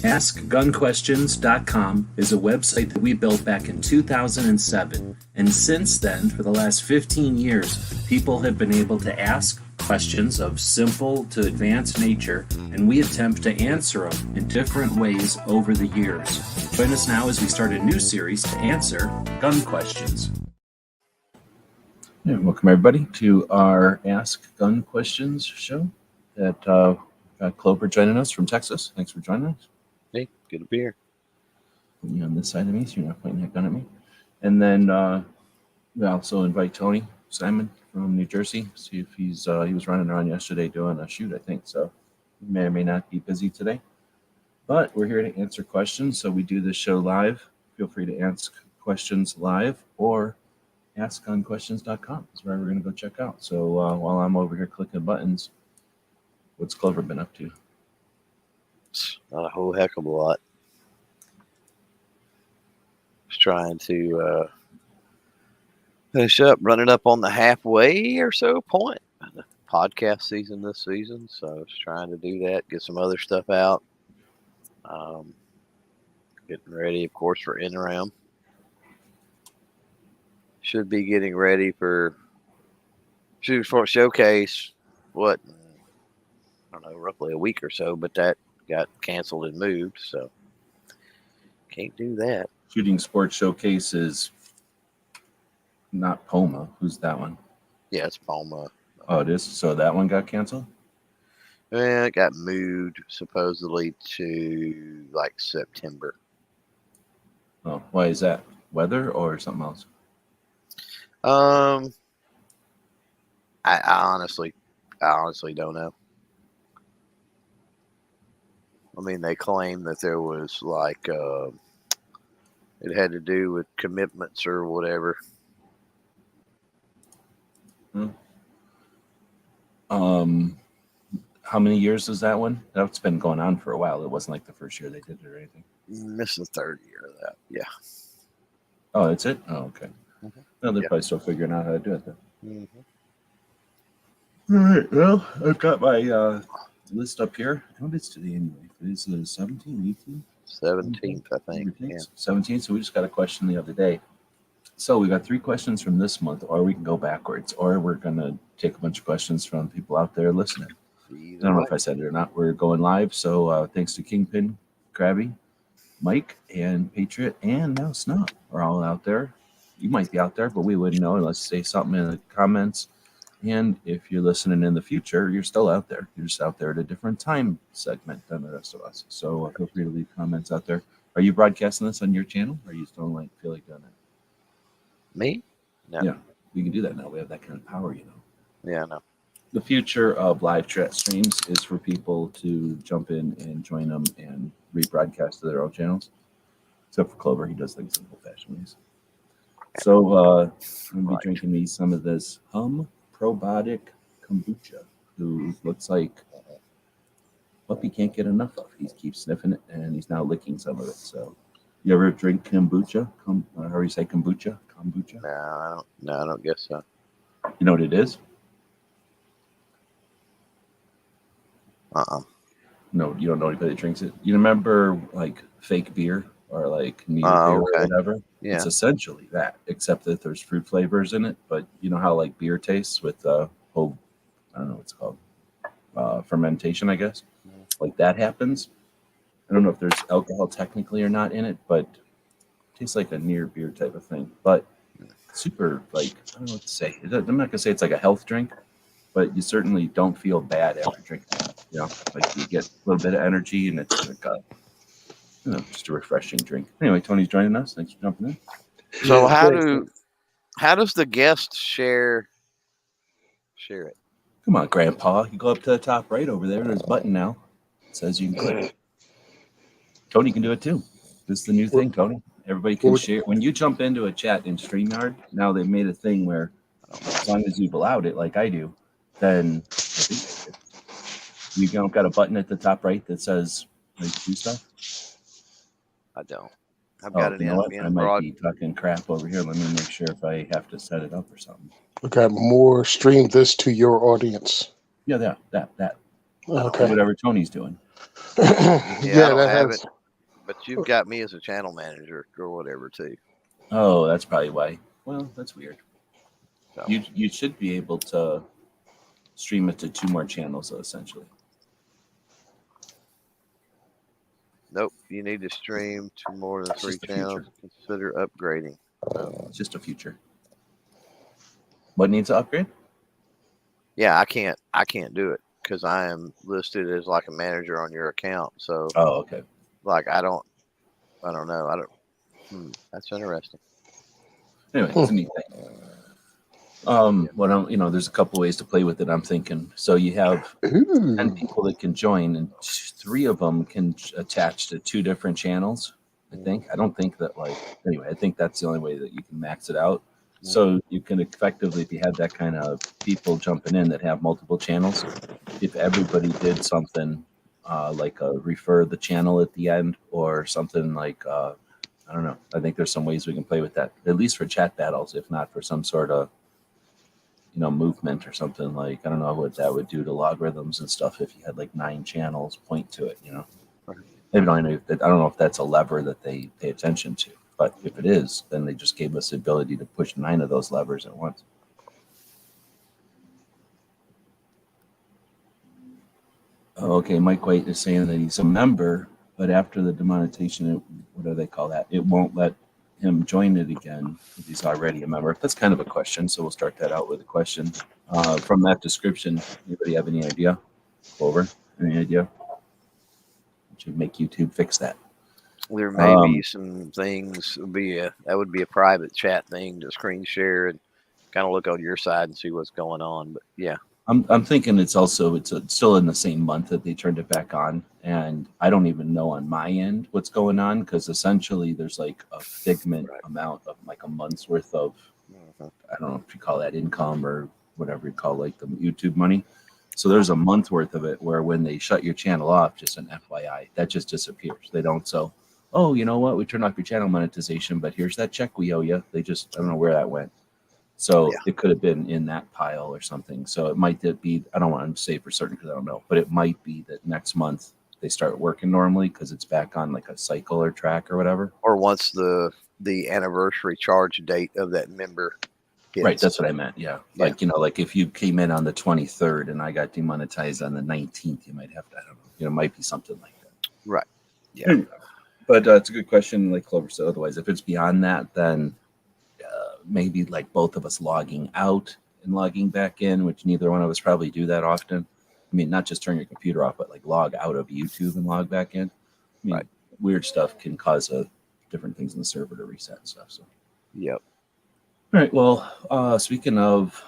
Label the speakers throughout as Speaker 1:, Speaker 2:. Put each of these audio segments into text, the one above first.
Speaker 1: AskGunQuestions.com is a website that we built back in 2007, and since then, for the last 15 years, people have been able to ask questions of simple to advanced nature, and we attempt to answer them in different ways over the years. Join us now as we start a new series to answer gun questions. Yeah, welcome everybody to our Ask Gun Questions show. That got Clover joining us from Texas. Thanks for joining us.
Speaker 2: Hey, good to be here.
Speaker 1: You're on this side of me, so you're not pointing that gun at me. And then we also invite Tony Simon from New Jersey. See if he was running around yesterday doing a shoot, I think. So he may or may not be busy today. But we're here to answer questions. So we do this show live. Feel free to ask questions live or AskGunQuestions.com is where we're going to go check out. So while I'm over here clicking buttons, what's Clover been up to?
Speaker 2: Not a whole heck of a lot. Just trying to finish up, running up on the halfway or so point of the podcast season this season. So just trying to do that, get some other stuff out. Getting ready, of course, for interim. Should be getting ready for showcase. What? I don't know, roughly a week or so, but that got canceled and moved, so can't do that.
Speaker 1: Shooting Sports Showcase is not Poma. Who's that one?
Speaker 2: Yeah, it's Poma.
Speaker 1: Oh, it is? So that one got canceled?
Speaker 2: Yeah, it got moved supposedly to like September.
Speaker 1: Oh, why is that? Weather or something else?
Speaker 2: I honestly don't know. I mean, they claim that there was like it had to do with commitments or whatever.
Speaker 1: How many years is that one? That's been going on for a while. It wasn't like the first year they did it or anything.
Speaker 2: This is the third year of that. Yeah.
Speaker 1: Oh, that's it? Oh, okay.
Speaker 2: Mm-hmm.
Speaker 1: Well, they're probably still figuring out how to do it then.
Speaker 2: Mm-hmm.
Speaker 1: All right. Well, I've got my list up here. What is today anyway? Today's the 17th, 18th?
Speaker 2: 17th, I think. Yeah.
Speaker 1: 17th. So we just got a question the other day. So we got 3 questions from this month, or we can go backwards, or we're going to take a bunch of questions from people out there listening. I don't know if I said it or not. We're going live. So thanks to Kingpin, Krabby, Mike, and Patriot, and now Snow. We're all out there. You might be out there, but we wouldn't know unless you say something in the comments. And if you're listening in the future, you're still out there. You're just out there at a different time segment than the rest of us. So feel free to leave comments out there. Are you broadcasting this on your channel, or you just don't feel like doing it?
Speaker 2: Me? No.
Speaker 1: Yeah, we can do that now. We have that kind of power, you know.
Speaker 2: Yeah, no.
Speaker 1: The future of live chat streams is for people to jump in and join them and rebroadcast to their own channels. Except for Clover, he does things in old-fashioned ways. So I'm going to be drinking me some of this probiotic kombucha, who looks like Puppy can't get enough of. He keeps sniffing it, and he's now licking some of it. So, you ever drink kombucha? How do you say kombucha? Kombucha?
Speaker 2: No, I don't guess so.
Speaker 1: You know what it is? No, you don't know anybody that drinks it. You remember like fake beer or like needle beer or whatever?
Speaker 2: Yeah.
Speaker 1: It's essentially that, except that there's fruit flavors in it. But you know how like beer tastes with whole, I don't know what it's called, fermentation, I guess. Like that happens. I don't know if there's alcohol technically or not in it, but it tastes like a near beer type of thing. But super, like, I don't know what to say. I'm not going to say it's like a health drink, but you certainly don't feel bad after drinking it. You know, like you get a little bit of energy, and it's like just a refreshing drink. Anyway, Tony's joining us. Thanks for jumping in.
Speaker 2: So how does the guest share it?
Speaker 1: Come on, Grandpa. You go up to the top right over there. There's a button now. It says you can click. Tony can do it too. This is the new thing, Tony. Everybody can share. When you jump into a chat in StreamYard, now they've made a thing where as long as you've allowed it, like I do, then you don't got a button at the top right that says like do stuff?
Speaker 2: I don't. I've got it in.
Speaker 1: I might be talking crap over here. Let me make sure if I have to set it up or something.
Speaker 3: Okay, stream this to your audience.
Speaker 1: Yeah, that.
Speaker 3: Okay.
Speaker 1: Whatever Tony's doing.
Speaker 2: Yeah, I
Speaker 3: Yeah,
Speaker 2: don't
Speaker 3: that
Speaker 2: have
Speaker 3: has.
Speaker 2: it, but you've got me as a channel manager or whatever too.
Speaker 1: Oh, that's probably why. Well, that's weird.
Speaker 2: So
Speaker 1: You should be able to stream it to 2 more channels, though, essentially.
Speaker 2: nope, you need to stream to more than
Speaker 1: It's
Speaker 2: 3
Speaker 1: just the
Speaker 2: channels.
Speaker 1: future.
Speaker 2: Consider upgrading.
Speaker 1: It's just a future. What needs to upgrade?
Speaker 2: Yeah, I can't do it because I am listed as like a manager on your account. So
Speaker 1: Oh, okay.
Speaker 2: like I don't know. That's interesting.
Speaker 1: Anyway, it's a neat thing. There's a couple ways to play with it. I'm thinking. So you have 10
Speaker 3: Ooh.
Speaker 1: people that can join, and 3 of them can attach to 2 different channels. I think. I don't think that anyway. I think that's the only way that you can max it out. So you can effectively, if you had that kind of people jumping in that have multiple channels, if everybody did something like refer the channel at the end or something like I don't know. I think there's some ways we can play with that, at least for chat battles, if not for some sort of movement or something. Like I don't know what that would do to logarithms and stuff if you had like 9 channels point to it. Maybe I don't know if that's a lever that they pay attention to, but if it is, then they just gave us the ability to push 9 of those levers at once. Okay, Mike White is saying that he's a member, but after the demonetization, what do they call that? It won't let him join it again if he's already a member. That's kind of a question, so we'll start that out with a question. From that description, anybody have any idea? Clover, any idea? Should make YouTube fix that.
Speaker 2: There may be some things. That would be a private chat thing to screen share and kind of look on your side and see what's going on. But yeah.
Speaker 1: I'm thinking it's still in the same month that they turned it back on, and I don't even know on my end what's going on because essentially there's like a figment amount of like a month's worth of I don't know if you call that income or whatever you call like the YouTube money. So there's a month worth of it where when they shut your channel off, just an FYI, that just disappears. They don't oh, you know what, we turned off your channel monetization, but here's that check we owe you. They just I don't know where that went. So it could have been in that pile or something. So it might be, I don't want to say for certain because I don't know, but it might be that next month they start working normally because it's back on like a cycle or track or whatever.
Speaker 2: Or once the anniversary charge date of that member hits.
Speaker 1: Right, that's what I meant. Yeah. Like, like if you came in on the 23rd and I got demonetized on the 19th, you might have to, I don't know, it might be something like that.
Speaker 2: Right. Yeah.
Speaker 1: But it's a good question, like Clover said. Otherwise, if it's beyond that, then maybe like both of us logging out and logging back in, which neither one of us probably do that often. I mean, not just turn your computer off, but like log out of YouTube and log back in. I mean, weird stuff can cause different things in the server to reset and stuff. So,
Speaker 2: yep.
Speaker 1: All right. Well, speaking of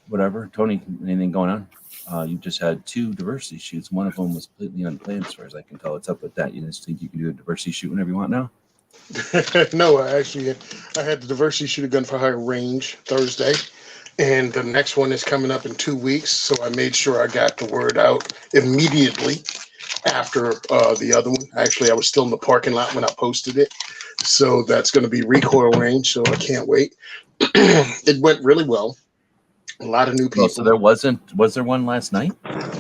Speaker 1: whatever, Tony, anything going on? You just had 2 diversity shoots. One of them was completely unplanned, as far as I can tell. What's up with that? You just think you can do a diversity shoot whenever you want now?
Speaker 3: No, I had the diversity shooter gun for higher range Thursday, and the next one is coming up in 2 weeks. So I made sure I got the word out immediately after the other one. Actually, I was still in the parking lot when I posted it. So that's going to be recoil range. So I can't wait. It went really well. A lot of new people.
Speaker 1: Oh, so was there one last night?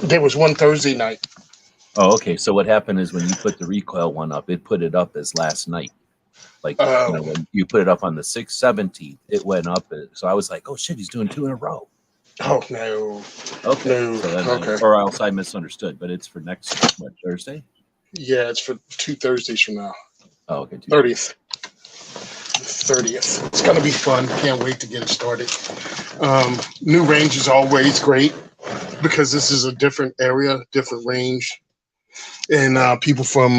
Speaker 3: There was one Thursday night.
Speaker 1: Oh, okay. So what happened is when you put the recoil one up, it put it up as last night. Like, when you put it up on the 6th, 17th, it went up. So I was like, oh, shit, he's doing 2 in a row.
Speaker 3: Oh, no.
Speaker 1: Okay.
Speaker 3: No.
Speaker 1: So then
Speaker 3: Okay.
Speaker 1: or else I misunderstood, but it's for next, Thursday?
Speaker 3: Yeah, it's for 2 Thursdays from now.
Speaker 1: Oh, okay.
Speaker 3: 30th. It's going to be fun. Can't wait to get it started. New range is always great because this is a different area, different range. And people from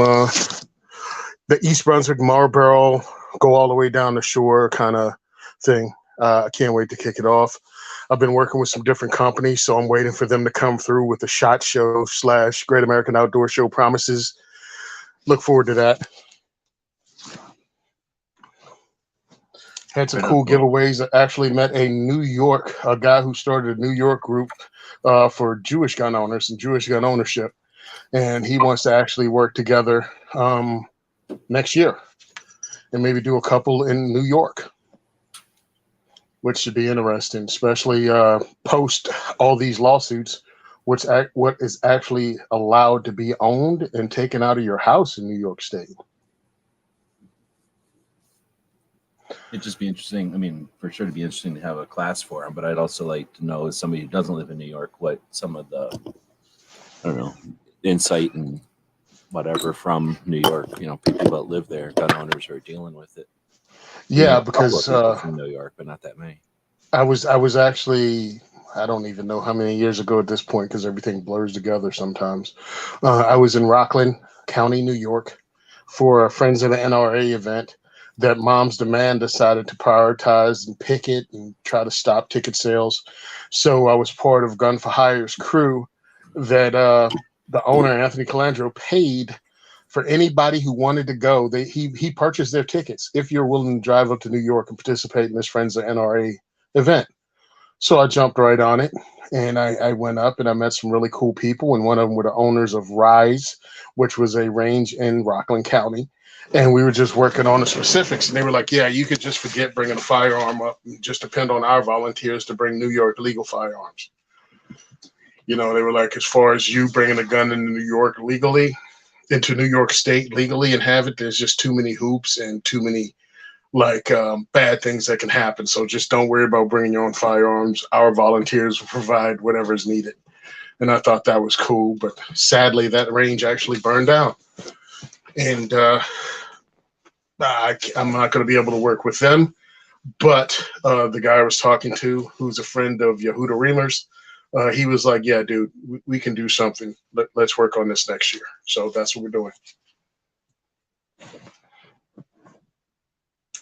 Speaker 3: the East Brunswick, Marlboro, go all the way down the shore kind of thing. I can't wait to kick it off. I've been working with some different companies, so I'm waiting for them to come through with the SHOT Show / Great American Outdoor Show promises. Look forward to that. Had some cool giveaways. I actually met a guy who started a New York group for Jewish gun owners and Jewish gun ownership. And he wants to actually work together next year and maybe do a couple in New York, which should be interesting, especially post all these lawsuits what is actually allowed to be owned and taken out of your house in New York State.
Speaker 1: It'd just be interesting. I mean, for sure, it'd be interesting to have a class for him. But I'd also like to know, as somebody who doesn't live in New York, what some of the, I don't know, insight and whatever from New York. People that live there, gun owners who are dealing with it.
Speaker 3: Yeah,
Speaker 1: A couple
Speaker 3: because
Speaker 1: of people from New York, but not that many.
Speaker 3: I was actually, I don't even know how many years ago at this point because everything blurs together sometimes. I was in Rockland County, New York, for a Friends of the NRA event that Moms Demand decided to prioritize and picket and try to stop ticket sales. So I was part of Gun for Hire's crew that the owner, Anthony Calandro, paid for anybody who wanted to go. He purchased their tickets if you're willing to drive up to New York and participate in this Friends of NRA event. So I jumped right on it, and I went up and I met some really cool people, and one of them were the owners of Rise, which was a range in Rockland County. And we were just working on the specifics, and they were like, yeah, you could just forget bringing a firearm up and just depend on our volunteers to bring New York legal firearms. They were like, as far as you bringing a gun into New York legally, into New York State legally and have it, there's just too many hoops and too many bad things that can happen. So just don't worry about bringing your own firearms. Our volunteers will provide whatever is needed. And I thought that was cool, but sadly that range actually burned down. And I'm not going to be able to work with them. But the guy I was talking to, who's a friend of Yehuda Reamer's, he was like, yeah, dude, we can do something. Let's work on this next year. So that's what we're doing.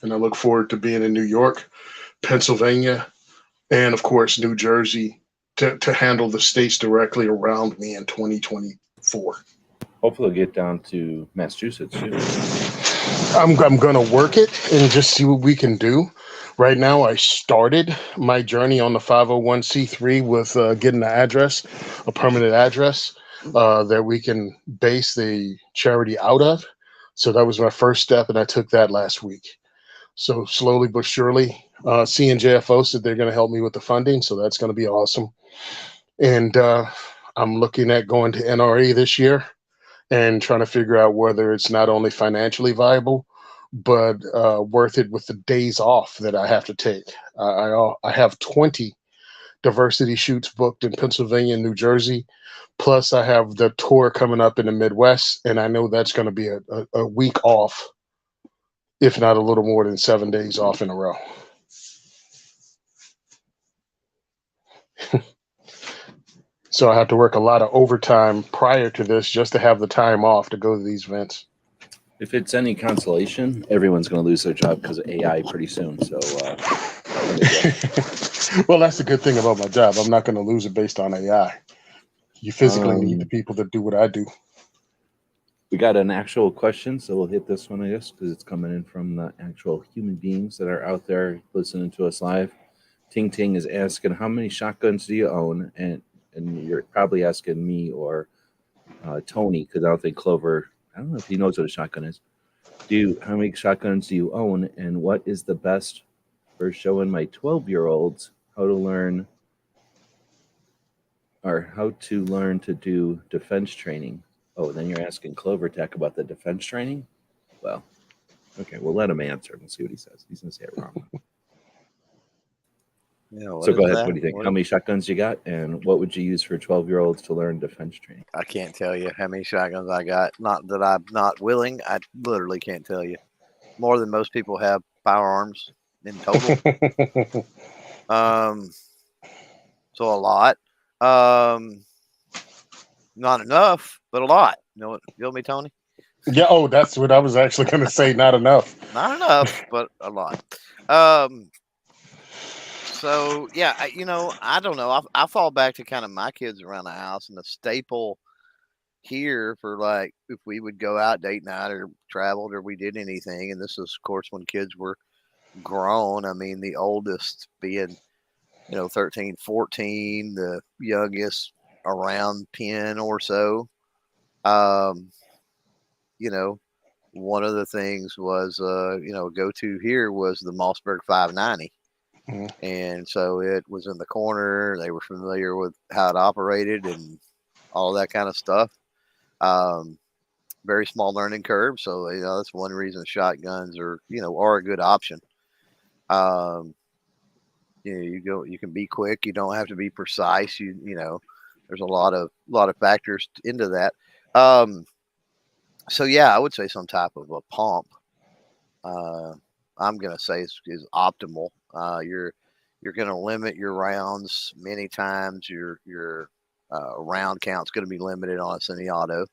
Speaker 3: And I look forward to being in New York, Pennsylvania, and of course, New Jersey to handle the states directly around me in 2024.
Speaker 1: Hopefully, we'll get down to Massachusetts too.
Speaker 3: I'm going to work it and just see what we can do. Right now, I started my journey on the 501c3 with getting an address, a permanent address that we can base the charity out of. So that was my first step, and I took that last week. So slowly but surely, CNJFO said they're going to help me with the funding. So that's going to be awesome. And I'm looking at going to NRA this year and trying to figure out whether it's not only financially viable, but worth it with the days off that I have to take. I have 20 diversity shoots booked in Pennsylvania and New Jersey. Plus I have the tour coming up in the Midwest. And I know that's going to be a week off, if not a little more than 7 days off in a row. So I have to work a lot of overtime prior to this just to have the time off to go to these events.
Speaker 1: If it's any consolation, everyone's going to lose their job because of AI pretty soon. So,
Speaker 3: well, that's the good thing about my job. I'm not going to lose it based on AI. You physically need the people that do what I do.
Speaker 1: We got an actual question, so we'll hit this one, I guess, because it's coming in from the actual human beings that are out there listening to us live. Ting Ting is asking, how many shotguns do you own? And you're probably asking me or Tony, because I don't think Clover, I don't know if he knows what a shotgun is. How many shotguns do you own? And what is the best for showing my 12-year-olds how to learn to do defense training? Oh, then you're asking Clover Tech about the defense training? Well, okay, we'll let him answer. We'll see what he says. He's going to say it wrong.
Speaker 2: Yeah,
Speaker 1: So go ahead. What do you think? How many shotguns you got, and what would you use for 12-year-olds to learn defense training?
Speaker 2: I can't tell you how many shotguns I got. Not that I'm not willing. I literally can't tell you. More than most people have firearms in total. So a lot. Not enough, but a lot. You know me, Tony?
Speaker 3: Yeah. Oh, that's what I was actually going to say. Not enough.
Speaker 2: Not enough, but a lot. So yeah, I don't know. I fall back to kind of my kids around the house, and the staple here for like if we would go out date night or traveled or we did anything, and this is of course when kids were grown. I mean, the oldest being 13, 14, the youngest around 10 or so. One of the things was go to here was the Mossberg 590. And so it was in the corner. They were familiar with how it operated and all that kind of stuff. Very small learning curve. So, that's one reason shotguns are a good option. You can be quick. You don't have to be precise. There's a lot of factors into that. So yeah, I would say some type of a pump. I'm gonna say is optimal. You're gonna limit your rounds many times. Your round count's gonna be limited on a semi-auto.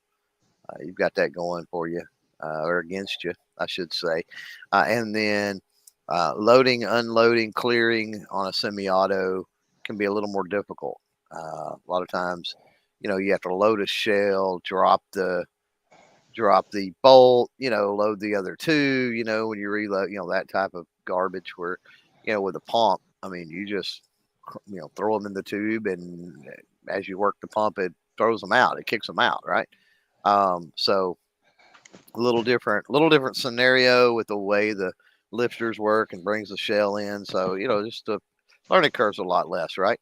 Speaker 2: You've got that going for you, or against you, I should say. And then loading, unloading, clearing on a semi-auto can be a little more difficult. A lot of times, you have to load a shell, drop the bolt, load the other two, when you reload, that type of garbage where, with a pump, I mean, you just, throw them in the tube, and as you work the pump, it throws them out. It kicks them out. Right. So a little different scenario with the way the lifters work and brings the shell in. So, just the learning curve's a lot less. Right.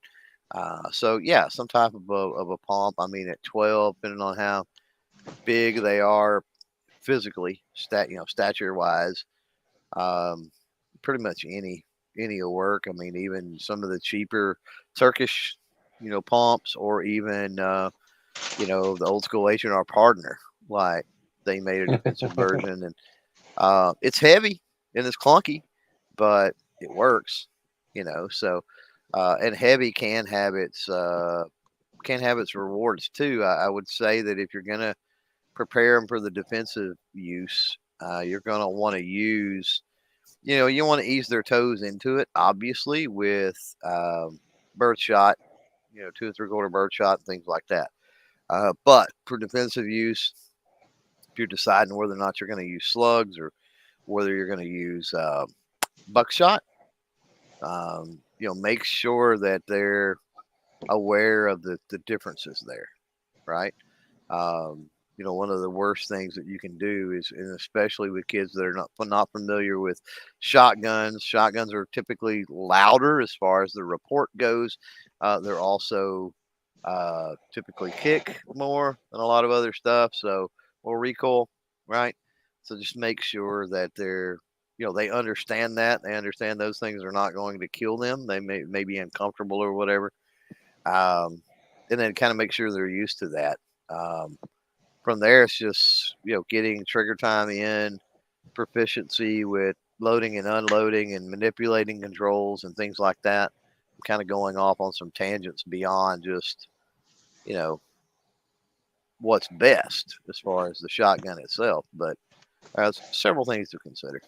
Speaker 2: So yeah, some type of a pump. I mean, at 12, depending on how big they are physically, stature wise, pretty much any will work. I mean, even some of the cheaper Turkish, pumps, or even the old school H&R Partner, like they made a defensive version, and it's heavy and it's clunky, but it works. So and heavy can have its rewards too. I would say that if you're gonna prepare them for the defensive use, you're going to want to use, you want to ease their toes into it, obviously, with bird shot, 2 3/4 bird shot, and things like that. But for defensive use, if you're deciding whether or not you're going to use slugs or whether you're going to use buckshot, make sure that they're aware of the differences there, right? One of the worst things that you can do is, and especially with kids that are not familiar with shotguns. Shotguns are typically louder as far as the report goes. They're also typically kick more than a lot of other stuff, so more recoil, right? So just make sure that they're, they understand that. They understand those things are not going to kill them. They may be uncomfortable or whatever. And then kind of make sure they're used to that. From there, it's just, getting trigger time in, proficiency with loading and unloading and manipulating controls and things like that. I'm kind of going off on some tangents beyond just, what's best as far as the shotgun itself, but several things to consider.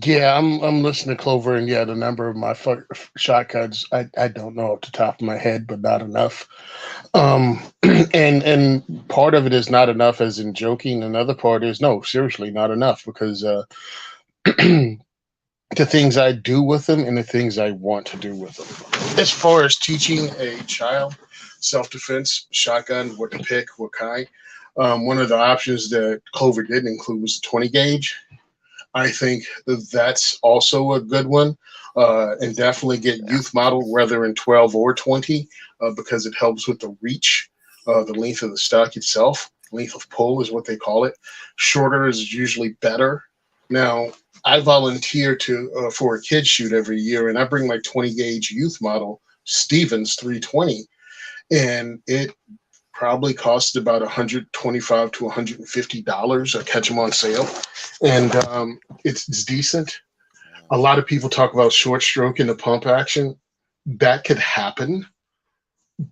Speaker 3: Yeah, I'm listening to Clover, and yeah, the number of my shotguns, I don't know off the top of my head, but not enough. And part of it is not enough as in joking. Another part is no, seriously, not enough, because the things I do with them and the things I want to do with them. As far as teaching a child self-defense, shotgun, what to pick, what kind, one of the options that Clover didn't include was the 20 gauge. I think that's also a good one, and definitely get youth model, whether in 12 or 20, because it helps with the reach, the length of the stock itself. Length of pull is what they call it. Shorter is usually better. Now, I volunteer for a kid shoot every year, and I bring my 20 gauge youth model Stevens 320, and it probably costs about $125 to $150. I catch them on sale, and it's decent. A lot of people talk about short stroke in the pump action. That could happen,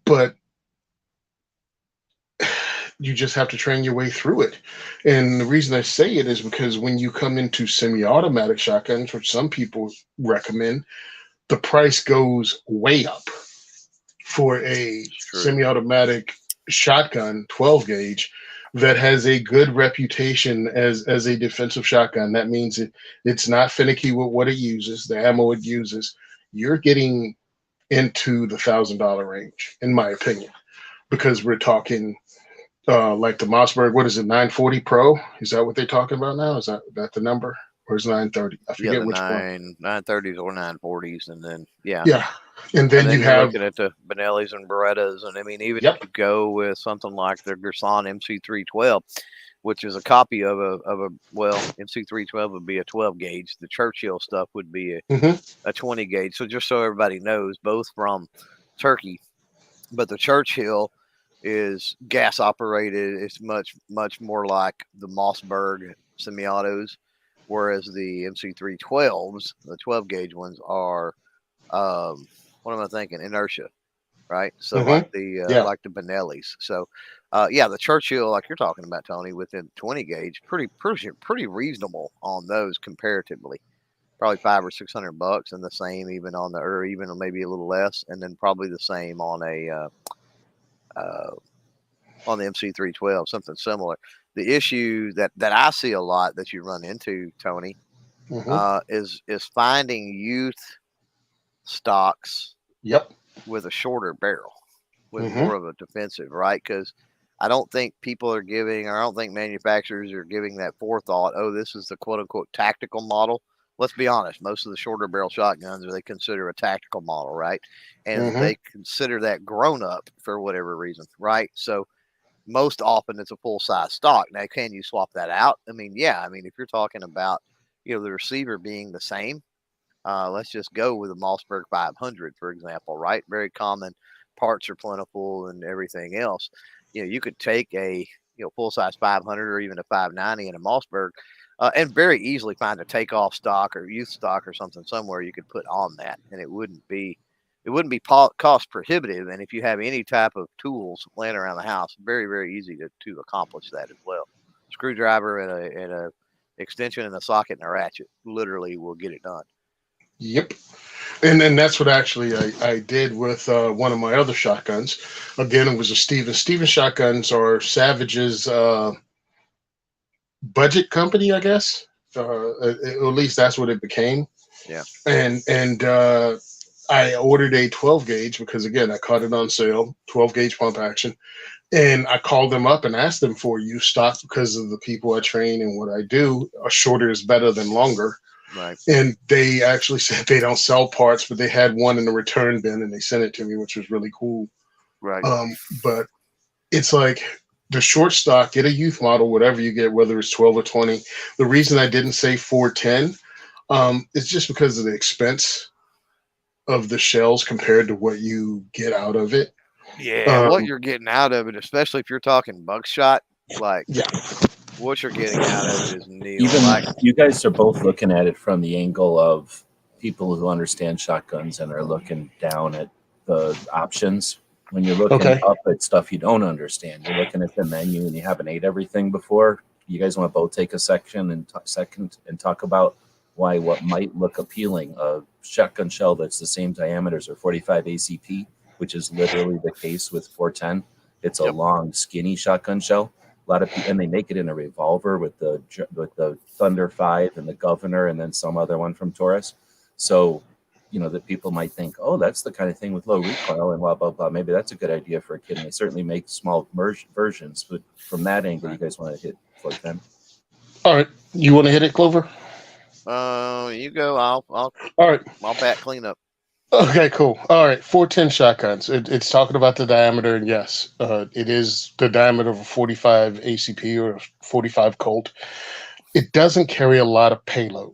Speaker 3: but you just have to train your way through it. And the reason I say it is because when you come into semi-automatic shotguns, which some people recommend, the price goes way up for a semi-automatic shotgun 12 gauge that has a good reputation as a defensive shotgun. That means it's not finicky with what it uses, the ammo it uses. You're getting into the $1,000 range, in my opinion, because we're talking like the Mossberg, what is it, 940 Pro? Is that what they're talking about now? Is that the number? or is 930? I
Speaker 2: Yeah,
Speaker 3: forget
Speaker 2: the
Speaker 3: which one.
Speaker 2: 930s or 940s, and then
Speaker 3: Yeah, and then you
Speaker 2: you're
Speaker 3: have
Speaker 2: looking at the Benellis and Berettas, and I mean, even if
Speaker 3: yep.
Speaker 2: you go with something like the Gerson MC312, which is a copy of a MC312 would be a 12 gauge. The Churchill stuff would be a 20 gauge. So just so everybody knows, both from Turkey, but the Churchill is gas operated. It's much more like the Mossberg semi-autos, whereas the MC312s, the 12 gauge ones, are what am I thinking? Inertia, right? So like the Benellis. So the Churchill, like you're talking about, Tony, within 20 gauge, pretty reasonable on those comparatively. Probably $500 or $600, and the same even on the, or even maybe a little less, and then probably the same on the MC312, something similar. The issue that I see a lot that you run into, Tony, is finding youth stocks
Speaker 3: Yep.
Speaker 2: with a shorter barrel, with more of a defensive, right? Because I don't think people are giving, or I don't think manufacturers are giving that forethought. Oh, this is the quote unquote tactical model. Let's be honest, most of the shorter barrel shotguns they consider a tactical model, right? And they consider that grown up for whatever reason, right? So most often it's a full size stock. Now, can you swap that out? I mean, yeah. I mean, if you're talking about, the receiver being the same, let's just go with a Mossberg 500, for example, right? Very common, parts are plentiful and everything else. You could take a full size 500 or even a 590 in a Mossberg, and very easily find a takeoff stock or youth stock or something somewhere you could put on that, and it wouldn't be cost prohibitive. And if you have any type of tools laying around the house, very, very easy to accomplish that as well. Screwdriver and a extension and a socket and a ratchet literally will get it done.
Speaker 3: Yep. And then that's what actually I did with one of my other shotguns. Again, it was a Stevens. Stevens shotguns are Savage's budget company, I guess. At least that's what it became.
Speaker 2: Yeah.
Speaker 3: And I ordered a 12 gauge because, again, I caught it on sale, 12 gauge pump action. And I called them up and asked them for used stock because of the people I train and what I do. A shorter is better than longer.
Speaker 2: Right.
Speaker 3: And they actually said they don't sell parts, but they had one in the return bin and they sent it to me, which was really cool.
Speaker 2: Right.
Speaker 3: But it's like the short stock, get a youth model, whatever you get, whether it's 12 or 20. The reason I didn't say 410 is just because of the expense of the shells compared to what you get out of it.
Speaker 2: Yeah, what you're getting out of it, especially if you're talking buckshot, like what you're getting out of it is nil.
Speaker 1: Even you guys are both looking at it from the angle of people who understand shotguns and are looking down at the options. When you're looking up at stuff you don't understand, you're looking at the menu and you haven't ate everything before. You guys want to both take a section and talk about why what might look appealing, a shotgun shell that's the same diameter as a 45 ACP, which is literally the case with 410. It's a long, skinny shotgun shell. A lot of people, and they make it in a revolver with the Thunder 5 and the Governor, and then some other one from Taurus. So, that people might think, oh, that's the kind of thing with low recoil and blah blah blah. Maybe that's a good idea for a kid. And they certainly make small versions, but from that angle, you guys want to hit 410.
Speaker 3: All right, you want to hit it, Clover?
Speaker 2: You go. All
Speaker 3: right.
Speaker 2: I'll back clean up.
Speaker 3: Okay, cool. All right, 410 shotguns. It's talking about the diameter, and yes, it is the diameter of a 45 ACP or a 45 Colt. It doesn't carry a lot of payload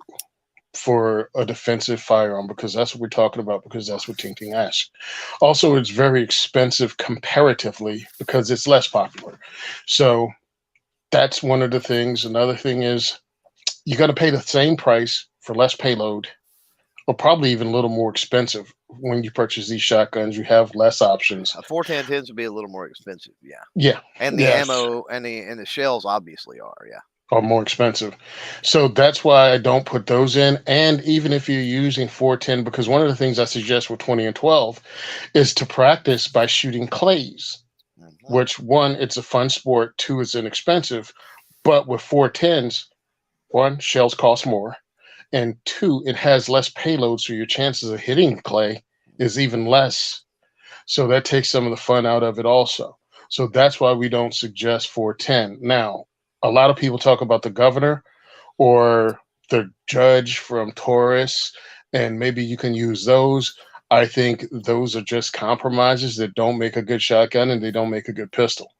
Speaker 3: for a defensive firearm because that's what we're talking about, because that's what Ting Ting asked. Also, it's very expensive comparatively because it's less popular. So that's one of the things. Another thing is you got to pay the same price for less payload, or probably even a little more expensive when you purchase these shotguns. You have less options.
Speaker 2: A 410 tends to be a little more expensive, yeah.
Speaker 3: Yeah.
Speaker 2: And the ammo and the shells obviously are,
Speaker 3: are more expensive. So that's why I don't put those in. And even if you're using 410, because one of the things I suggest with 20 and 12 is to practice by shooting clays, which one, it's a fun sport, two, it's inexpensive. But with 410s, one, shells cost more. And two, it has less payload, so your chances of hitting clay is even less. So that takes some of the fun out of it also. So that's why we don't suggest 410. Now, a lot of people talk about the Governor or the Judge from Taurus, and maybe you can use those. I think those are just compromises that don't make a good shotgun and they don't make a good pistol.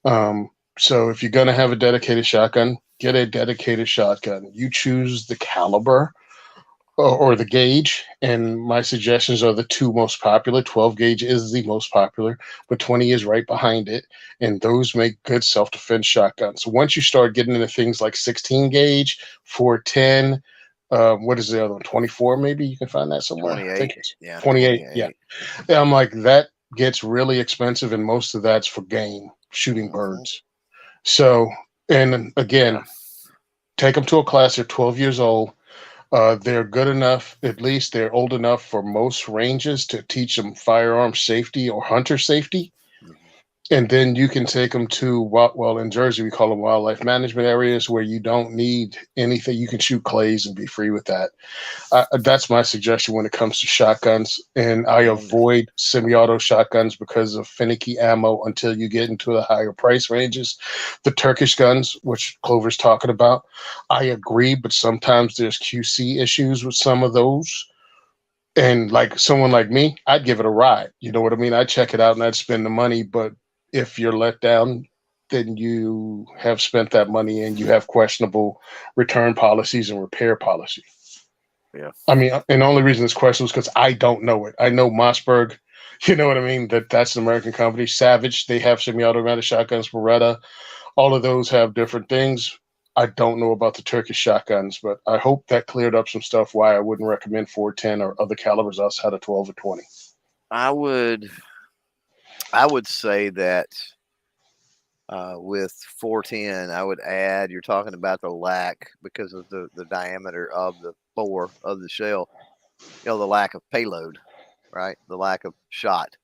Speaker 3: So if you're going to have a dedicated shotgun, get a dedicated shotgun. You choose the caliber or the gauge, and my suggestions are the two most popular. 12 gauge is the most popular, but 20 is right behind it, and those make good self-defense shotguns. So once you start getting into things like 16 gauge, 410, what is the other one? 24, maybe you can find that somewhere.
Speaker 2: 28.
Speaker 3: I think it's
Speaker 2: Yeah.
Speaker 3: 28. Yeah. I'm like, that gets really expensive, and most of that's for game, shooting birds. So, and again, take them to a class. They're 12 years old. They're good enough, at least they're old enough for most ranges to teach them firearm safety or hunter safety. And then you can take them to, well, in Jersey, we call them wildlife management areas where you don't need anything. You can shoot clays and be free with that. That's my suggestion when it comes to shotguns. And I avoid semi-auto shotguns because of finicky ammo until you get into the higher price ranges. The Turkish guns, which Clover's talking about, I agree, but sometimes there's QC issues with some of those. And like someone like me, I'd give it a ride. You know what I mean? I'd check it out and I'd spend the money. But if you're let down, then you have spent that money and you have questionable return policies and repair policy.
Speaker 2: Yeah.
Speaker 3: I mean, and the only reason this question is because I don't know it. I know Mossberg, you know what I mean? That's an American company. Savage, they have semi-automatic shotguns. Beretta, all of those have different things. I don't know about the Turkish shotguns, but I hope that cleared up some stuff why I wouldn't recommend 410 or other calibers outside of 12 or 20.
Speaker 2: I would say that with 410, I would add, you're talking about the lack because of the diameter of the bore of the shell, the lack of payload, right? The lack of shot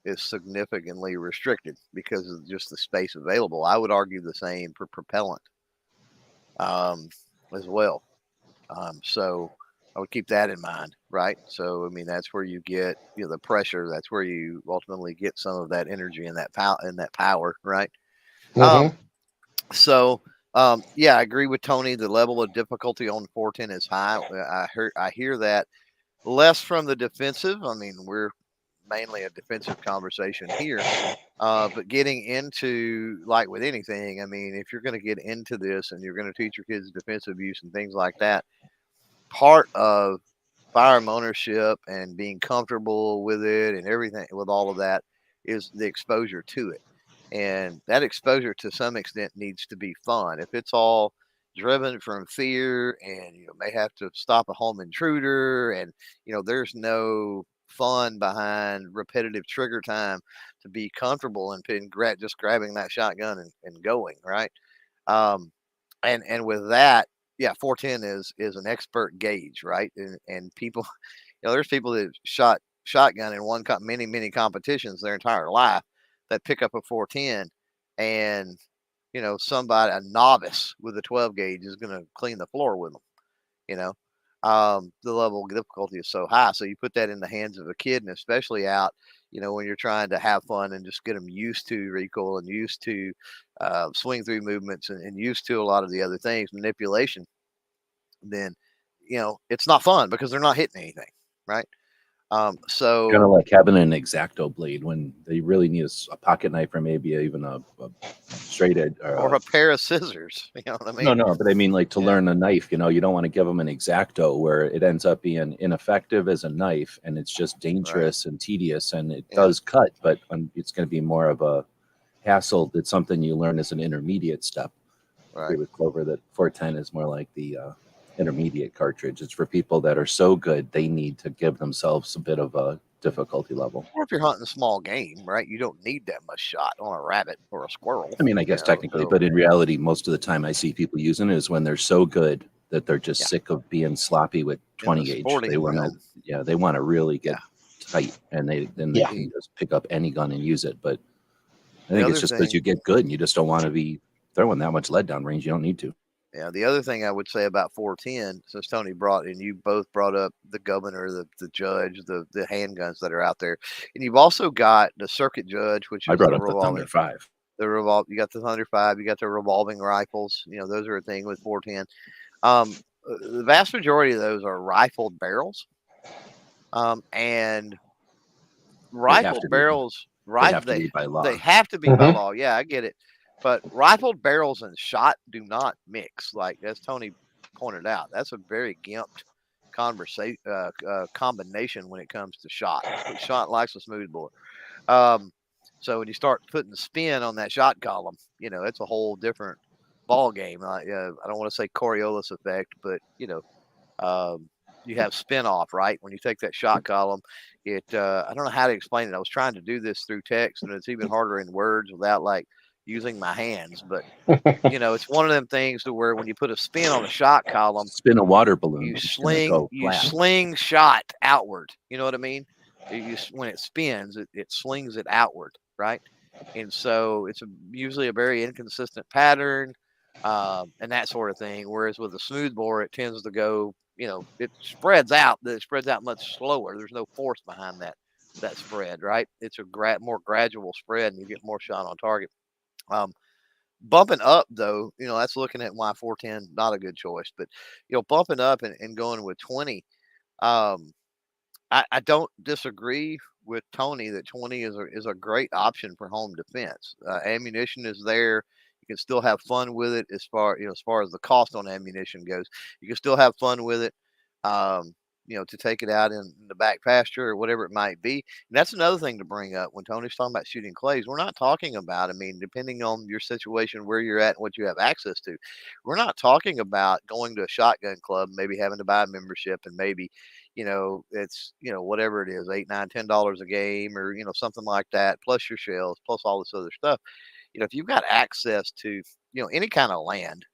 Speaker 2: is significantly restricted because of just the space available. I would argue the same for propellant as well. So I would keep that in mind, right? So, I mean, that's where you get, the pressure. That's where you ultimately get some of that energy and that power, right?
Speaker 3: Mm-hmm.
Speaker 2: Yeah, I agree with Tony. The level of difficulty on 410 is high. I hear that less from the defensive. I mean, we're mainly a defensive conversation here, but getting into, like with anything, I mean, if you're going to get into this and you're going to teach your kids defensive use and things like that, part of firearm ownership and being comfortable with it and everything, with all of that, is the exposure to it. And that exposure to some extent needs to be fun. If it's all driven from fear and may have to stop a home intruder and there's no fun behind repetitive trigger time to be comfortable and just grabbing that shotgun and going, right? And with that, yeah, 410 is an expert gauge, right? And people, there's people that shot shotgun in many competitions their entire life that pick up a 410, and a novice with a 12 gauge is going to clean the floor with them. The level of difficulty is so high. So you put that in the hands of a kid, and especially out, when you're trying to have fun and just get them used to recoil and used to swing through movements and used to a lot of the other things, manipulation, then, it's not fun because they're not hitting anything, right? So
Speaker 1: kind of like having an X-Acto blade when they really need a pocket knife or maybe even a straight edge
Speaker 2: or a pair of scissors. You know what I mean?
Speaker 1: No, but I mean, like, to learn a knife, you don't want to give them an X-Acto where it ends up being ineffective as a knife and it's just dangerous and tedious, and it does cut, but it's going to be more of a hassle. It's something you learn as an intermediate step. I agree with Clover that 410 is more like the intermediate cartridge. It's for people that are so good they need to give themselves a bit of a difficulty level.
Speaker 2: Or if you're hunting small game, right, you don't need that much shot on a rabbit or a squirrel.
Speaker 1: I mean, I guess technically, but in reality, most of the time I see people using it is when they're so good that they're just sick of being sloppy with 20 gauge. They want to, they want to really get tight, and they can just pick up any gun and use it. But I think it's just because you get good and you just don't want to be throwing that much lead down range. You don't need to.
Speaker 2: Yeah, the other thing I would say about 410, since Tony you both brought up the Governor, the Judge, the handguns that are out there, and you've also got the Circuit Judge, which is
Speaker 1: I brought up the Thunder 5.
Speaker 2: You got the Thunder 5, you got the revolving rifles. Those are a thing with 410. The vast majority of those are rifled barrels. And rifled barrels,
Speaker 1: they have to be by law.
Speaker 2: They have to be by law. Yeah, I get it. But rifled barrels and shot do not mix. Like, as Tony pointed out, that's a very gimped combination when it comes to shot. Shot likes a smoothbore. So when you start putting the spin on that shot column, it's a whole different ball game. I don't want to say Coriolis effect, but you have spin off, right? When you take that shot column, I don't know how to explain it. I was trying to do this through text, and it's even harder in words without like using my hands. But it's one of them things to where when you put a spin on a shot column,
Speaker 1: spin a water balloon,
Speaker 2: you sling shot outward. You know what I mean? When it spins, it slings it outward, right? And so it's usually a very inconsistent pattern, and that sort of thing. Whereas with a smoothbore, it tends to go, it spreads out. It spreads out much slower. There's no force behind that spread, right? It's a more gradual spread, and you get more shot on target. Bumping up, though, that's looking at why 410 not a good choice. But bumping up and going with 20. I don't disagree with Tony that 20 is a great option for home defense. Ammunition is there. You can still have fun with it as far as the cost on ammunition goes. You can still have fun with it, to take it out in the back pasture or whatever it might be. And that's another thing to bring up when Tony's talking about shooting clays. We're not talking about, depending on your situation, where you're at and what you have access to, we're not talking about going to a shotgun club, maybe having to buy a membership and maybe, it's, whatever it is, $8, $9, $10 a game or, something like that, plus your shells, plus all this other stuff. If you've got access to, any kind of land,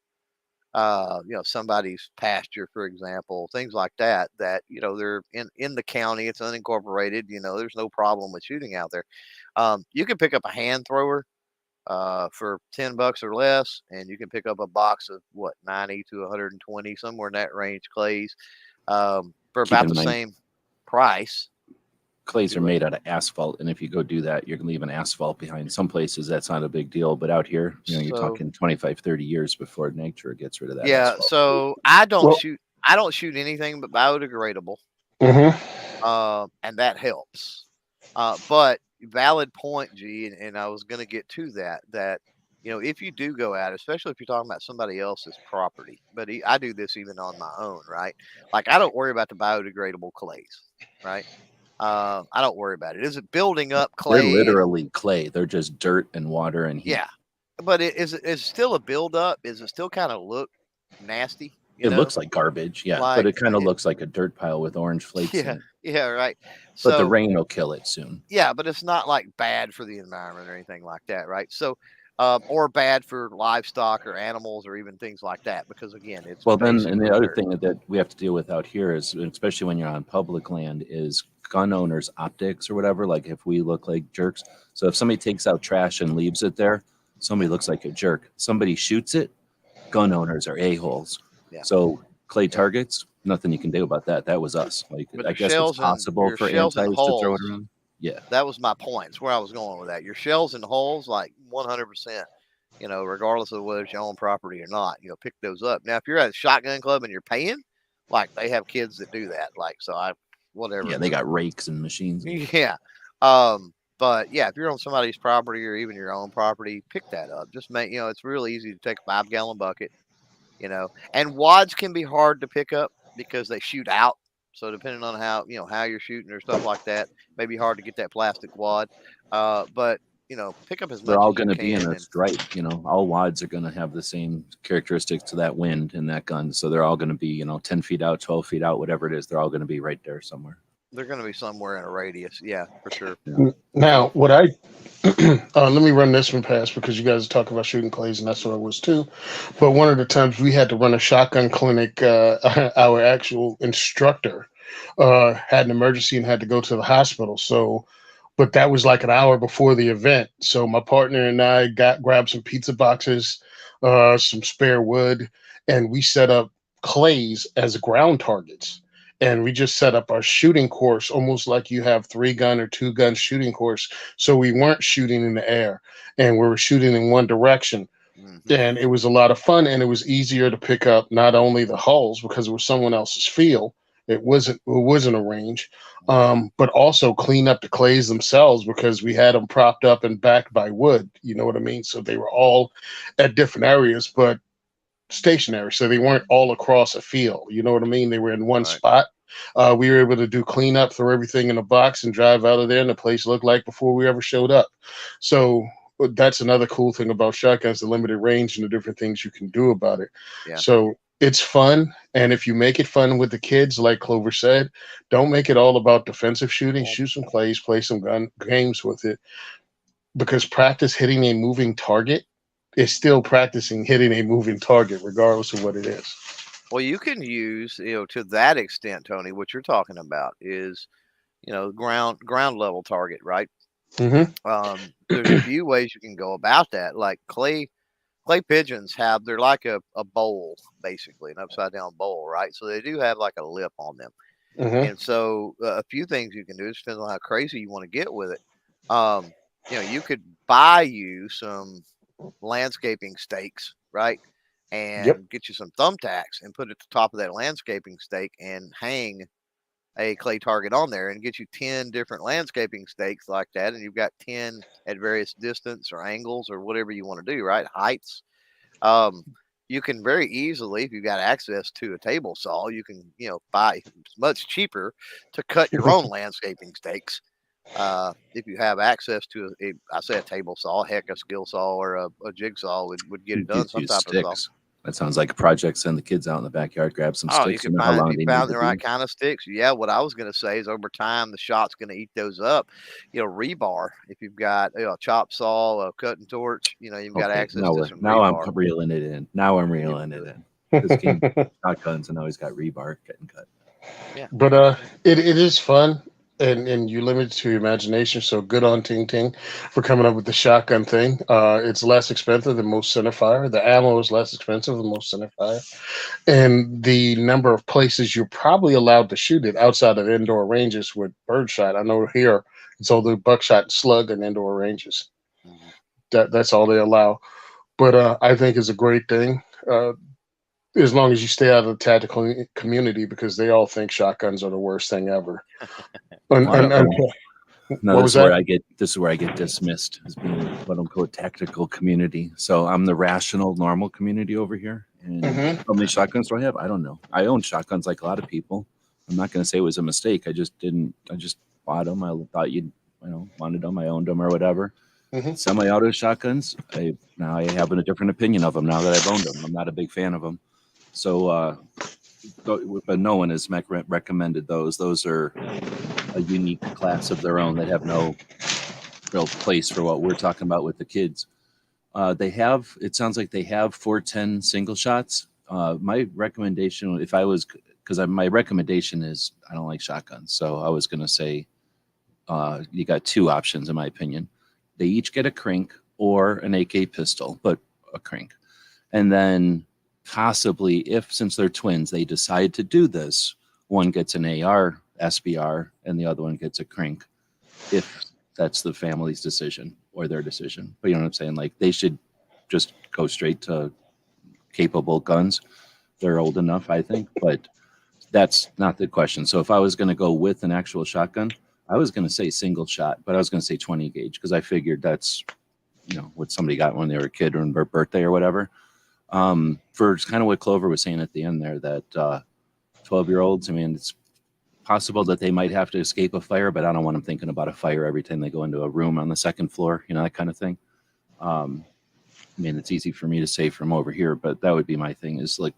Speaker 2: somebody's pasture, for example, things like that, they're in the county, it's unincorporated, there's no problem with shooting out there. You can pick up a hand thrower for $10 or less, and you can pick up a box of 90 to 120, somewhere in that range, clays, for about the same price.
Speaker 1: Clays are made out of asphalt, and if you go do that, you're going to leave an asphalt behind. Some places that's not a big deal, but out here, you're talking 25, 30 years before nature gets rid of that.
Speaker 2: Yeah, asphalt. So I don't shoot anything but biodegradable, and that helps. But valid point, G, and I was going to get to that if you do go out, especially if you're talking about somebody else's property, but I do this even on my own, right? Like, I don't worry about the biodegradable clays, right? I don't worry about it. Is it building up clay?
Speaker 1: They're literally clay. They're just dirt and water and heat.
Speaker 2: Yeah, but is still a buildup? Is it still kind of look nasty?
Speaker 1: It looks like garbage, yeah, but it kind of looks like a dirt pile with orange flakes in it.
Speaker 2: Yeah, right.
Speaker 1: But the rain will kill it soon.
Speaker 2: Yeah, but it's not like bad for the environment or anything like that, right? So, or bad for livestock or animals or even things like that, because again, it's
Speaker 1: and the other thing that we have to deal with out here is, especially when you're on public land, is gun owners' optics or whatever. Like, if we look like jerks, so if somebody takes out trash and leaves it there, somebody looks like a jerk. Somebody shoots it, gun owners are a-holes. Yeah. So clay targets, nothing you can do about that. That was us. Like, I guess it's possible for antis to throw it around. Yeah,
Speaker 2: that was my point. It's where I was going with that. Your shells and holes, like 100%, regardless of whether it's your own property or not, pick those up. Now, if you're at a shotgun club and you're paying, like, they have kids that do that. Like, so whatever.
Speaker 1: Yeah, they got rakes and machines.
Speaker 2: Yeah. But yeah, if you're on somebody's property or even your own property, pick that up. Just make, it's real easy to take a 5-gallon bucket, and wads can be hard to pick up because they shoot out. So depending on how you're shooting or stuff like that, it may be hard to get that plastic wad. But pick up as much.
Speaker 1: They're all going to be in a stripe. All wads are going to have the same characteristics to that wind and that gun. So they're all going to be 10 feet out, 12 feet out, whatever it is. They're all going to be right there somewhere.
Speaker 2: They're going to be somewhere in a radius. Yeah, for sure.
Speaker 3: Yeah. Now, what let me run this one past, because you guys are talking about shooting clays, and that's what I was too. But one of the times we had to run a shotgun clinic, our actual instructor had an emergency and had to go to the hospital. So, but that was like an hour before the event. So my partner and I grabbed some pizza boxes, some spare wood, and we set up clays as ground targets. and we just set up our shooting course almost like you have 3-gun or 2-gun shooting course. So we weren't shooting in the air, and we were shooting in one direction. And it was a lot of fun, and it was easier to pick up not only the hulls because it was someone else's field. It wasn't a range, but also clean up the clays themselves because we had them propped up and backed by wood. You know what I mean? So they were all at different areas, but stationary. So they weren't all across a field. You know what I mean? They were in one spot. We were able to do cleanup, throw everything in a box, and drive out of there, and the place looked like before we ever showed up. So that's another cool thing about shotguns, the limited range and the different things you can do about it.
Speaker 2: Yeah.
Speaker 3: So it's fun. And if you make it fun with the kids, like Clover said, don't make it all about defensive shooting. Shoot some clays, play some gun games with it, because practice hitting a moving target is still practicing hitting a moving target, regardless of what it is.
Speaker 2: Well, you can use, to that extent, Tony, what you're talking about is, ground level target, right?
Speaker 3: Mm-hmm.
Speaker 2: There's a few ways you can go about that. Like clay pigeons they're like a bowl, basically, an upside down bowl, right? So they do have like a lip on them.
Speaker 3: Mm-hmm.
Speaker 2: And so a few things you can do, it depends on how crazy you want to get with it. You could buy you some landscaping stakes, right? And get you some thumbtacks and put it at the top of that landscaping stake and hang a clay target on there and get you 10 different landscaping stakes like that. And you've got 10 at various distance or angles or whatever you want to do, right? Heights. You can very easily, if you've got access to a table saw, you can, buy much cheaper to cut your own landscaping stakes. If you have access to a table saw, heck, a skill saw or a jigsaw would get it done. Some type of saw.
Speaker 1: That sounds like a project. Send the kids out in the backyard, grab some sticks.
Speaker 2: You can find the right kind of sticks. Yeah, what I was going to say is over time, the shot's going to eat those up. Rebar. If you've got a chop saw, a cutting torch, you've got access to some rebar.
Speaker 1: I'm reeling it in. Now I'm reeling it in. Because King shotguns and always got rebar getting cut.
Speaker 3: Yeah. But it is fun. And you limit it to your imagination. So good on Ting Ting for coming up with the shotgun thing. It's less expensive than most centerfire. The ammo is less expensive than most centerfire. And the number of places you're probably allowed to shoot it outside of indoor ranges with birdshot. I know here it's all the buckshot and slug and indoor ranges. That's all they allow. But I think it's a great thing. As long as you stay out of the tactical community, because they all think shotguns are the worst thing ever.
Speaker 1: This is where I get dismissed as being quote unquote tactical community. So I'm the rational, normal community over here. And how many shotguns do I have? I don't know. I own shotguns like a lot of people. I'm not going to say it was a mistake. I just bought them. I thought you'd wanted them. I owned them or whatever. Semi-auto shotguns. I have a different opinion of them now that I've owned them. I'm not a big fan of them. So, but no one has recommended those. Those are a unique class of their own. They have no real place for what we're talking about with the kids. It sounds like they have 410 single shots. My recommendation, my recommendation is I don't like shotguns. So I was going to say you got two options, in my opinion. They each get a crank or an AK pistol, but a crank. And then possibly, since they're twins, they decide to do this, one gets an AR SBR and the other one gets a crank, if that's the family's decision or their decision. But you know what I'm saying? Like, they should just go straight to capable guns. They're old enough, I think, but that's not the question. So if I was going to go with an actual shotgun, I was going to say single shot, but I was going to say 20 gauge because I figured that's, what somebody got when they were a kid or on their birthday or whatever. For kind of what Clover was saying at the end there, that 12-year-olds, I mean, it's possible that they might have to escape a fire, but I don't want them thinking about a fire every time they go into a room on the second floor, that kind of thing. I mean, it's easy for me to say from over here, but that would be my thing, is like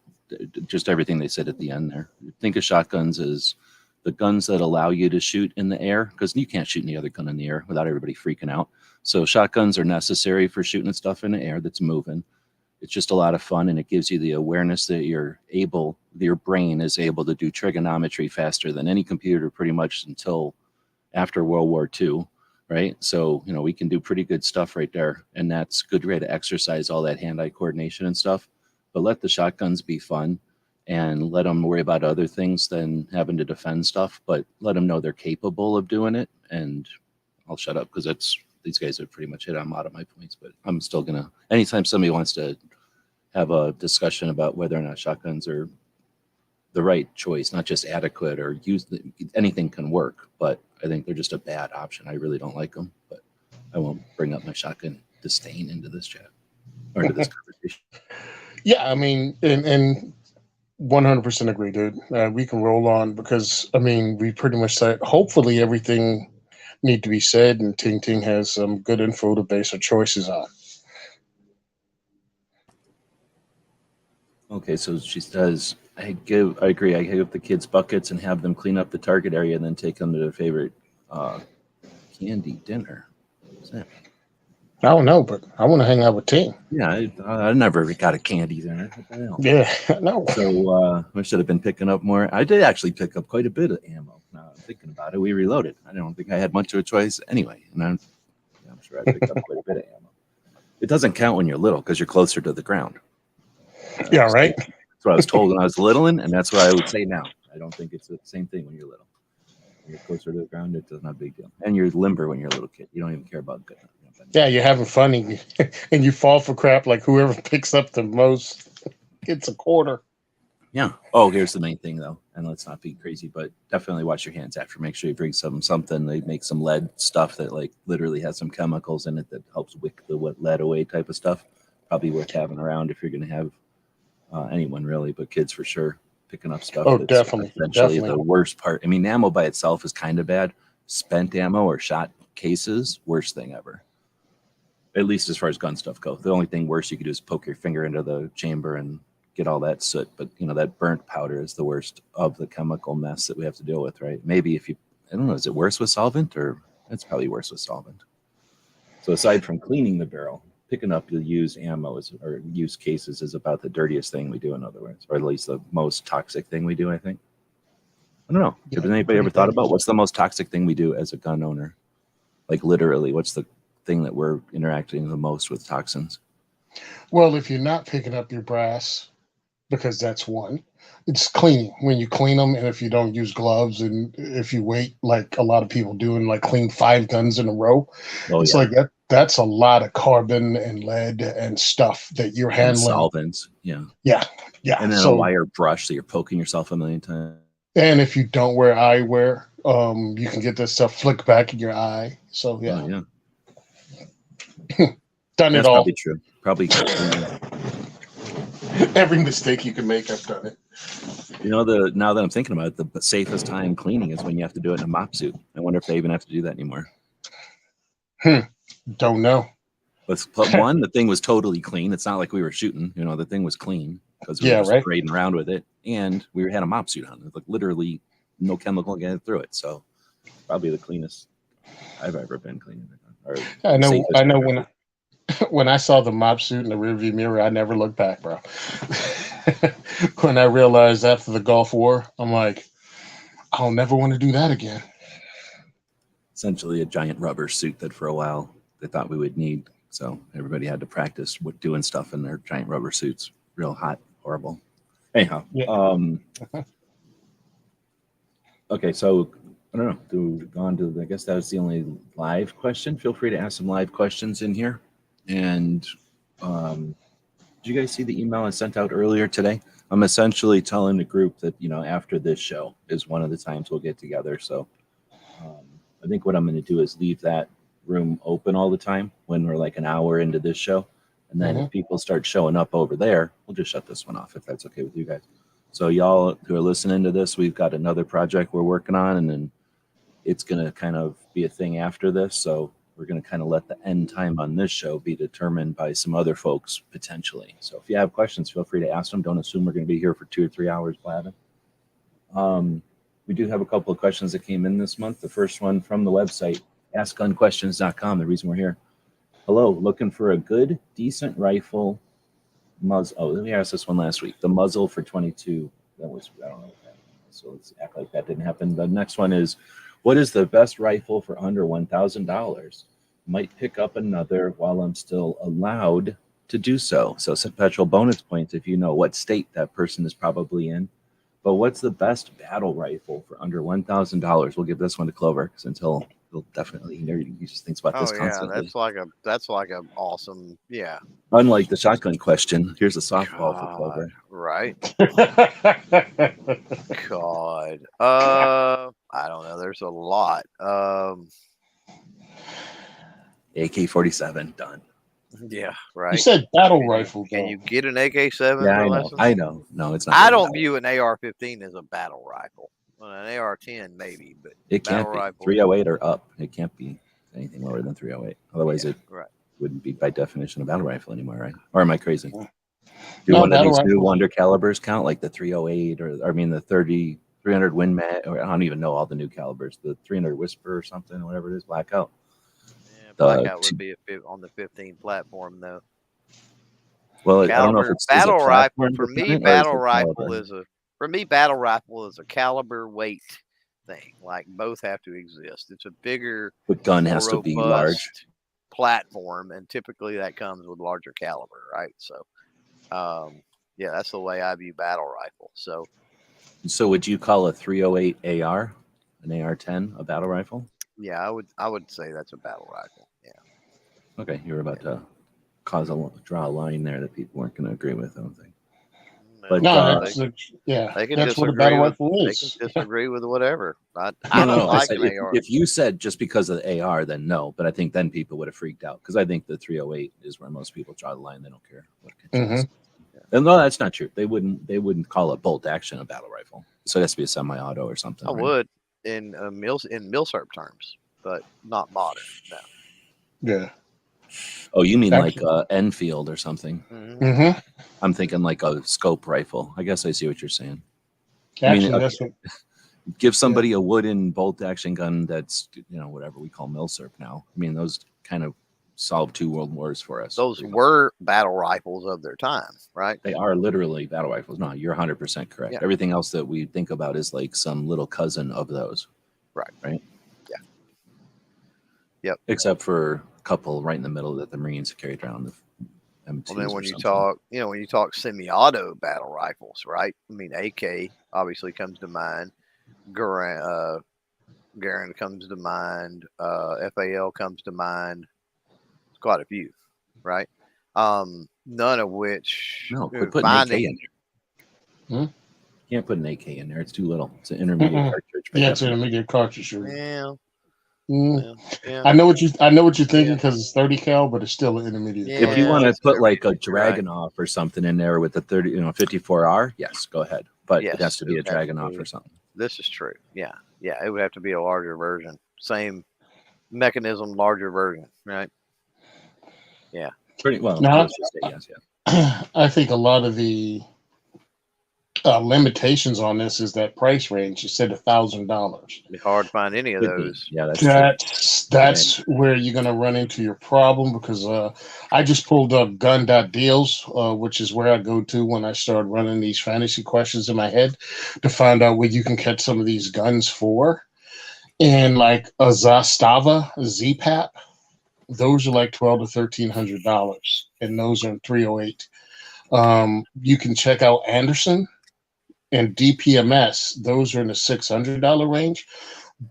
Speaker 1: just everything they said at the end there. Think of shotguns as the guns that allow you to shoot in the air, because you can't shoot any other gun in the air without everybody freaking out. So shotguns are necessary for shooting stuff in the air that's moving. It's just a lot of fun, and it gives you the awareness that your brain is able to do trigonometry faster than any computer pretty much until after World War II, right? So, we can do pretty good stuff right there, and that's a good way to exercise all that hand-eye coordination and stuff. But let the shotguns be fun, and let them worry about other things than having to defend stuff, but let them know they're capable of doing it. And I'll shut up because these guys have pretty much hit on a lot of my points, but I'm still going to, anytime somebody wants to have a discussion about whether or not shotguns are the right choice, not just adequate or anything can work, but I think they're just a bad option. I really don't like them, but I won't bring up my shotgun disdain into this chat or into this conversation.
Speaker 3: Yeah, I mean, and 100% agree, dude. We can roll on because, I mean, we pretty much said hopefully everything need to be said, and Ting Ting has some good info to base our choices on.
Speaker 1: Okay, so she says, I agree. I give the kids buckets and have them clean up the target area and then take them to their favorite candy dinner. What's that?
Speaker 3: I don't know, but I want to hang out with Ting.
Speaker 1: Yeah, I never got a candy dinner. What the hell?
Speaker 3: Yeah, no.
Speaker 1: So I should have been picking up more. I did actually pick up quite a bit of ammo. Now I'm thinking about it. We reloaded. I don't think I had much of a choice anyway. And I'm sure I picked up quite a bit of ammo. It doesn't count when you're little because you're closer to the ground.
Speaker 3: Yeah, right.
Speaker 1: That's what I was told when I was little, and that's what I would say now. I don't think it's the same thing when you're little. When you're closer to the ground, it's not a big deal. And you're limber when you're a little kid. You don't even care about good.
Speaker 3: Yeah, you're having fun and you fall for crap like whoever picks up the most gets a quarter.
Speaker 1: Yeah. Oh, here's the main thing though, and let's not be crazy, but definitely wash your hands after. Make sure you bring something. They make some lead stuff that like literally has some chemicals in it that helps wick the lead away type of stuff. Probably worth having around if you're going to have anyone really, but kids for sure picking up stuff.
Speaker 3: Oh,
Speaker 1: that's
Speaker 3: definitely.
Speaker 1: Essentially, the worst part. I mean, ammo by itself is kind of bad. Spent ammo or shot cases, worst thing ever. At least as far as gun stuff goes. The only thing worse you could do is poke your finger into the chamber and get all that soot. But that burnt powder is the worst of the chemical mess that we have to deal with, right? Maybe if you, I don't know, is it worse with solvent, or it's probably worse with solvent. So aside from cleaning the barrel, picking up the used ammo or used cases is about the dirtiest thing we do, in other words, or at least the most toxic thing we do, I think. I don't know.
Speaker 3: Yeah,
Speaker 1: Has anybody ever thought about what's the most toxic thing we do as a gun owner? Like literally, what's the thing that we're interacting the most with toxins?
Speaker 3: Well, if you're not picking up your brass, because that's one, it's cleaning. When you clean them, and if you don't use gloves, and if you wait like a lot of people do and like clean 5 guns in a row, it's like that's a lot of carbon and lead and stuff that you're handling.
Speaker 1: And solvents, yeah.
Speaker 3: And
Speaker 1: then a wire brush that you're poking yourself a million times.
Speaker 3: And if you don't wear eyewear, you can get this stuff flick back in your eye. So yeah.
Speaker 1: Oh, yeah.
Speaker 3: Done
Speaker 1: That's
Speaker 3: it all.
Speaker 1: Probably true. Probably.
Speaker 3: Every mistake you can make, I've done it.
Speaker 1: Now that I'm thinking about it, the safest time cleaning is when you have to do it in a mop suit. I wonder if they even have to do that anymore.
Speaker 3: Don't know.
Speaker 1: But one, the thing was totally clean. It's not like we were shooting. The thing was clean because we were just parading around with it, and we had a mop suit on. It was like literally no chemical getting through it. So probably the cleanest I've ever been cleaning it.
Speaker 3: I know when I saw the mop suit in the rearview mirror, I never looked back, bro. When I realized after the Gulf War, I'm like, I'll never want to do that again.
Speaker 1: Essentially a giant rubber suit that for a while they thought we would need. So everybody had to practice doing stuff in their giant rubber suits. Real hot, horrible. Anyhow, okay, so I don't know. I guess that was the only live question. Feel free to ask some live questions in here. And did you guys see the email I sent out earlier today? I'm essentially telling the group that, after this show is one of the times we'll get together. So I think what I'm going to do is leave that room open all the time when we're like an hour into this show. And then if people start showing up over there, we'll just shut this one off if that's okay with you guys. So y'all who are listening to this, we've got another project we're working on, and then it's going to kind of be a thing after this. So we're going to kind of let the end time on this show be determined by some other folks potentially. So if you have questions, feel free to ask them. Don't assume we're going to be here for 2 or 3 hours blabbing. We do have a couple of questions that came in this month. The first one from the website, askgunquestions.com, the reason we're here. Hello, looking for a good, decent rifle muzzle. Oh, we asked this one last week. The muzzle for 22. That was, I don't know what that was. So let's act like that didn't happen. The next one is, what is the best rifle for under $1,000? Might pick up another while I'm still allowed to do so. So some perpetual bonus points if you know what state that person is probably in. But what's the best battle rifle for under $1,000? We'll give this one to Clover since he'll definitely he just thinks about this constantly.
Speaker 2: that's like a awesome
Speaker 1: Unlike the shotgun question, here's a softball for Clover.
Speaker 2: Right. God. I don't know. There's a lot.
Speaker 1: AK-47 done.
Speaker 2: Yeah, right.
Speaker 3: You said battle rifle.
Speaker 2: Can you get an AK-7?
Speaker 1: Yeah, I know. No, it's not.
Speaker 2: I don't view an AR-15 as a battle rifle. Well, an AR-10 maybe, but
Speaker 1: it can't be. 308 or up. It can't be anything lower than 308. Otherwise, it wouldn't be by definition a battle rifle anymore, right? Or am I crazy? Do one of these new wonder calibers count, like the 308 or I mean the 300 Win Mag, or I don't even know all the new calibers. The 300 Whisper or something, or whatever it is, Blackout.
Speaker 2: Yeah, Blackout would be on the 15 platform though.
Speaker 1: Well, I don't know if it's
Speaker 2: battle rifle for me. Battle rifle is a caliber weight thing. Like both have to exist. It's a bigger,
Speaker 1: the gun has to be large
Speaker 2: platform, and typically that comes with larger caliber, right? So, that's the way I view battle rifle. So
Speaker 1: would you call a 308 AR, an AR-10, a battle rifle?
Speaker 2: Yeah, I would say that's a battle rifle. Yeah.
Speaker 1: Okay, you were about to draw a line there that people weren't going to agree with, I don't think. But
Speaker 3: that's what a battle rifle is.
Speaker 2: They can disagree with whatever. I
Speaker 1: don't
Speaker 2: like an AR.
Speaker 1: If you said just because of the AR, then no. But I think then people would have freaked out because I think the 308 is where most people draw the line. They don't care what it is. And no, that's not true. They wouldn't call a bolt action a battle rifle. So it has to be a semi-auto or something.
Speaker 2: I would in milsurp terms, but not modern. No.
Speaker 3: Yeah.
Speaker 1: Oh, you mean like Enfield or something?
Speaker 3: Mm-hmm.
Speaker 1: I'm thinking like a scope rifle. I guess I see what you're saying.
Speaker 3: Actually, that's what.
Speaker 1: Give somebody a wooden bolt action gun that's whatever we call milsurp now. I mean, those kind of solved 2 world wars for us.
Speaker 2: Those were battle rifles of their time, right?
Speaker 1: They are literally battle rifles. No, you're 100% correct. Yeah. Everything else that we think about is like some little cousin of those.
Speaker 2: Right. Yeah. Yep.
Speaker 1: Except for a couple right in the middle that the Marines carried around. The M2s
Speaker 2: well, then when you talk semi-auto battle rifles, right? I mean, AK obviously comes to mind. Garand comes to mind. FAL comes to mind. Quite a few, right? None of which
Speaker 1: put an AK in there. You can't put an AK in there. It's too little. It's an intermediate cartridge.
Speaker 3: Yeah, it's an intermediate cartridge.
Speaker 2: Yeah.
Speaker 3: I know what you're thinking because it's 30 cal, but it's still an intermediate.
Speaker 1: Yeah, if you want to put like a Dragunov or something in there with the 54R, yes, go ahead. But it has to be a Dragunov or something.
Speaker 2: This is true. Yeah, it would have to be a larger version. Same mechanism, larger version, right? Yeah.
Speaker 1: Pretty well.
Speaker 3: Now, I think a lot of the limitations on this is that price range. You said $1,000.
Speaker 2: It'd be hard to find any of those.
Speaker 1: Yeah,
Speaker 3: that's where you're going to run into your problem because I just pulled up gun.deals, which is where I go to when I start running these fantasy questions in my head to find out where you can catch some of these guns for. And like a Zastava, a ZPAP, those are like $1,200 to $1,300, and those are in 308. You can check out Anderson and DPMS; those are in the $600 range.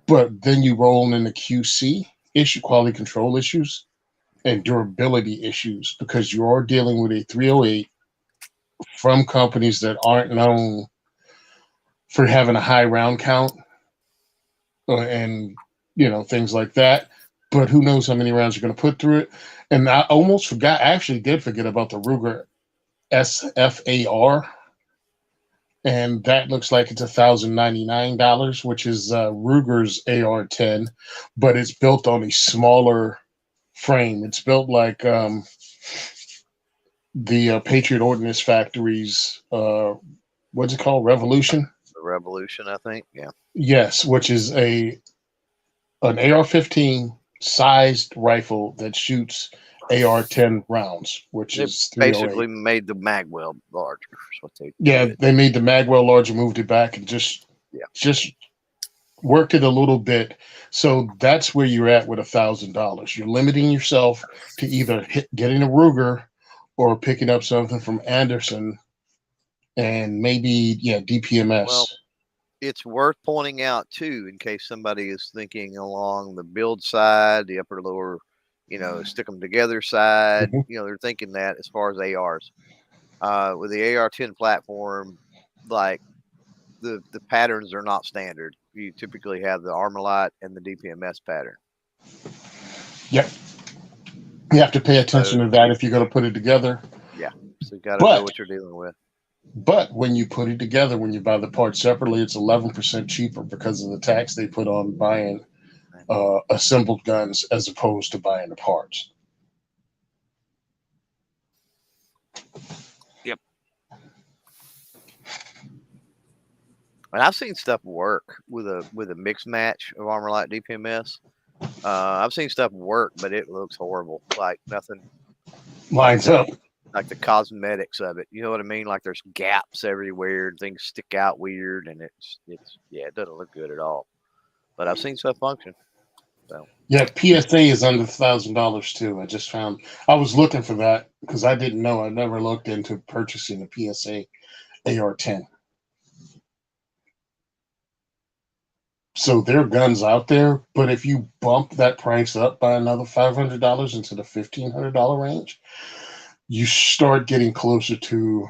Speaker 3: But then you roll in the QC issue, quality control issues, and durability issues because you are dealing with a 308 from companies that aren't known for having a high round count and things like that. But who knows how many rounds you're going to put through it. And I almost forgot, I actually did forget about the Ruger SFAR. And that looks like it's $1,099, which is Ruger's AR-10, but it's built on a smaller frame. It's built like the Patriot Ordnance Factory's, what's it called, Revolution?
Speaker 2: The Revolution, I think, yeah.
Speaker 3: Yes, which is an AR-15 sized rifle that shoots AR-10 rounds, which is
Speaker 2: basically made the magwell larger.
Speaker 3: They made the magwell larger, moved it back, and just worked it a little bit. So that's where you're at with $1,000. You're limiting yourself to either getting a Ruger or picking up something from Anderson and maybe, DPMS.
Speaker 2: Well, it's worth pointing out too, in case somebody is thinking along the build side, the upper lower, stick them together side.
Speaker 3: Mhm.
Speaker 2: They're thinking that as far as ARs. With the AR-10 platform, like the patterns are not standard. You typically have the Armalite and the DPMS pattern.
Speaker 3: Yep. You have to pay attention to that if you're going to put it together.
Speaker 2: Yeah. So you got to know
Speaker 3: But
Speaker 2: what you're dealing with.
Speaker 3: But when you put it together, when you buy the parts separately, it's 11% cheaper because of the tax they put on buying assembled guns as opposed to buying the parts.
Speaker 2: Yep. And I've seen stuff work with a mixed match of Armalite DPMS. I've seen stuff work, but it looks horrible. Like nothing
Speaker 3: Lines up.
Speaker 2: Like the cosmetics of it. You know what I mean? Like there's gaps everywhere, and things stick out weird, and it doesn't look good at all. But I've seen stuff function. So
Speaker 3: yeah, PSA is under $1,000 too. I just found I was looking for that because I didn't know. I never looked into purchasing a PSA AR-10. So there are guns out there, but if you bump that price up by another $500 into the $1,500 range, you start getting closer to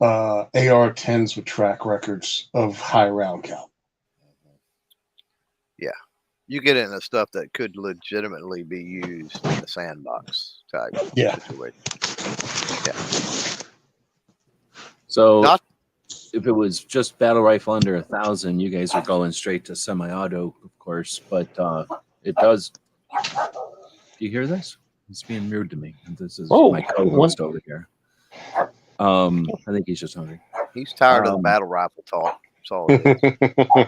Speaker 3: AR-10s with track records of high round count.
Speaker 2: Yeah, you get into stuff that could legitimately be used in the sandbox type situation. Yeah.
Speaker 1: So if it was just battle rifle under 1,000, you guys are going straight to semi-auto, of course. But it does. Do you hear this? It's being rude to me. This is my co-host over here. I think he's just hungry.
Speaker 2: He's tired of the battle rifle talk. That's all it is.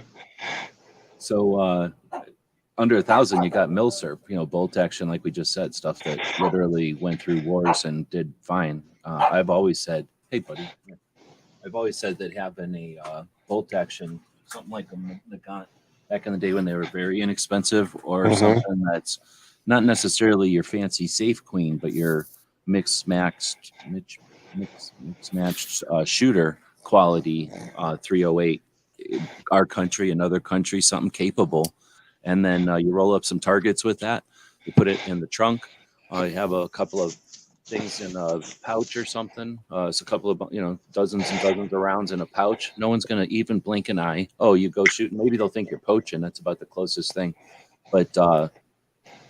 Speaker 1: So under 1,000, you got milsurp, bolt action, like we just said, stuff that literally went through wars and did fine. I've always said, hey, buddy, I've always said that having a bolt action, something like a Nagant back in the day when they were very inexpensive, or something that's not necessarily your fancy safe queen, but your mix-matched shooter quality 308, our country, another country, something capable. And then you roll up some targets with that. You put it in the trunk. You have a couple of things in a pouch or something. It's a couple of, dozens and dozens of rounds in a pouch. No one's going to even blink an eye. Oh, you go shoot. Maybe they'll think you're poaching. That's about the closest thing. But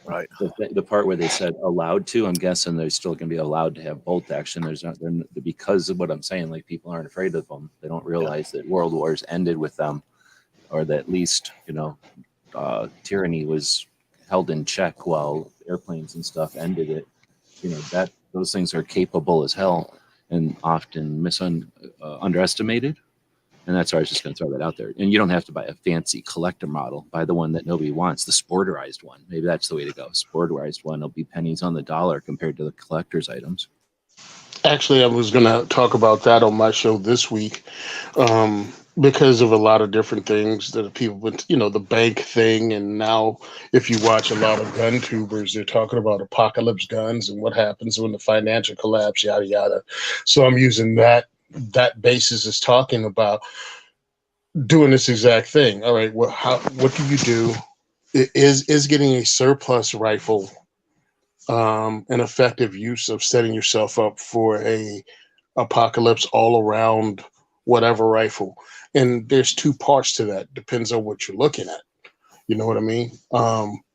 Speaker 2: right.
Speaker 1: The part where they said allowed to, I'm guessing they're still going to be allowed to have bolt action. There's not, because of what I'm saying, like people aren't afraid of them. They don't realize that world wars ended with them, or that at least, tyranny was held in check while airplanes and stuff ended it. That those things are capable as hell and often underestimated. And that's why I was just going to throw that out there. And you don't have to buy a fancy collector model. Buy the one that nobody wants, the sporterized one. Maybe that's the way to go. Sporterized one will be pennies on the dollar compared to the collector's items.
Speaker 3: Actually, I was going to talk about that on my show this week because of a lot of different things that people went, the bank thing. And now if you watch a lot of gun tubers, they're talking about apocalypse guns and what happens when the financial collapse, yada, yada. So I'm using that basis as talking about doing this exact thing. All right, well, what do you do? Is getting a surplus rifle an effective use of setting yourself up for a apocalypse all around whatever rifle? And there's two parts to that. Depends on what you're looking at. You know what I mean?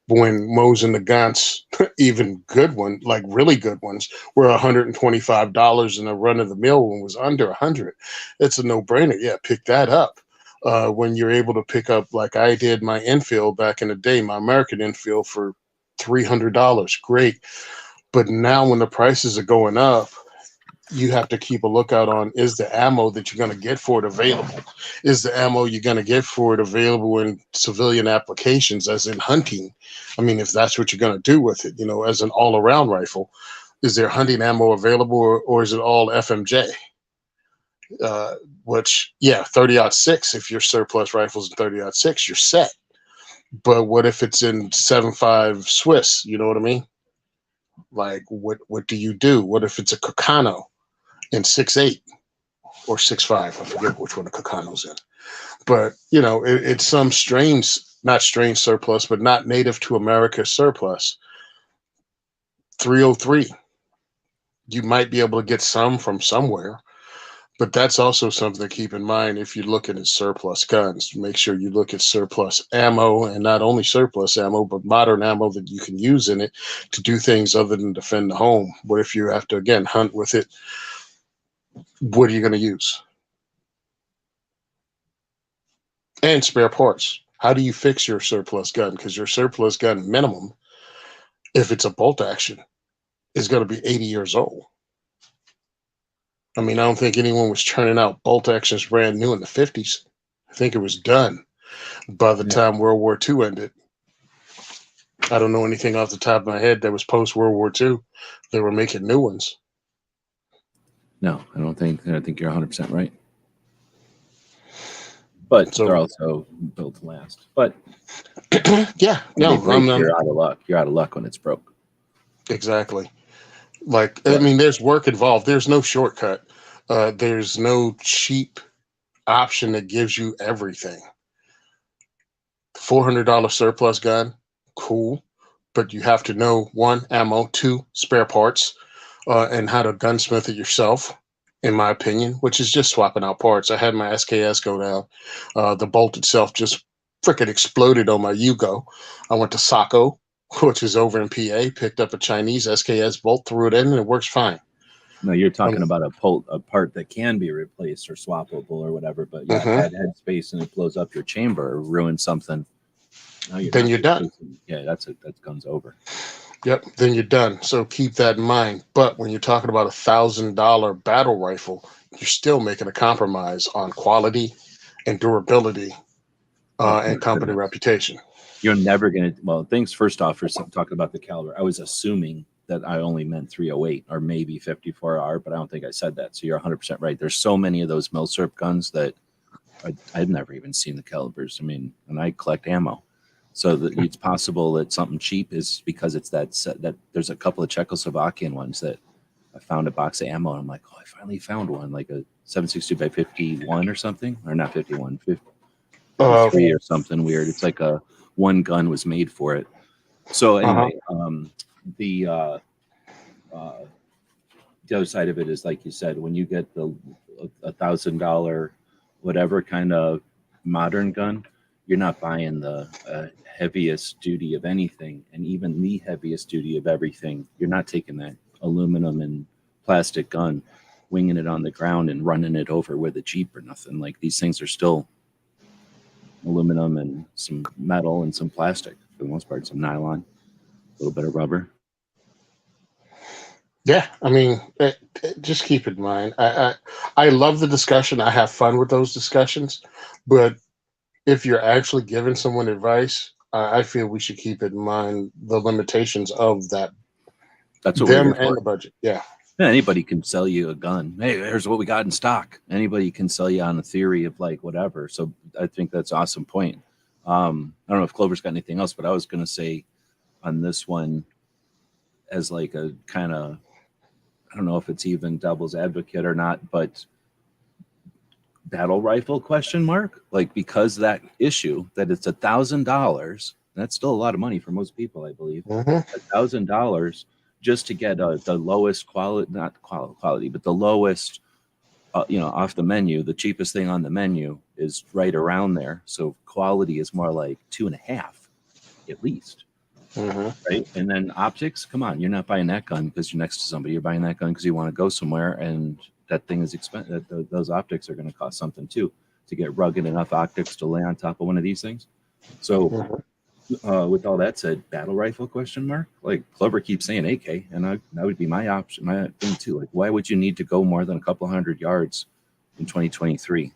Speaker 3: When Moe's and the Gants, even good one, like really good ones, were $125 and a run of the mill one was under $100. It's a no-brainer. Yeah, pick that up. When you're able to pick up, like I did my Enfield back in the day, my American Enfield for $300, great. But now when the prices are going up, you have to keep a lookout on, is the ammo that you're going to get for it available? Is the ammo you're going to get for it available in civilian applications, as in hunting? I mean, if that's what you're going to do with it, as an all-around rifle, is there hunting ammo available, or is it all FMJ? Which, yeah, 30-06, if your surplus rifles in 30-06, you're set. But what if it's in 7.5 Swiss? You know what I mean? Like, what do you do? What if it's a Kakano in 6.8 or 6.5? I forget which one the Kakano's in. But, you know, it's some strange, not strange surplus, but not native to America surplus. 303. You might be able to get some from somewhere. But that's also something to keep in mind if you're looking at surplus guns. Make sure you look at surplus ammo, and not only surplus ammo, but modern ammo that you can use in it to do things other than defend the home. What if you have to, again, hunt with it? What are you going to use? And spare parts. How do you fix your surplus gun? Because your surplus gun minimum, if it's a bolt action, is going to be 80 years old. I mean, I don't think anyone was churning out bolt actions brand new in the 50s. I think it was done by the time World War II ended. I don't know anything off the top of my head that was post World War II. They were making new ones.
Speaker 1: No, I don't think. I think you're 100% right. But
Speaker 3: So-
Speaker 1: they're also built to last. But
Speaker 3: Yeah,
Speaker 1: when
Speaker 3: no,
Speaker 1: they break,
Speaker 3: I'm
Speaker 1: you're out of luck. You're out of luck when it's broke.
Speaker 3: exactly. Like, I mean, there's work involved. There's no shortcut. There's no cheap option that gives you everything. $400 surplus gun, cool, but you have to know, one, ammo, two, spare parts, and how to gunsmith it yourself, in my opinion, which is just swapping out parts. I had my SKS go down. The bolt itself just freaking exploded on my Yugo. I went to Sako, which is over in PA, picked up a Chinese SKS bolt, threw it in, and it works fine.
Speaker 1: No, you're talking about a part that can be replaced or swappable or whatever. But yeah,
Speaker 3: Mhm.
Speaker 1: if that headspace and it blows up your chamber or ruins something, no,
Speaker 3: Then you're done.
Speaker 1: Yeah, that gun's over.
Speaker 3: Yep, then you're done. So keep that in mind. But when you're talking about $1,000 battle rifle, you're still making a compromise on quality and durability and company reputation.
Speaker 1: You're never going to, well, thanks first off for talking about the caliber. I was assuming that I only meant 308 or maybe 54R, but I don't think I said that. So you're 100% right. There's so many of those milsurp guns that I've never even seen the calibers. I mean, and I collect ammo. So it's possible that something cheap is because it's that there's a couple of Czechoslovakian ones that I found a box of ammo. And I'm like, oh, I finally found one, like a 7.62 by 51 or something, or not 51, 53 or something weird. It's like one gun was made for it. So anyway, the other side of it is, like you said, when you get the $1,000 whatever kind of modern gun, you're not buying the heaviest duty of anything, and even the heaviest duty of everything. You're not taking that aluminum and plastic gun, winging it on the ground and running it over with a Jeep or nothing. Like, these things are still aluminum and some metal and some plastic for the most part, some nylon, a little bit of rubber.
Speaker 3: Yeah, I mean, just keep in mind. I love the discussion. I have fun with those discussions, but if you're actually giving someone advice, I feel we should keep in mind the limitations of that.
Speaker 1: That's what
Speaker 3: them
Speaker 1: we're here
Speaker 3: and
Speaker 1: for.
Speaker 3: the budget. Yeah.
Speaker 1: Anybody can sell you a gun. Hey, here's what we got in stock. Anybody can sell you on the theory of like whatever. So I think that's an awesome point. I don't know if Clover's got anything else, but I was going to say on this one as like a kind of, I don't know if it's even devil's advocate or not, but battle rifle question mark, like, because that issue that it's $1,000, that's still a lot of money for most people, I believe. $1,000 just to get the lowest quality, not quality, but the lowest, off the menu. The cheapest thing on the menu is right around there. So quality is more like 2.5 at least. Right. And then optics, come on, you're not buying that gun because you're next to somebody. You're buying that gun because you want to go somewhere, and that thing is expensive. Those optics are going to cost something too, to get rugged enough optics to lay on top of one of these things. So with all that said, battle rifle question mark, like Clover keeps saying AK, and that would be my option, my thing too. Like, why would you need to go more than a couple hundred yards in 2023?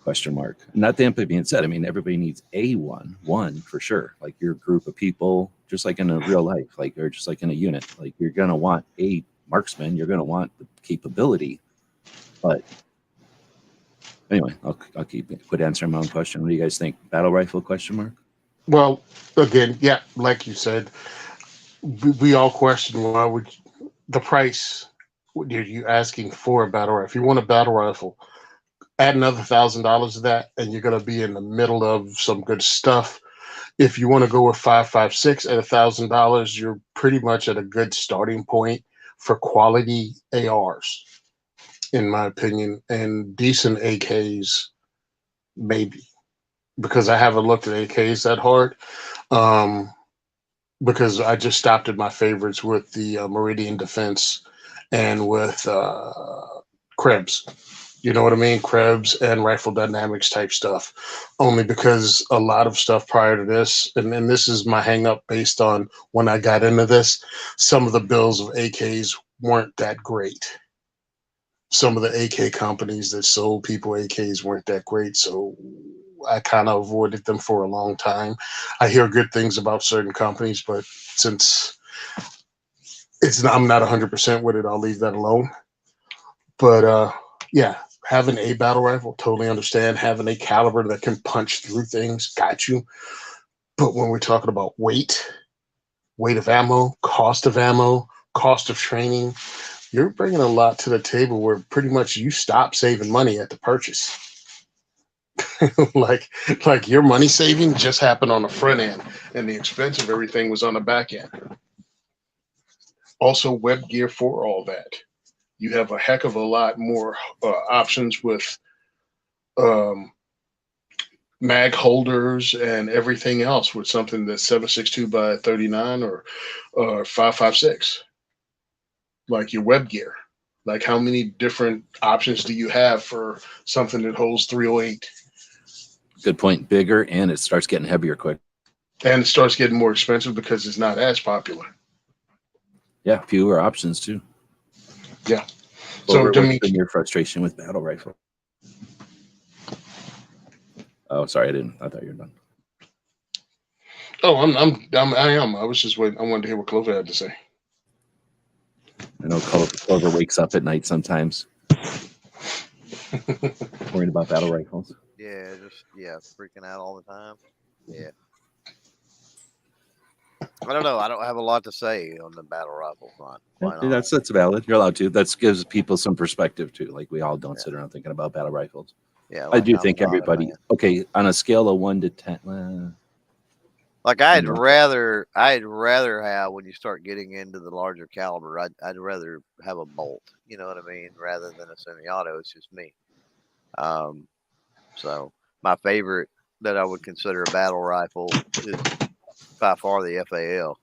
Speaker 1: Question mark. Not that being said, I mean, everybody needs one for sure. Like, your group of people, just like in a real life, like, or just like in a unit, like, you're gonna want a marksman, you're gonna want the capability. But anyway, I'll quit answering my own question. What do you guys think? Battle rifle question mark?
Speaker 3: Well, again, yeah, like you said, we all question why would the price. What are you asking for a battle rifle? If you want a battle rifle, add another $1,000 to that, and you're gonna be in the middle of some good stuff. If you want to go with 5.56 at $1,000, you're pretty much at a good starting point for quality ARs, in my opinion, and decent AKs, maybe, because I haven't looked at AKs that hard. Um, because I just stopped at my favorites with the Meridian Defense and with Krebs. You know what I mean? Krebs and Rifle Dynamics type stuff. Only because a lot of stuff prior to this, and this is my hang up based on when I got into this, some of the builds of AKs weren't that great. Some of the AK companies that sold people AKs weren't that great. So I kind of avoided them for a long time. I hear good things about certain companies, but since I'm not 100% with it, I'll leave that alone. But yeah, having a battle rifle, totally understand. Having a caliber that can punch through things, got you. But when we're talking about weight of ammo, cost of training, you're bringing a lot to the table where pretty much you stop saving money at the purchase. like your money saving just happened on the front end, and the expense of everything was on the back end. Also, web gear for all that. You have a heck of a lot more options with mag holders and everything else with something that's 7.62 by 39 or 5.56. Like your web gear. Like, how many different options do you have for something that holds 308?
Speaker 1: Good point. Bigger, and it starts getting heavier quick.
Speaker 3: And it starts getting more expensive because it's not as popular.
Speaker 1: Yeah, fewer options too.
Speaker 3: Yeah.
Speaker 1: So,
Speaker 3: So to
Speaker 1: what's
Speaker 3: me,
Speaker 1: been your frustration with battle rifle? Oh, sorry, I thought you were done.
Speaker 3: oh, I am. I was just waiting. I wanted to hear what Clover had to say.
Speaker 1: I know Clover wakes up at night sometimes, worrying about battle rifles.
Speaker 2: Yeah, freaking out all the time. Yeah. I don't know. I don't have a lot to say on the battle rifle front.
Speaker 1: That's valid. You're allowed to. That gives people some perspective too. Like, we all don't sit around thinking about battle rifles.
Speaker 2: Yeah,
Speaker 1: I do think everybody. Okay, on a scale of 1 to 10.
Speaker 2: Like, I'd rather have, when you start getting into the larger caliber, I'd rather have a bolt. You know what I mean? Rather than a semi-auto. It's just me. So my favorite that I would consider a battle rifle is by far the FAL.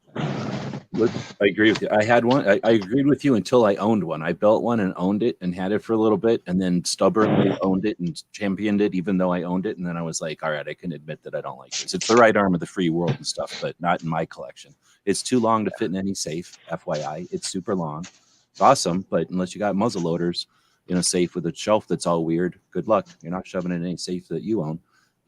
Speaker 1: I agree with you. I had one. I agreed with you until I owned one. I built one and owned it and had it for a little bit, and then stubbornly owned it and championed it, even though I owned it. And then I was like, all right, I can admit that I don't like this. It's the right arm of the free world and stuff, but not in my collection. It's too long to fit in any safe, FYI. It's super long. It's awesome, but unless you got muzzle loaders in a safe with a shelf that's all weird, good luck. You're not shoving it in any safe that you own.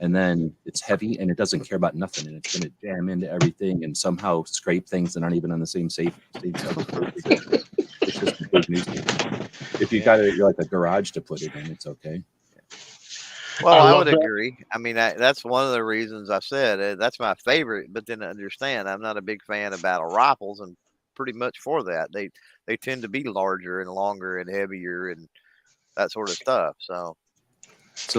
Speaker 1: And then it's heavy and it doesn't care about nothing, and it's going to jam into everything and somehow scrape things that aren't even on the same safe. It's just a big nuisance. If you got it like a garage to put it in, it's okay.
Speaker 2: Well, I would agree. I mean, that's one of the reasons I said that's my favorite. But then understand, I'm not a big fan of battle rifles, and pretty much for that, they tend to be larger and longer and heavier and that sort of stuff.
Speaker 1: So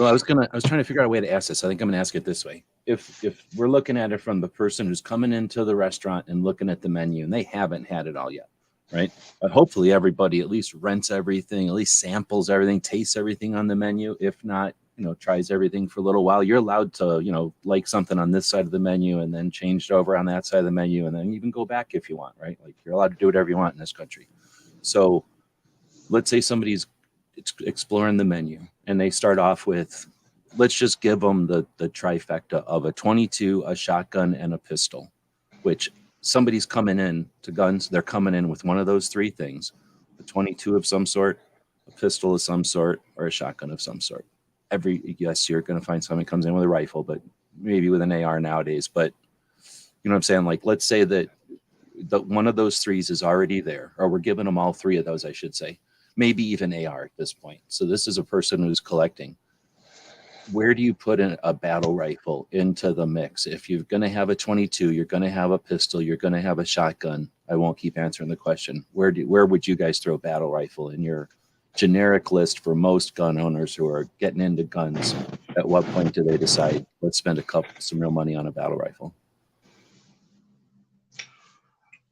Speaker 1: I was trying to figure out a way to ask this. I think I'm going to ask it this way. If we're looking at it from the person who's coming into the restaurant and looking at the menu, and they haven't had it all yet, right? But hopefully everybody at least rents everything, at least samples everything, tastes everything on the menu. If not, tries everything for a little while. You're allowed to, like something on this side of the menu and then change it over on that side of the menu, and then even go back if you want, right? Like, you're allowed to do whatever you want in this country. So let's say somebody's exploring the menu and they start off with, let's just give them the trifecta of a 22, a shotgun, and a pistol, which somebody's coming in to guns. They're coming in with one of those three things: a 22 of some sort, a pistol of some sort, or a shotgun of some sort. Yes, you're going to find somebody comes in with a rifle, but maybe with an AR nowadays. But you know what I'm saying? Like, let's say that one of those threes is already there, or we're giving them all three of those, I should say. Maybe even AR at this point. So this is a person who's collecting. where do you put a battle rifle into the mix? If you're going to have a 22, you're going to have a pistol, you're going to have a shotgun. I won't keep answering the question. Where would you guys throw battle rifle in your generic list for most gun owners who are getting into guns? At what point do they decide, let's spend some real money on a battle rifle?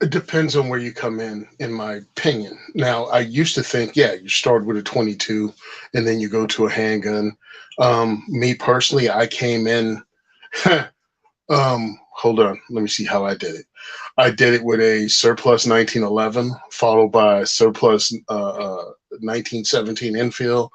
Speaker 3: It depends on where you come in my opinion. Now, I used to think, yeah, you start with a 22 and then you go to a handgun. Me personally, I came in, hold on, let me see how I did it. I did it with a surplus 1911, followed by a surplus 1917 infield,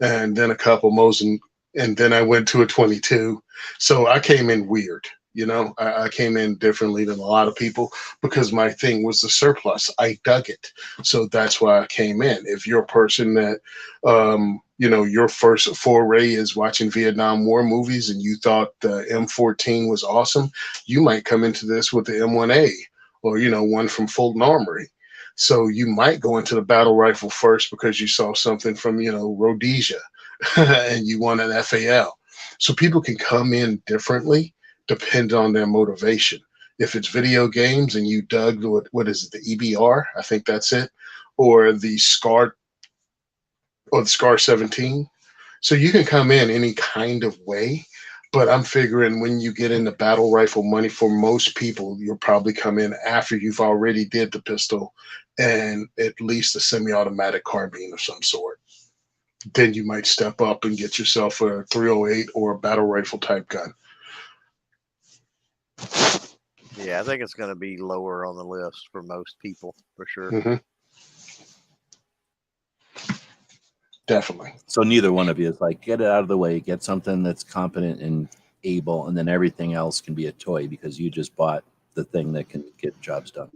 Speaker 3: and then a couple Mosin, and then I went to a 22. So I came in weird. You know, I came in differently than a lot of people because my thing was the surplus. I dug it. So that's why I came in. If you're a person that, you know, your first foray is watching Vietnam War movies and you thought the M14 was awesome, you might come into this with the M1A or, you know, one from Fulton Armory. So you might go into the battle rifle first because you saw something from, you know, Rhodesia and you want an FAL. So people can come in differently depend on their motivation. If it's video games and you dug what is it, the EBR, I think that's it, or the Scar 17. So you can come in any kind of way, but I'm figuring when you get into battle rifle money, for most people, you'll probably come in after you've already did the pistol and at least a semi-automatic carbine of some sort. Then you might step up and get yourself a 308 or a battle rifle type gun.
Speaker 2: Yeah, I think it's going to be lower on the list for most people, for sure.
Speaker 3: Mm-hmm. Definitely.
Speaker 1: So neither one of you is like, get it out of the way, get something that's competent and able, and then everything else can be a toy because you just bought the thing that can get jobs done.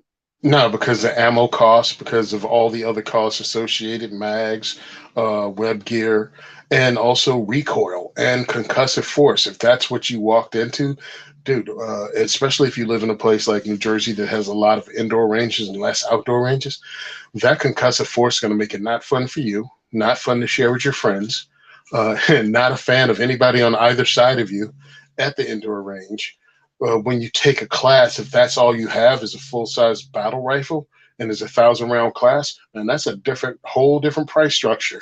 Speaker 3: No, because the ammo costs, because of all the other costs associated, mags, web gear, and also recoil and concussive force. If that's what you walked into, dude, especially if you live in a place like New Jersey that has a lot of indoor ranges and less outdoor ranges, that concussive force is going to make it not fun for you, not fun to share with your friends, and not a fan of anybody on either side of you at the indoor range. When you take a class, if that's all you have is a full-size battle rifle and is a 1,000-round class, and that's a whole different price structure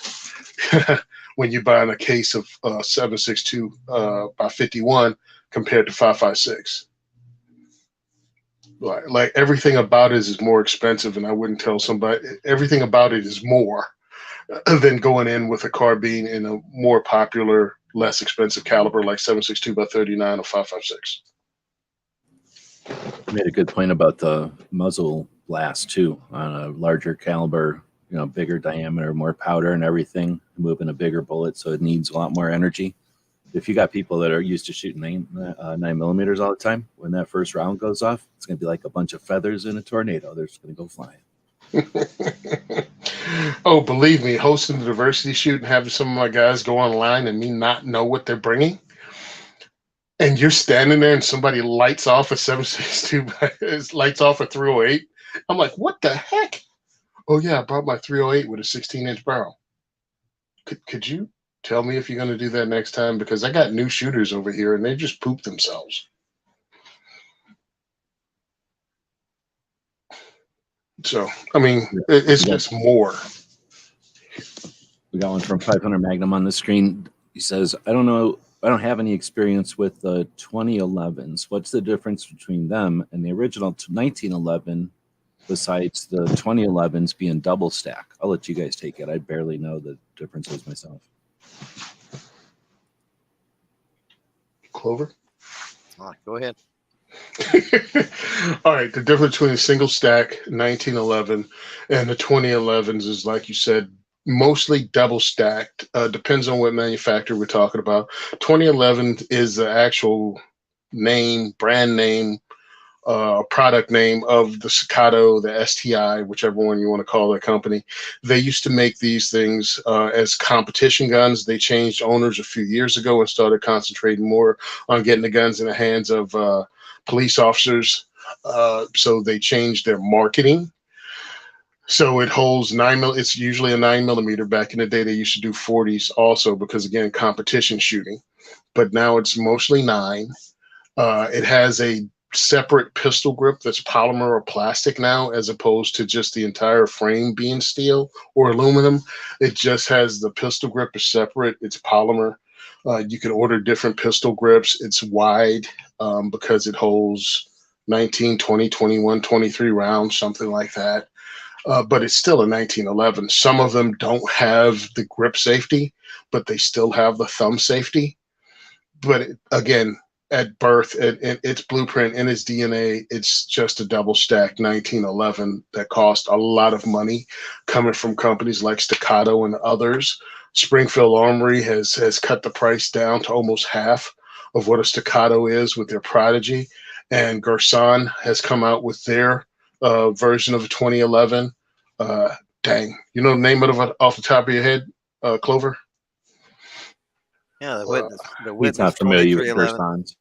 Speaker 3: when you're buying a case of 7.62 by 51 compared to 5.56. Like everything about it is more expensive, and I wouldn't tell somebody everything about it is more than going in with a carbine in a more popular, less expensive caliber like 7.62 by 39 or 5.56.
Speaker 1: You made a good point about the muzzle blast too. On a larger caliber, you know, bigger diameter, more powder and everything, moving a bigger bullet, so it needs a lot more energy. If you got people that are used to shooting 9mm all the time, when that first round goes off, it's going to be like a bunch of feathers in a tornado. They're just going to go flying.
Speaker 3: Oh, believe me, hosting the diversity shoot and having some of my guys go online and me not know what they're bringing, and you're standing there and somebody lights off a 7.62, lights off a 308. I'm like, what the heck? Oh yeah, I brought my 308 with a 16-inch barrel. Could you tell me if you're going to do that next time? Because I got new shooters over here and they just poop themselves. So, I mean, it's just more.
Speaker 1: We got one from 500 Magnum on the screen. He says, I don't know. I don't have any experience with the 2011s. What's the difference between them and the original 1911 besides the 2011s being double stack? I'll let you guys take it. I barely know the differences myself.
Speaker 3: Clover?
Speaker 2: All right, go ahead.
Speaker 3: All right, the difference between a single stack 1911 and the 2011s is, like you said, mostly double stacked. Depends on what manufacturer we're talking about. 2011 is the actual name, brand name, product name of the Staccato, the STI, whichever one you want to call that company. They used to make these things as competition guns. They changed owners a few years ago and started concentrating more on getting the guns in the hands of police officers. So they changed their marketing. So it holds 9mm. It's usually a 9mm. Back in the day, they used to do 40s also because, again, competition shooting. but now it's mostly 9. It has a separate pistol grip that's polymer or plastic now, as opposed to just the entire frame being steel or aluminum. It just has the pistol grip is separate. It's polymer. You can order different pistol grips. It's wide because it holds 19, 20, 21, 23 rounds, something like that. But it's still a 1911. Some of them don't have the grip safety, but they still have the thumb safety. But again, at birth, in its blueprint, in its DNA, it's just a double stack 1911 that cost a lot of money, coming from companies like Staccato and others. Springfield Armory has cut the price down to almost half of what a Staccato is with their Prodigy, and Garson has come out with their version of a 2011. Dang, you know the name of it off the top of your head, Clover?
Speaker 2: Yeah, the
Speaker 1: He's
Speaker 2: witness
Speaker 1: not familiar with
Speaker 2: 2311.
Speaker 1: Gersons.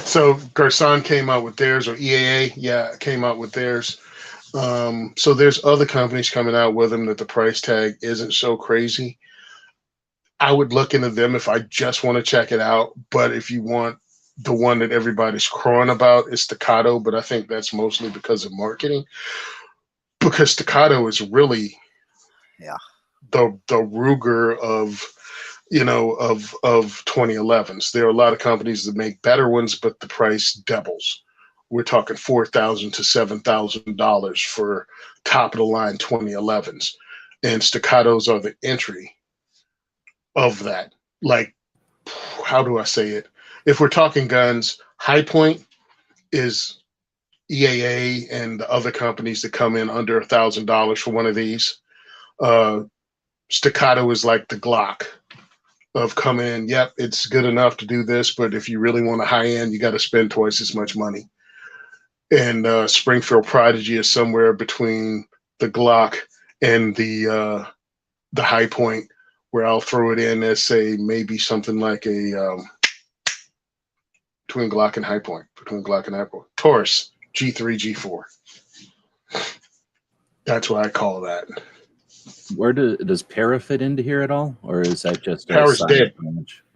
Speaker 3: So Garson came out with theirs, or EAA, came out with theirs. So there's other companies coming out with them that the price tag isn't so crazy. I would look into them if I just want to check it out. But if you want the one that everybody's crowing about, it's Staccato. But I think that's mostly because of marketing. Because Staccato is really the Ruger of 2011s. There are a lot of companies that make better ones, but the price doubles. We're talking $4,000 to $7,000 for top of the line 2011s, and Staccatos are the entry of that. Like, how do I say it? If we're talking guns, High Point is EAA and the other companies that come in under $1,000 for one of these. Staccato is like the Glock of coming in. Yep, it's good enough to do this, but if you really want a high end, you got to spend twice as much money. And Springfield Prodigy is somewhere between the Glock and the High Point, where I'll throw it in as, say, maybe something like a between Glock and High Point, Taurus G3 G4. That's what I call that.
Speaker 1: Where does Para fit into here at all, or is that just
Speaker 3: Para's dead?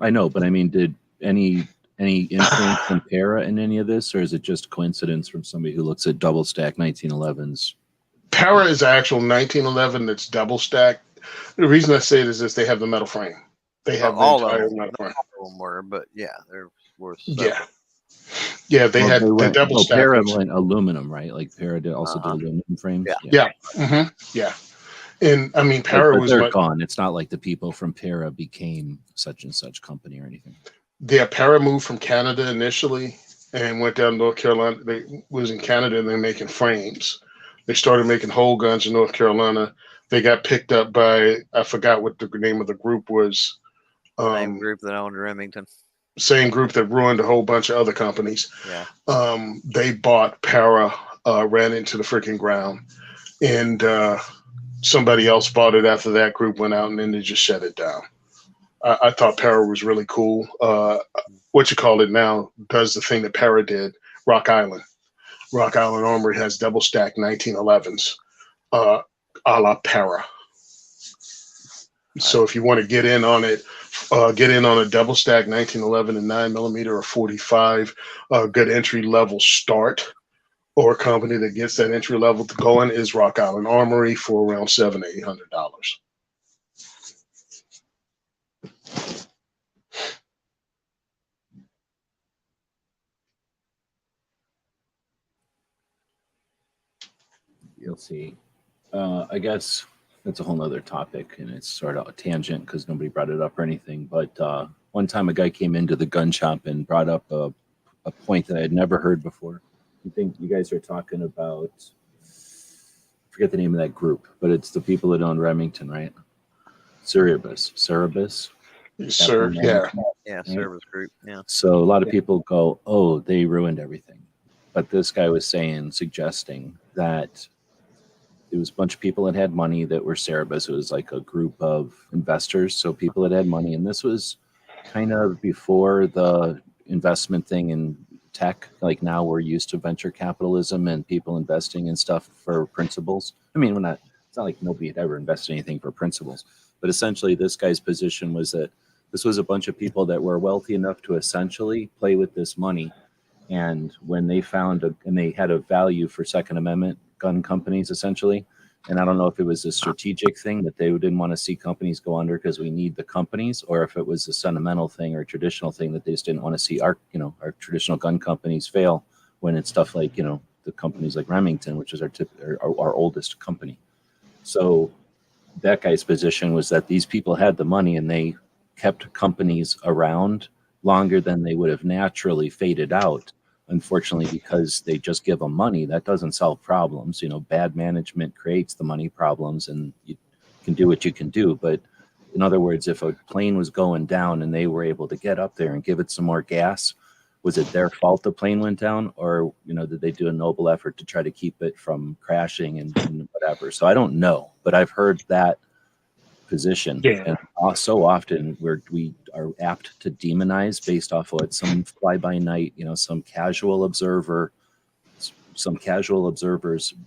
Speaker 1: I know, but I mean, did any influence from Para in any of this, or is it just coincidence from somebody who looks at double stack 1911s?
Speaker 3: Para is actual 1911 that's double stacked. The reason I say it is this: they have the metal frame. They have
Speaker 2: All
Speaker 3: the
Speaker 2: of
Speaker 3: entire
Speaker 2: them,
Speaker 3: metal frame.
Speaker 2: all of them were, but yeah, there were
Speaker 3: Yeah. They had the double stack.
Speaker 1: Para went aluminum, right? Like Para did also did aluminum frames.
Speaker 3: Yeah. And I mean, Para
Speaker 1: but
Speaker 3: was
Speaker 1: they're gone. It's not like the people from Para became such and such company or anything.
Speaker 3: Yeah, Para moved from Canada initially and went down to North Carolina. They was in Canada and they're making frames. They started making whole guns in North Carolina. They got picked up by, I forgot what the name of the group was.
Speaker 2: same group that owned Remington.
Speaker 3: Same group that ruined a whole bunch of other companies.
Speaker 2: Yeah.
Speaker 3: They bought Para, ran into the freaking ground, and somebody else bought it after that group went out, and then they just shut it down. I thought Para was really cool. What you call it now does the thing that Para did. Rock Island Armory has double stack 1911s, a la Para. So if you want to get in on it, get in on a double stack 1911 and 9mm or 45, good entry level start, or a company that gets that entry level to going is Rock Island Armory for around $700 to $800.
Speaker 1: You'll see. I guess that's a whole nother topic, and it's sort of a tangent because nobody brought it up or anything. But one time a guy came into the gun shop and brought up a point that I had never heard before. You think you guys are talking about, I forget the name of that group, but it's the people that own Remington, right? Cerebus.
Speaker 3: Sir, yeah.
Speaker 2: Yeah, service group. Yeah.
Speaker 1: So a lot of people go, oh, they ruined everything. But this guy was suggesting that it was a bunch of people that had money that were Cerebus. It was like a group of investors. So people that had money. And this was kind of before the investment thing in tech. Like now we're used to venture capitalism and people investing in stuff for principles. I mean, it's not like nobody had ever invested anything for principles. But essentially this guy's position was that This was a bunch of people that were wealthy enough to essentially play with this money. And when they and they had a value for Second Amendment gun companies, essentially. And I don't know if it was a strategic thing that they didn't want to see companies go under because we need the companies, or if it was a sentimental thing or a traditional thing that they just didn't want to see our traditional gun companies fail when it's stuff like, the companies like Remington, which is our oldest company. So that guy's position was that these people had the money and they kept companies around longer than they would have naturally faded out. Unfortunately, because they just give them money, that doesn't solve problems. Bad management creates the money problems, and you can do what you can do. But in other words, if a plane was going down and they were able to get up there and give it some more gas, was it their fault the plane went down? Or, did they do a noble effort to try to keep it from crashing and whatever? So I don't know, but I've heard that position.
Speaker 3: Yeah.
Speaker 1: And so often we are apt to demonize based off what some fly-by-night, some casual observer's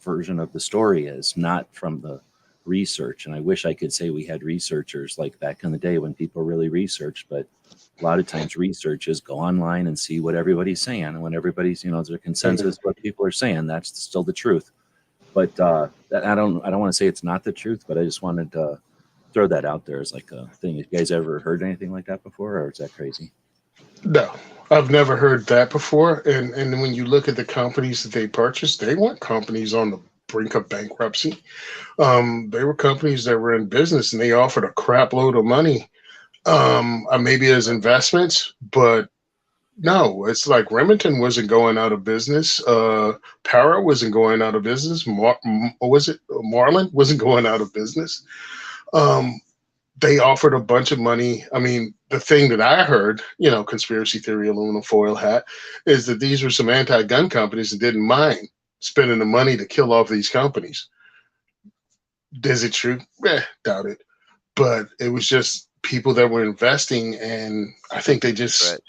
Speaker 1: version of the story is, not from the research. And I wish I could say we had researchers like back in the day when people really researched, but a lot of times research is go online and see what everybody's saying. And when everybody's, there's a consensus what people are saying, that's still the truth. But I don't want to say it's not the truth, but I just wanted to throw that out there as like a thing. Have you guys ever heard anything like that before, or is that crazy?
Speaker 3: No, I've never heard that before. And when you look at the companies that they purchased, they weren't companies on the brink of bankruptcy. They were companies that were in business, and they offered a crap load of money, maybe as investments. But no, it's like Remington wasn't going out of business. Para wasn't going out of business. Marlin wasn't going out of business. They offered a bunch of money. I mean, the thing that I heard, conspiracy theory, aluminum foil hat, is that these were some anti-gun companies that didn't mind spending the money to kill off these companies. Is it true? Doubt it. But it was just people that were investing, and I think they just,
Speaker 2: Right.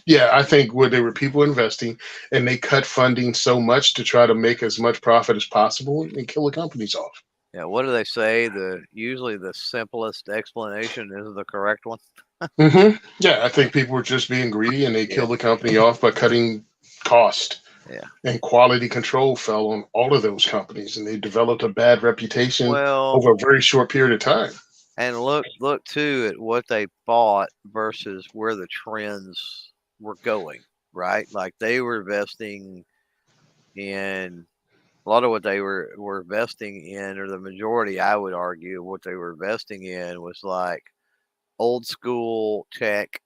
Speaker 3: yeah, I think they were people investing, and they cut funding so much to try to make as much profit as possible and kill the companies off.
Speaker 2: Yeah, what do they say? Usually the simplest explanation is the correct one.
Speaker 3: Mm-hmm. Yeah, I think people were just being greedy, and they killed the company off by cutting cost.
Speaker 2: Yeah.
Speaker 3: And quality control fell on all of those companies, and they developed a bad reputation
Speaker 2: Well,
Speaker 3: over a very short period of time.
Speaker 2: and look too at what they bought versus where the trends were going, right? Like they were investing in a lot of what they were investing in, or the majority, I would argue, what they were investing in was like old school tech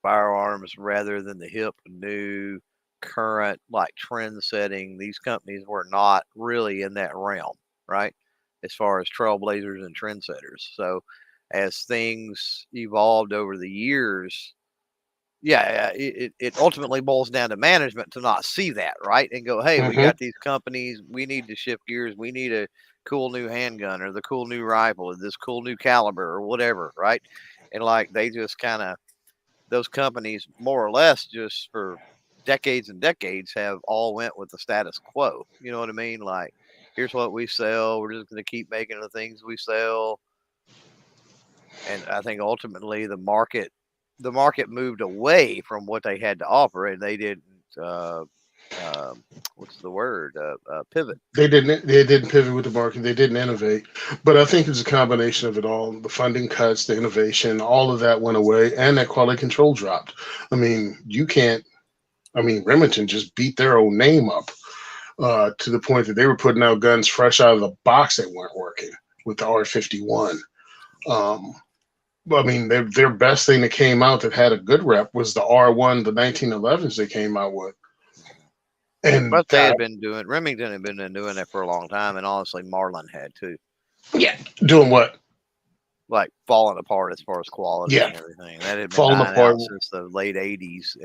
Speaker 2: firearms rather than the hip, new, current, like trend setting. These companies were not really in that realm, right? As far as trailblazers and trendsetters. So as things evolved over the years, it ultimately boils down to management to not see that, right? And go, hey, we got these companies, we need to shift gears, we need a cool new handgun or the cool new rifle or this cool new caliber or whatever, right? And like they just kind of, those companies more or less just for decades and decades have all went with the status quo. You know what I mean? Like, here's what we sell, we're just going to keep making the things we sell. And I think ultimately the market moved away from what they had to offer, and they didn't what's the word, pivot.
Speaker 3: They didn't pivot with the market. They didn't innovate. But I think it's a combination of it all. The funding cuts, the innovation, all of that went away, and that quality control dropped. I mean, Remington just beat their own name up to the point that they were putting out guns fresh out of the box that weren't working with the R51. I mean, their best thing that came out that had a good rep was the R1, the 1911s they came out with. And
Speaker 2: but they had been doing, Remington had been doing that for a long time, and honestly, Marlin had too.
Speaker 3: Yeah, doing what?
Speaker 2: Like falling apart as far as quality and everything. That had been falling apart since the late 80s.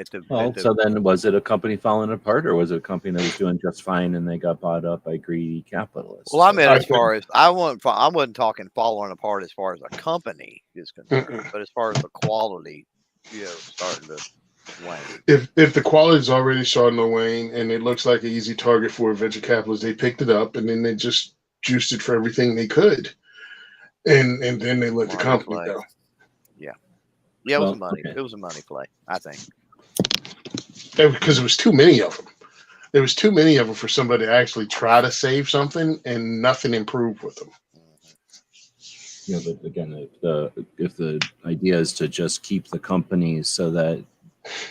Speaker 1: So then was it a company falling apart, or was it a company that was doing just fine and they got bought up by greedy capitalists?
Speaker 2: Well, I mean, as far as I wasn't talking falling apart as far as a company is concerned, but as far as the quality, starting to wane.
Speaker 3: If the quality is already starting to wane and it looks like an easy target for a venture capitalist, they picked it up and then they just juiced it for everything they could. And then they let the company go.
Speaker 2: Yeah. Yeah,
Speaker 1: Well,
Speaker 2: it was a money play, I think.
Speaker 3: Because there was too many of them. There was too many of them for somebody to actually try to save something, and nothing improved with them.
Speaker 1: Yeah, but again, if the idea is to just keep the companies so that,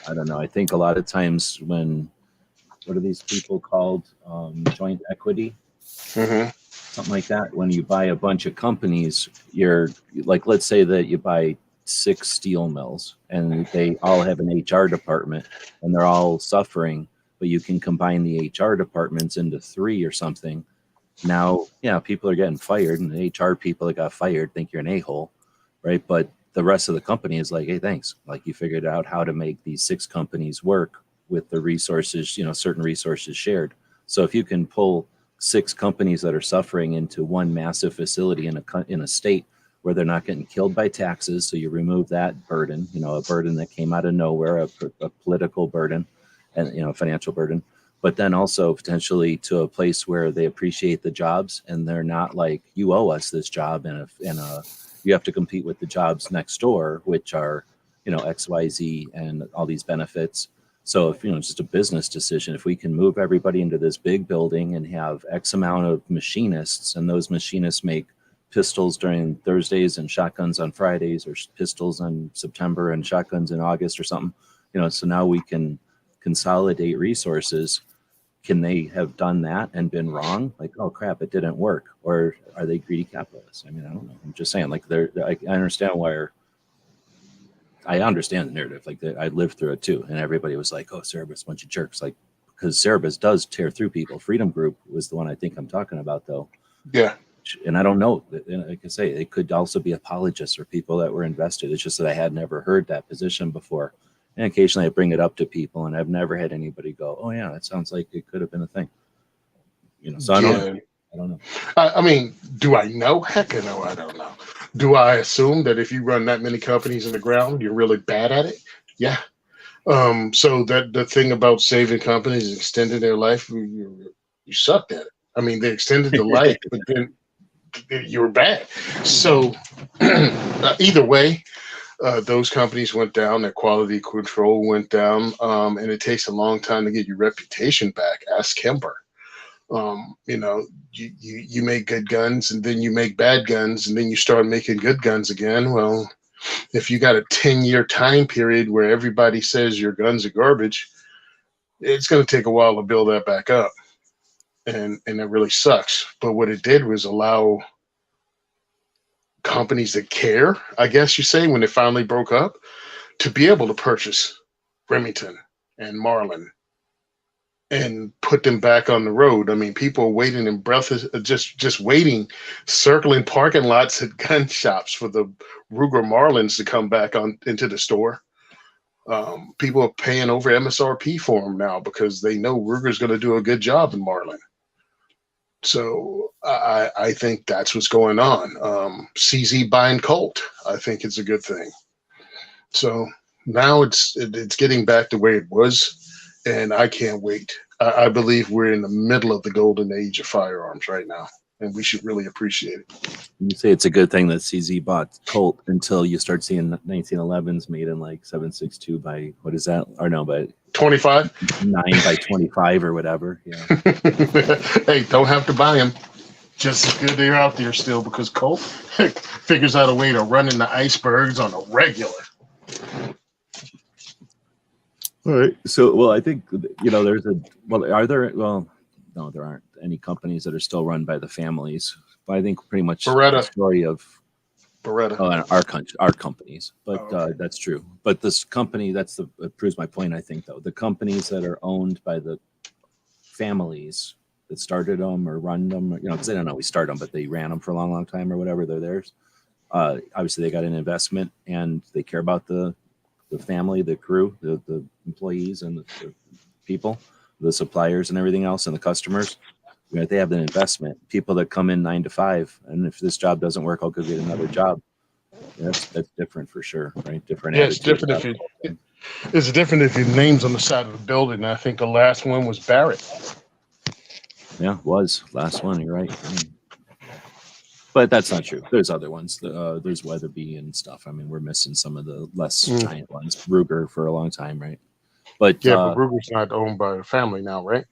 Speaker 1: I don't know, I think a lot of times when, what are these people called? Joint equity,
Speaker 3: Mm-hmm.
Speaker 1: something like that. When you buy a bunch of companies, you're like, let's say that you buy 6 steel mills and they all have an HR department and they're all suffering, but you can combine the HR departments into 3 or something. Now, yeah, people are getting fired, and the HR people that got fired think you're an a-hole, right? But the rest of the company is like, hey, thanks. Like, you figured out how to make these 6 companies work with the resources, certain resources shared. So if you can pull 6 companies that are suffering into one massive facility in a state where they're not getting killed by taxes, so you remove that burden, a burden that came out of nowhere, a political burden, and a financial burden, but then also potentially to a place where they appreciate the jobs and they're not like, you owe us this job, and you have to compete with the jobs next door, which are, XYZ and all these benefits. So if, just a business decision, if we can move everybody into this big building and have X amount of machinists, and those machinists make pistols during Thursdays and shotguns on Fridays, or pistols in September and shotguns in August or something, so now we can consolidate resources. Can they have done that and been wrong? Like, oh crap, it didn't work. Or are they greedy capitalists? I mean, I don't know. I'm just saying, like, I understand I understand the narrative. Like, I lived through it too. And everybody was like, oh, Cerebus, a bunch of jerks. Like, because Cerebus does tear through people. Freedom Group was the one I think I'm talking about, though.
Speaker 3: Yeah.
Speaker 1: And I don't know. Like I say, it could also be apologists or people that were invested. It's just that I had never heard that position before. And occasionally I bring it up to people, and I've never had anybody go, oh yeah, that sounds like it could have been a thing. So I don't know.
Speaker 3: I mean, do I know? Heck, no, I don't know. Do I assume that if you run that many companies in the ground, you're really bad at it? Yeah. So that the thing about saving companies is extending their life, you sucked at it. I mean, they extended the life, but then you were bad. So either way, those companies went down, their quality control went down, and it takes a long time to get your reputation back. Ask Kimber. You make good guns, and then you make bad guns, and then you start making good guns again. Well, if you got a 10-year time period where everybody says your guns are garbage, it's going to take a while to build that back up. And it really sucks. But what it did was allow companies that care, I guess you say, when they finally broke up, to be able to purchase Remington and Marlin and put them back on the road. I mean, people are waiting in breath, just waiting, circling parking lots at gun shops for the Ruger Marlins to come back into the store. People are paying over MSRP for them now because they know Ruger's going to do a good job in Marlin. So I think that's what's going on. CZ buying Colt, I think it's a good thing. So now it's getting back to where it was, and I can't wait. I believe we're in the middle of the golden age of firearms right now, and we should really appreciate it.
Speaker 1: You say it's a good thing that CZ bought Colt until you start seeing 1911s made in like 7.62 by, what is that? Or no, by
Speaker 3: 25,
Speaker 1: 9 by 25 or whatever. Yeah.
Speaker 3: Hey, don't have to buy them. Just as good they're out there still, because Colt figures out a way to run into icebergs on a regular.
Speaker 1: All right. So, well, I think, no, there aren't any companies that are still run by the families. But I think pretty much the story of Beretta, our companies, but okay. That's true. But this company, it proves my point. I think, though, the companies that are owned by the families that started them or run them, because they don't always start them, but they ran them for a long, long time or whatever, they're theirs. Obviously, they got an investment and they care about the family, the crew, the employees, and the people, the suppliers, and everything else, and the customers. They have an investment. People that come in 9 to 5, and if this job doesn't work, I'll go get another job. That's different for sure, right? Different.
Speaker 3: Yeah, it's different it's different if your name's on the side of the building. I think the last one was Barrett.
Speaker 1: Yeah, it was last one. You're right. But that's not true. There's other ones. There's Weatherby and stuff. I mean, we're missing some of the less giant ones. Ruger for a long time, right? But
Speaker 3: but Ruger's not owned by the family now, right?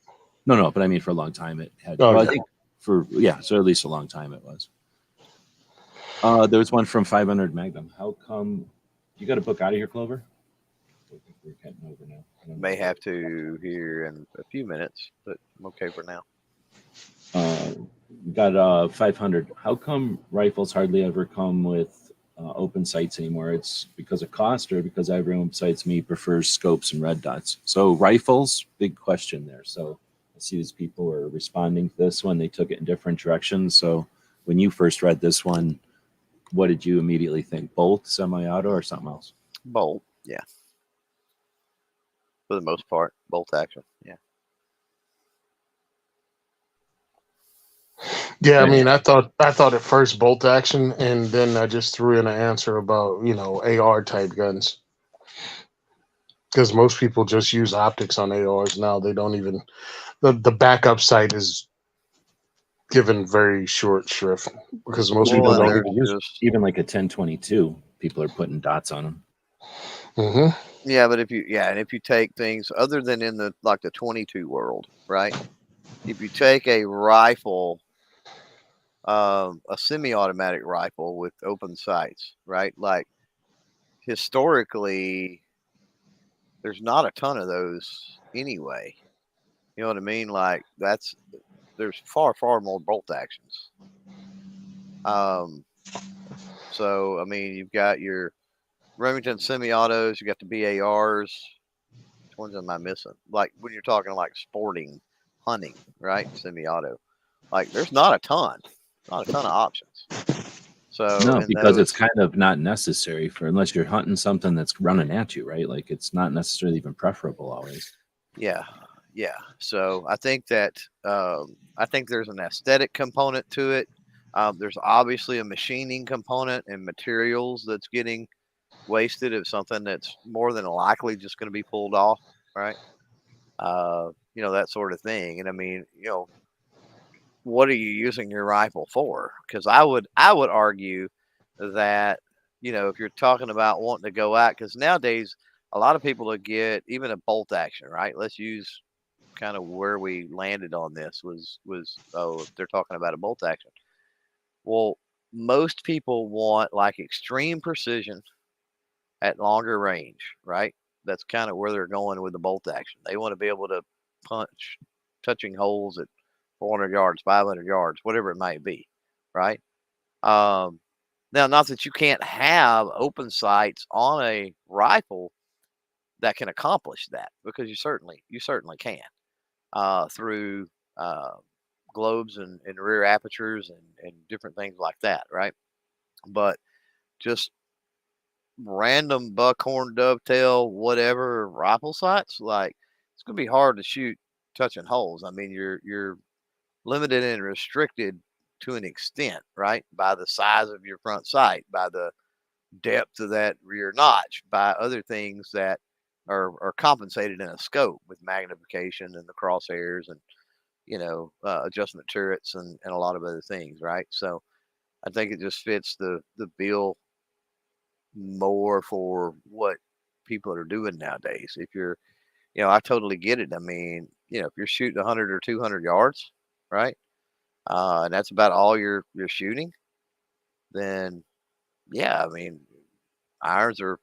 Speaker 1: no. But I mean, for a long time it had.
Speaker 3: Oh,
Speaker 1: well,
Speaker 3: yeah.
Speaker 1: I think so at least a long time it was. There was one from 500 Magnum. How come you got a book out of here, Clover? I think we're heading over now.
Speaker 2: May have to here in a few minutes, but I'm okay for now.
Speaker 1: Got 500. How come rifles hardly ever come with open sights anymore? It's because of cost, or because everyone besides me prefers scopes and red dots? So rifles, big question there. So I see these people are responding to this one. They took it in different directions. So when you first read this one, what did you immediately think? Bolt, semi-auto, or something else?
Speaker 2: Bolt, yeah. For the most part, bolt action, yeah.
Speaker 3: Yeah, I mean, I thought at first bolt action, and then I just threw in an answer about AR type guns, because most people just use optics on ARs now. They don't even the backup sight is given very short shrift because most people don't even use it.
Speaker 1: Even like a 1022, people are putting dots on them.
Speaker 3: Mm-hmm.
Speaker 2: Yeah, but if you take things other than in the 22 world, right? If you take a rifle, a semi-automatic rifle with open sights, right? Like historically, there's not a ton of those anyway. You know what I mean? Like there's far more bolt actions. So I mean, you've got your Remington semi-autos, you got the BARs. Which ones am I missing? Like when you're talking like sporting, hunting, right? Semi-auto. Like there's not a ton of options. So
Speaker 1: no, because it's kind of not necessary unless you're hunting something that's running at you, right? Like it's not necessarily even preferable always.
Speaker 2: Yeah. So I think that there's an aesthetic component to it. There's obviously a machining component and materials that's getting wasted of something that's more than likely just going to be pulled off, right? That sort of thing. And I mean, what are you using your rifle for? Because I would argue that if you're talking about wanting to go out, because nowadays a lot of people will get even a bolt action, right? Let's use kind of where we landed on this was they're talking about a bolt action. Well, most people want like extreme precision at longer range, right? That's kind of where they're going with the bolt action. They want to be able to punch touching holes at 400 yards, 500 yards, whatever it might be, right? Now, not that you can't have open sights on a rifle that can accomplish that, because you certainly can through globes and rear apertures and different things like that, right? But just random buckhorn, dovetail, whatever rifle sights, like it's gonna be hard to shoot touching holes. I mean, you're limited and restricted to an extent, right? By the size of your front sight, by the depth of that rear notch, by other things that are compensated in a scope with magnification and the crosshairs and adjustment turrets and a lot of other things, right? So I think it just fits the bill more for what people are doing nowadays. If you're, I totally get it. I mean, if you're shooting 100 or 200 yards, right, and that's about all you're shooting, then yeah, I mean, irons are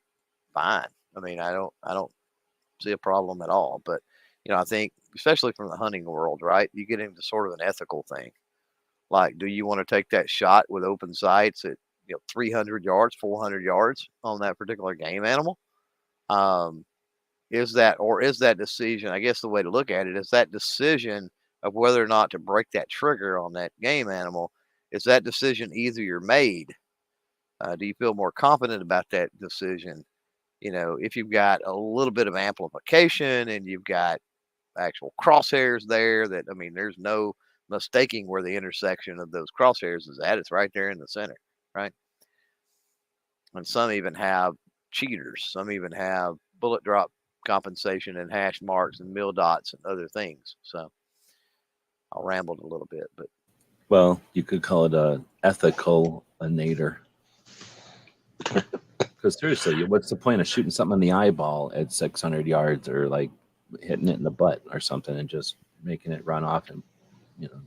Speaker 2: fine. I mean, I don't see a problem at all. But I think especially from the hunting world, right, you get into sort of an ethical thing. Like, do you want to take that shot with open sights at 300 yards, 400 yards on that particular game animal? Is that decision? I guess the way to look at it is that decision of whether or not to break that trigger on that game animal. Is that decision easier made? Do you feel more confident about that decision? If you've got a little bit of amplification and you've got actual crosshairs there, that, I mean, there's no mistaking where the intersection of those crosshairs is at. It's right there in the center, right? And some even have cheaters. Some even have bullet drop compensation and hash marks and mil dots and other things. So I rambled a little bit, but
Speaker 1: Well, you could call it a ethical nader. Because seriously, what's the point of shooting something in the eyeball at 600 yards or like hitting it in the butt or something and just making it run off and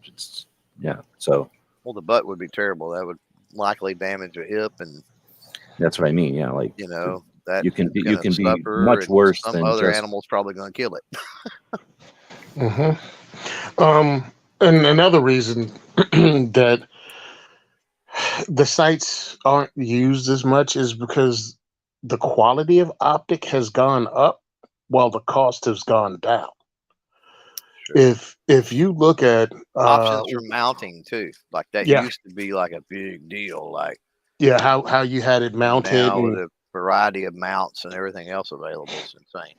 Speaker 1: just yeah. So
Speaker 2: Well, the butt would be terrible. That would likely damage a hip, and
Speaker 1: that's what I mean. Yeah, like
Speaker 2: that
Speaker 1: you can
Speaker 2: hip's
Speaker 1: you
Speaker 2: going to
Speaker 1: can be
Speaker 2: suffer,
Speaker 1: much
Speaker 2: and
Speaker 1: worse
Speaker 2: some
Speaker 1: than
Speaker 2: other
Speaker 1: just
Speaker 2: animal's probably going to kill it.
Speaker 3: And another reason that the sites aren't used as much is because the quality of optic has gone up while the cost has gone down.
Speaker 2: Sure.
Speaker 3: If you look at
Speaker 2: Options for mounting too, like that
Speaker 3: yeah,
Speaker 2: used to be like a big deal. Like
Speaker 3: yeah, how you had it mounted
Speaker 2: now with a variety of mounts and everything else available, it's insane.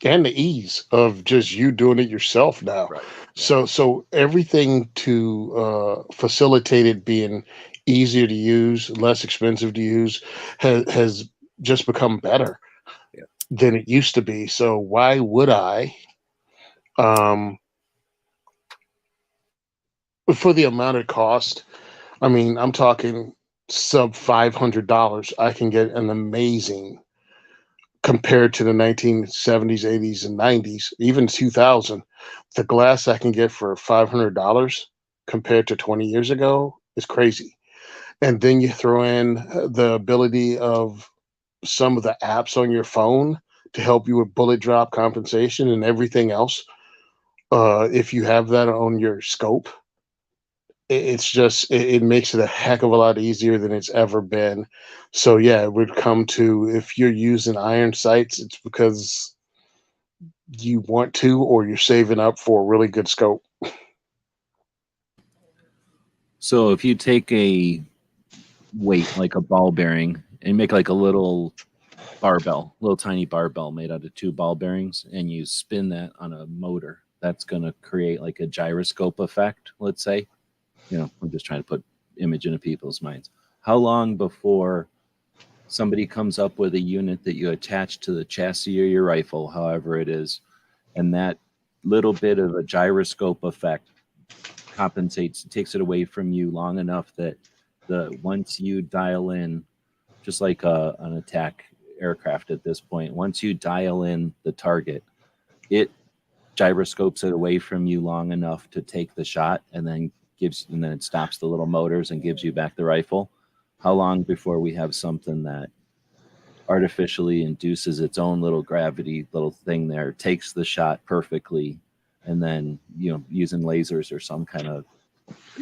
Speaker 3: and the ease of just you doing it yourself now.
Speaker 2: Right.
Speaker 3: So everything to facilitate it being easier to use, less expensive to use, has just become better
Speaker 2: Yeah.
Speaker 3: than it used to be. So why would I, for the amount of cost? I mean, I'm talking sub $500. I can get an amazing compared to the 1970s, 80s, and 90s, even 2000. The glass I can get for $500 compared to 20 years ago is crazy. And then you throw in the ability of some of the apps on your phone to help you with bullet drop compensation and everything else. If you have that on your scope, it's just it makes it a heck of a lot easier than it's ever been. So yeah, it would come to if you're using iron sights, it's because you want to or you're saving up for a really good scope.
Speaker 1: so if you take a weight like a ball bearing and make like a little little tiny barbell made out of 2 ball bearings, and you spin that on a motor, that's going to create like a gyroscope effect, let's say. I'm just trying to put image into people's minds. How long before somebody comes up with a unit that you attach to the chassis or your rifle, however it is, and that little bit of a gyroscope effect takes it away from you long enough that once you dial in, just like an attack aircraft at this point, once you dial in the target, it gyroscopes it away from you long enough to take the shot, and then it stops the little motors and gives you back the rifle. How long before we have something that artificially induces its own little gravity little thing there, takes the shot perfectly, and then using lasers or some kind of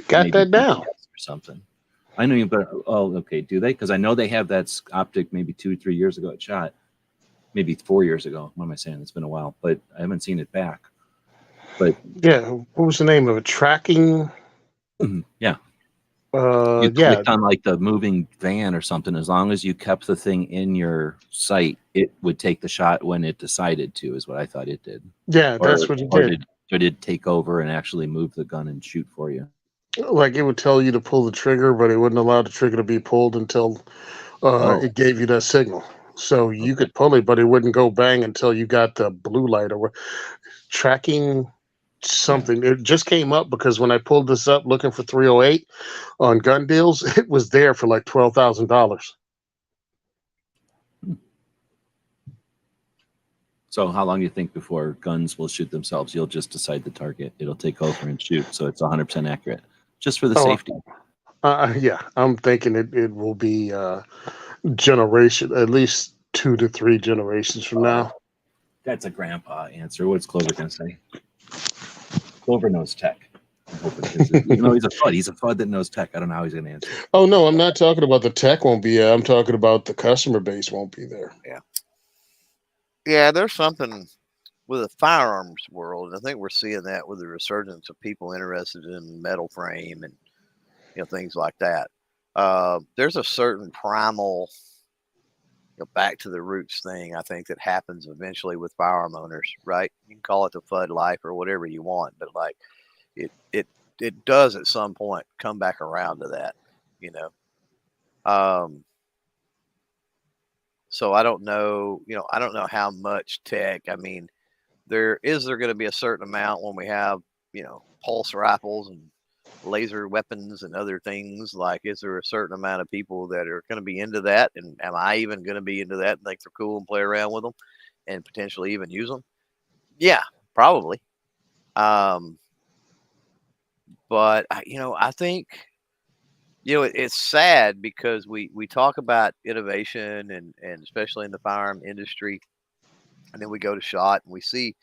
Speaker 3: Got
Speaker 1: maybe
Speaker 3: that down.
Speaker 1: GPS or something. I know you, but okay, do they? Because I know they have that optic maybe 2 or 3 years ago it shot, maybe 4 years ago. What am I saying? It's been a while, but I haven't seen it back. But
Speaker 3: Yeah, what was the name of it? Tracking.
Speaker 1: yeah, you
Speaker 3: Yeah,
Speaker 1: clicked on like the moving van or something. As long as you kept the thing in your sight, it would take the shot when it decided to. Is what I thought it did.
Speaker 3: yeah,
Speaker 1: Or
Speaker 3: that's what it
Speaker 1: or
Speaker 3: did.
Speaker 1: did it take over and actually move the gun and shoot for you?
Speaker 3: Like it would tell you to pull the trigger, but it wouldn't allow the trigger to be pulled until
Speaker 1: Oh,
Speaker 3: it gave you that signal. So you
Speaker 1: okay.
Speaker 3: could pull it, but it wouldn't go bang until you got the blue light or tracking
Speaker 1: Yeah.
Speaker 3: something. It just came up because when I pulled this up looking for 308 on gun deals, it was there for like $12,000.
Speaker 1: So how long do you think before guns will shoot themselves? You'll just decide the target. It'll take over and shoot. So it's 100% accurate just for the
Speaker 3: Oh,
Speaker 1: safety.
Speaker 3: yeah, I'm thinking it will be generation at least 2 to 3 generations from
Speaker 1: Oh,
Speaker 3: now.
Speaker 1: that's a grandpa answer. What's Clover going to say? Clover knows tech. I'm hoping. Even though he's a FUD that knows tech. I don't know how he's going to answer.
Speaker 3: Oh no, I'm not talking about the tech won't be. I'm talking about the customer base won't be there.
Speaker 2: Yeah, there's something with the firearms world. I think we're seeing that with the resurgence of people interested in metal frame and things like that. There's a certain primal, back to the roots thing. I think that happens eventually with firearm owners, right? You can call it the FUD life or whatever you want, but like it does at some point come back around to that, you know. So I don't know, I don't know how much tech. I mean, there going to be a certain amount when we have, pulse rifles and laser weapons and other things. Like, is there a certain amount of people that are going to be into that? And am I even going to be into that and think they're cool and play around with them and potentially even use them? Yeah, probably. But I think, it's sad because we talk about innovation and especially in the firearm industry, and then we go to SHOT and we see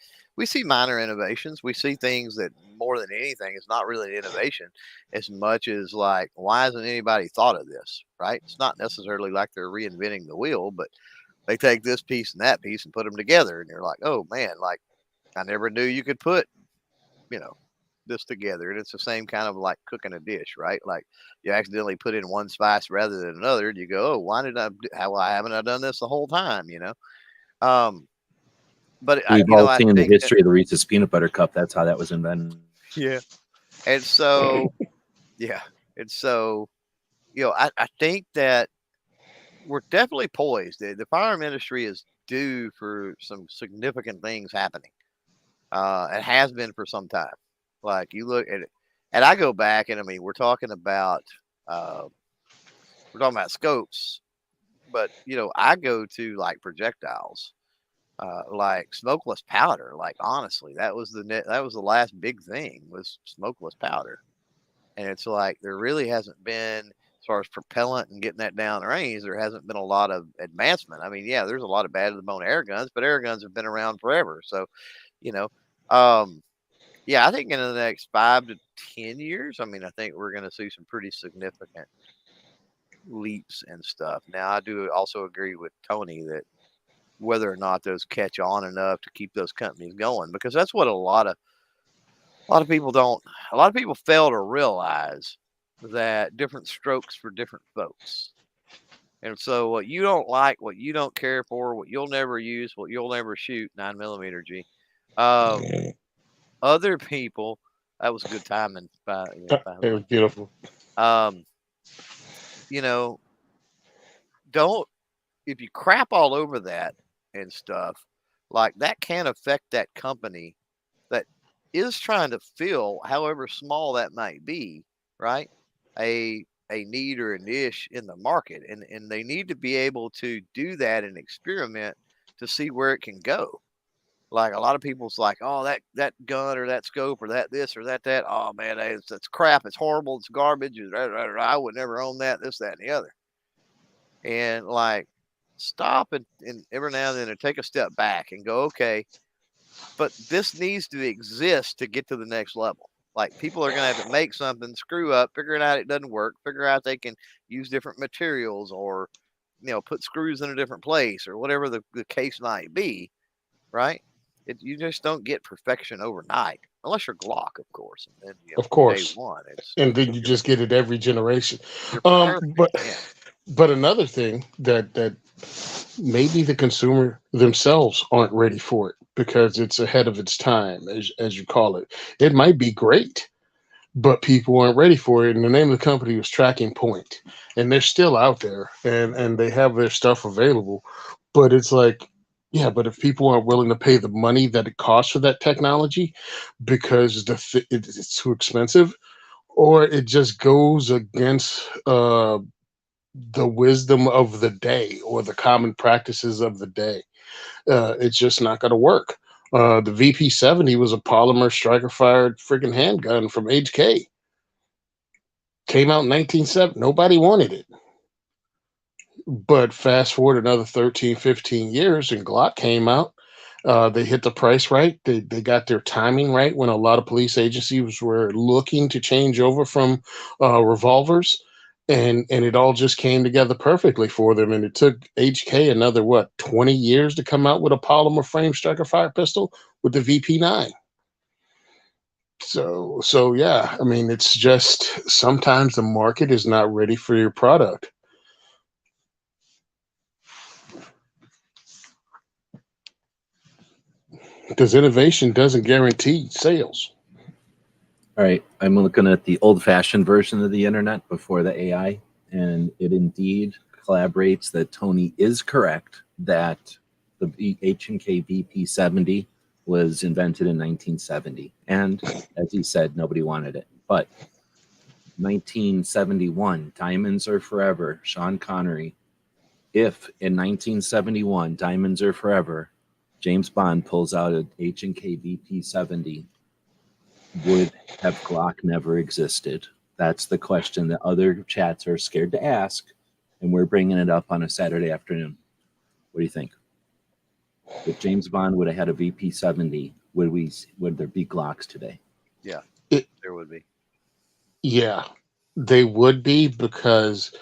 Speaker 2: minor innovations. We see things that more than anything is not really an innovation as much as like, why hasn't anybody thought of this, right? It's not necessarily like they're reinventing the wheel, but they take this piece and that piece and put them together, and you're like, oh man, like I never knew you could put, this together. And it's the same kind of like cooking a dish, right? Like you accidentally put in one spice rather than another, and you go, oh, why haven't I done this the whole time? But
Speaker 1: We've all
Speaker 2: I
Speaker 1: seen the
Speaker 2: think
Speaker 1: history of the Reese's peanut butter cup. That's how that was invented.
Speaker 2: yeah. And so, yeah. And so, I think that we're definitely poised. The firearm industry is due for some significant things happening. It has been for some time. Like you look at it, and I go back, and I mean, we're talking about scopes, but I go to like projectiles, like smokeless powder. Like honestly, that was the last big thing was smokeless powder, and it's like there really hasn't been, as far as propellant and getting that down the range, there hasn't been a lot of advancement. I mean, yeah, there's a lot of bad to the bone air guns, but air guns have been around forever, so you know. Yeah, I think in the next 5 to 10 years, I mean, I think we're going to see some pretty significant leaps and stuff. Now, I do also agree with Tony that whether or not those catch on enough to keep those companies going, because that's what a lot of people don't. A lot of people fail to realize that different strokes for different folks. And so, what you don't like, what you don't care for, what you'll never use, what you'll never shoot, 9mm G. Other people, that was a good timing.
Speaker 3: It was beautiful.
Speaker 2: Don't, if you crap all over that and stuff, like that can affect that company that is trying to fill, however small that might be, right? A need or a niche in the market, and they need to be able to do that and experiment to see where it can go. Like a lot of people's like, oh, that gun or that scope or that this or that. Oh man, that's crap. It's horrible. It's garbage. I would never own that. This, that, and the other. And like, stop and every now and then take a step back and go, okay, but this needs to exist to get to the next level. Like people are gonna have to make something, screw up, figure it out, it doesn't work, figure out they can use different materials or put screws in a different place or whatever the case might be, right? You just don't get perfection overnight, unless you're Glock, of course. And then,
Speaker 3: of course,
Speaker 2: day one,
Speaker 3: and then you just get it every generation.
Speaker 2: Perfect,
Speaker 3: But another thing that maybe the consumer themselves aren't ready for it because it's ahead of its time, as you call it. It might be great, but people aren't ready for it. And the name of the company was Tracking Point, and they're still out there, and they have their stuff available. But it's like, yeah, but if people aren't willing to pay the money that it costs for that technology because it's too expensive, or it just goes against the wisdom of the day or the common practices of the day, it's just not going to work. The VP70 was a polymer striker-fired freaking handgun from HK. Came out in 1970. Nobody wanted it. But fast forward another 13, 15 years, and Glock came out. They hit the price right. They got their timing right when a lot of police agencies were looking to change over from revolvers. And it all just came together perfectly for them. And it took HK another, 20 years to come out with a polymer frame striker fire pistol with the VP9. So yeah, I mean, it's just sometimes the market is not ready for your product. Because innovation doesn't guarantee sales.
Speaker 1: All right, I'm looking at the old-fashioned version of the internet before the AI, and it indeed collaborates that Tony is correct that the H&K VP70 was invented in 1970, and as he said, nobody wanted it. But 1971, Diamonds Are Forever, Sean Connery. If in 1971, Diamonds Are Forever, James Bond pulls out an H&K VP-70, would have Glock never existed? That's the question that other chats are scared to ask, and we're bringing it up on a Saturday afternoon. What do you think? If James Bond would have had a VP-70, would there be Glocks today?
Speaker 2: Yeah, there would be.
Speaker 3: Yeah, they would be, because,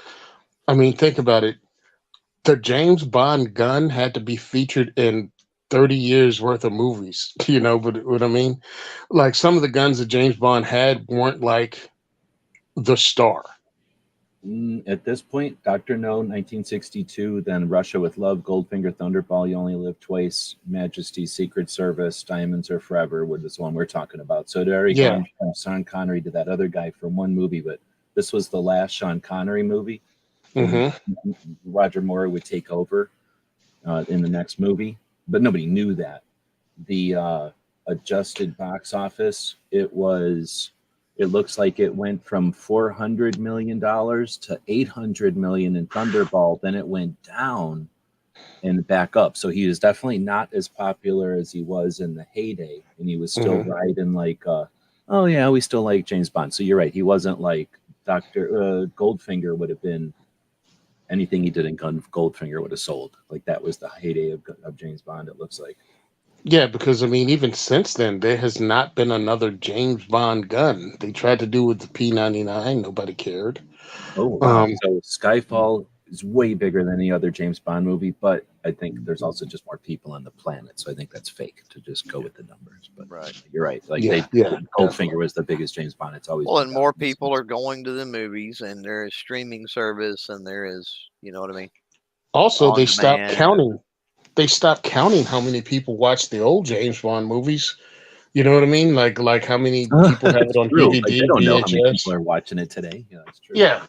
Speaker 3: I mean, think about it. The James Bond gun had to be featured in 30 years worth of movies. You know what I mean? Like, some of the guns that James Bond had weren't like the star.
Speaker 1: At this point, Dr. No, 1962, then Russia with Love, Goldfinger, Thunderball, You Only Live Twice, Majesty, Secret Service, Diamonds Are Forever were this one we're talking about. So it already gone from Sean Connery to that other guy from one movie, but this was the last Sean Connery movie. Roger Moore would take over in the next movie, but nobody knew that. The adjusted box office, it looks like it went from $400 million to $800 million in Thunderball. Then it went down and back up. So he was definitely not as popular as he was in the heyday. And he was still riding like, oh yeah, we still like James Bond. So you're right. He wasn't like Dr. Goldfinger would have been, anything he did in Goldfinger would have sold. Like that was the heyday of James Bond, it looks like.
Speaker 3: Yeah, because, I mean, even since then, there has not been another James Bond gun. They tried to do with the P99. Nobody cared.
Speaker 1: Oh, wow. So Skyfall is way bigger than any other James Bond movie, but I think there's also just more people on the planet. So I think that's fake to just go with the numbers. But you're right. Like Goldfinger was the biggest James Bond. It's always
Speaker 2: and more people are going to the movies, and there is streaming service, and there is, you know what I mean?
Speaker 3: Also, they stopped counting. They stopped counting how many people watch the old James Bond movies. You know what I mean? Like how many people have it on DVD,
Speaker 1: like, they don't know how many
Speaker 3: VHS.
Speaker 1: people are watching it today. Yeah, that's true.
Speaker 3: Yeah.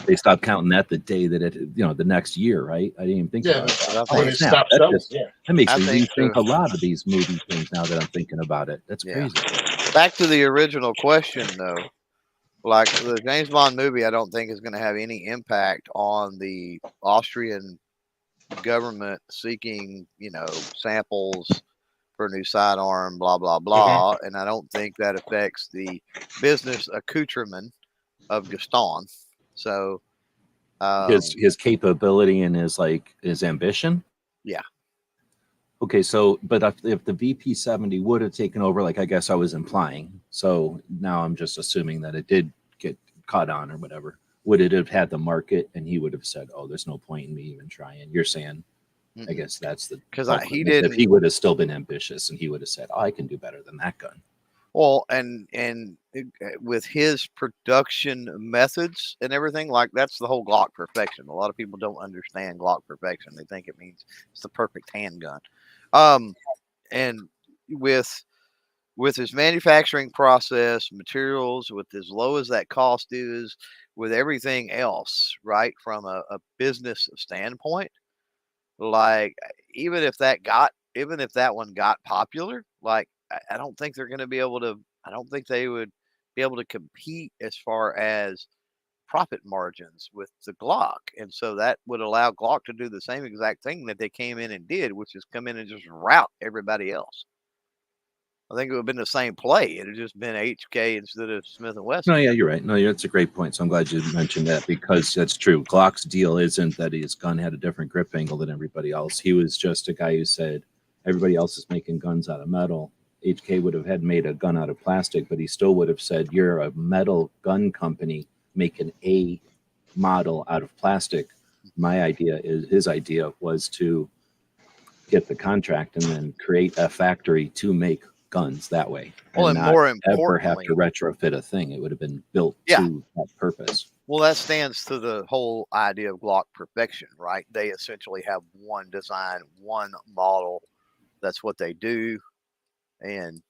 Speaker 1: They stopped counting that the day that it, the next year, right? I didn't even think about it.
Speaker 3: When it stopped selling.
Speaker 1: That makes me rethink a lot of these movie things now that I'm thinking about it. That's crazy.
Speaker 2: Back to the original question, though. Like the James Bond movie, I don't think is going to have any impact on the Austrian government seeking, samples for a new sidearm, blah, blah, blah. And I don't think that affects the business accoutrement of Gaston. So
Speaker 1: his capability and his ambition.
Speaker 2: Yeah.
Speaker 1: Okay, so but if the VP-70 would have taken over, like I guess I was implying, so now I'm just assuming that it did get caught on or whatever, would it have had the market and he would have said, oh, there's no point in me even trying? You're saying, I guess that's the,
Speaker 2: because he did.
Speaker 1: If he would have still been ambitious and he would have said, oh, I can do better than that gun.
Speaker 2: Well, and with his production methods and everything, like that's the whole Glock perfection. A lot of people don't understand Glock perfection. They think it means it's the perfect handgun. And with his manufacturing process, materials, with as low as that cost is, with everything else, right, from a business standpoint, like even if that one got popular, like I don't think they're going to be able to. I don't think they would be able to compete as far as profit margins with the Glock. And so that would allow Glock to do the same exact thing that they came in and did, which is come in and just rout everybody else. I think it would have been the same play. It would just been HK instead of Smith & Wesson.
Speaker 1: No, yeah, you're right. No, that's a great point. So I'm glad you mentioned that, because that's true. Glock's deal isn't that his gun had a different grip angle than everybody else. He was just a guy who said everybody else is making guns out of metal. HK would have had made a gun out of plastic, but he still would have said, you're a metal gun company making a model out of plastic. His idea was to get the contract and then create a factory to make guns that way.
Speaker 2: Well, and more importantly,
Speaker 1: ever have to retrofit a thing. It would have been built to that purpose.
Speaker 2: Well, that stands to the whole idea of Glock perfection, right? They essentially have one design, one model. That's what they do. And,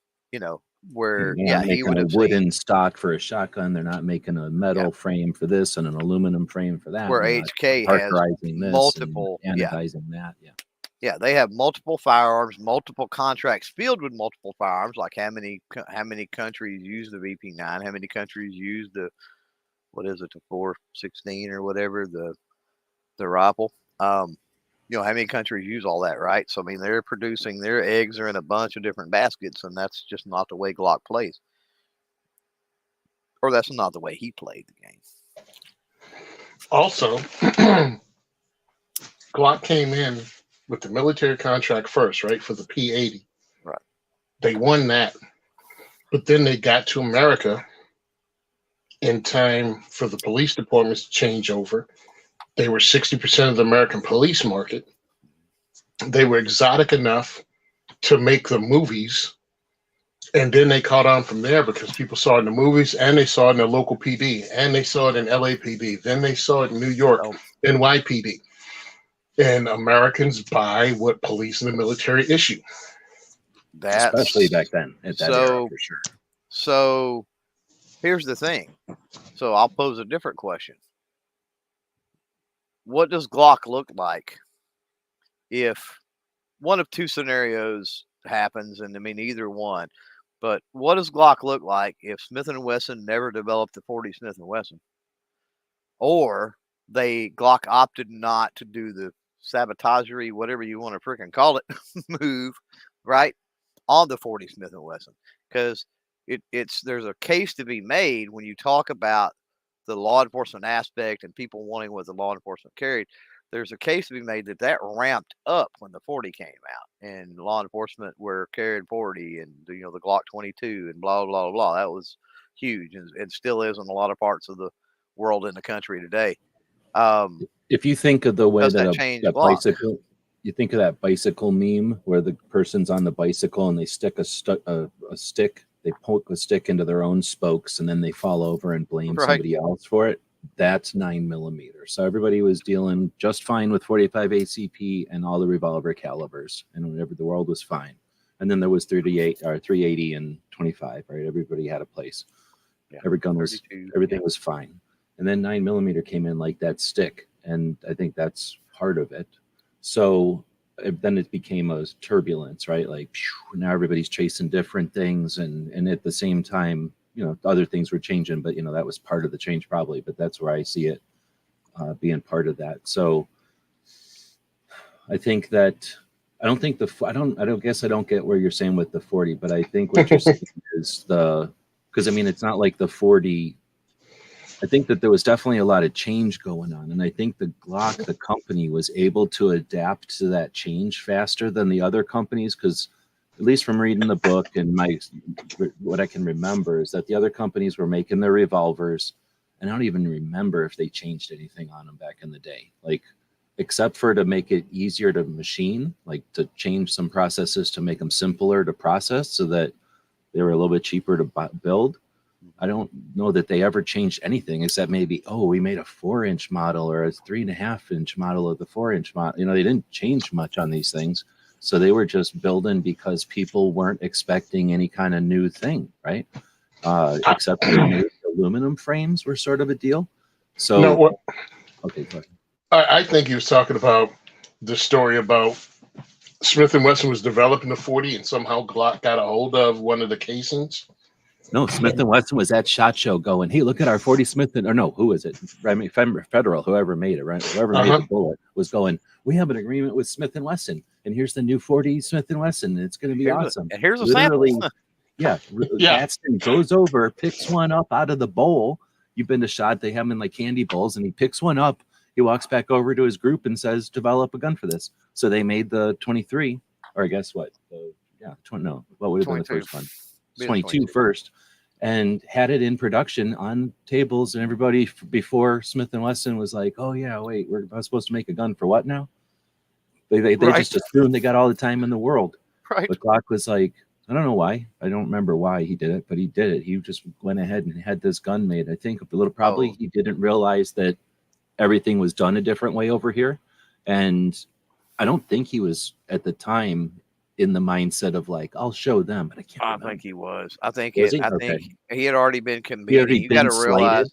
Speaker 2: where, he would have
Speaker 1: a wooden stock for a shotgun. They're not making a metal frame for this and an aluminum frame for that.
Speaker 2: Where HK has multiple,
Speaker 1: anodizing that. Yeah.
Speaker 2: Yeah, they have multiple firearms, multiple contracts filled with multiple firearms. Like how many countries use the VP9? How many countries use the the 416 or whatever the rifle? How many countries use all that, right? So I mean, they're producing their eggs are in a bunch of different baskets, and that's just not the way Glock plays, or that's not the way he played the game.
Speaker 3: Also, Glock came in with the military contract first, right, for the P80.
Speaker 2: Right.
Speaker 3: They won that, but then they got to America in time for the police departments to change over. They were 60% of the American police market. They were exotic enough to make the movies, and then they caught on from there because people saw it in the movies, and they saw it in the local PD, and they saw it in LAPD. Then they saw it in New York, NYPD. And Americans buy what police and the military issue.
Speaker 1: Especially back then at that era, for sure.
Speaker 2: So here's the thing. So I'll pose a different question. What does Glock look like if one of two scenarios happens? And I mean, either one. But what does Glock look like if Smith & Wesson never developed the 40 Smith & Wesson? Or Glock opted not to do the sabotagery, whatever you want to freaking call it, move, right, on the 40 Smith & Wesson. Because there's a case to be made when you talk about the law enforcement aspect and people wanting what the law enforcement carried. There's a case to be made that ramped up when the 40 came out, and law enforcement were carrying 40 and the Glock 22 and blah blah blah. That was huge, and still is in a lot of parts of the world in the country today.
Speaker 1: If you think of the way that a
Speaker 2: bicycle,
Speaker 1: you think of that bicycle meme where the person's on the bicycle and they stick a stick, they poke a stick into their own spokes, and then they fall over and blame somebody else for it. That's 9mm. So everybody was dealing just fine with 45 ACP and all the revolver calibers, and whenever the world was fine. And then there was 38 or 380 and 25, right? Everybody had a place. Yeah. Every gun was, everything was fine. And then 9mm came in like that stick. And I think that's part of it. So then it became a turbulence, right? Like now everybody's chasing different things. And at the same time, other things were changing, but that was part of the change probably, but that's where I see it being part of that. So I think that, I don't guess I don't get where you're saying with the 40, but I think what you're saying is because I mean, it's not like the 40. I think that there was definitely a lot of change going on. And I think the Glock, the company, was able to adapt to that change faster than the other companies. Because at least from reading the book and what I can remember is that the other companies were making their revolvers. And I don't even remember if they changed anything on them back in the day. Like, except for to make it easier to machine, like to change some processes to make them simpler to process so that they were a little bit cheaper to build. I don't know that they ever changed anything except maybe, we made a 4-inch model or a 3.5-inch model of the 4-inch model. They didn't change much on these things. So they were just building because people weren't expecting any kind of new thing, right? Except the aluminum frames were sort of a deal. So,
Speaker 3: no,
Speaker 1: okay, go ahead.
Speaker 3: I think he was talking about the story about Smith & Wesson was developing the 40 and somehow Glock got a hold of one of the casings.
Speaker 1: No, Smith & Wesson was at SHOT Show going, hey, look at our 40 Smith & or no, who is it? I mean, Federal, whoever made it, right? Whoever made the bullet was going, we have an agreement with Smith & Wesson, and here's the new 40 Smith & Wesson, and it's going to be awesome.
Speaker 2: And here's a sample.
Speaker 1: Yeah. Gaston goes over, picks one up out of the bowl. You've been to SHOT, they have them in like candy bowls, and he picks one up. He walks back over to his group and says, develop a gun for this. So they made the 23, or I guess what? What would have been the first one? 22 first, and had it in production on tables, and everybody before Smith & Wesson was like, oh yeah, wait, we're supposed to make a gun for what now? They just assumed they got all the time in the world.
Speaker 2: Right.
Speaker 1: But Glock was like, I don't know why. I don't remember why he did it, but he did it. He just went ahead and had this gun made. I think he didn't realize that everything was done a different way over here. And I don't think he was at the time in the mindset of like, I'll show them, but I can't remember.
Speaker 2: I think he was. I think he had already been competing.
Speaker 1: You got to realize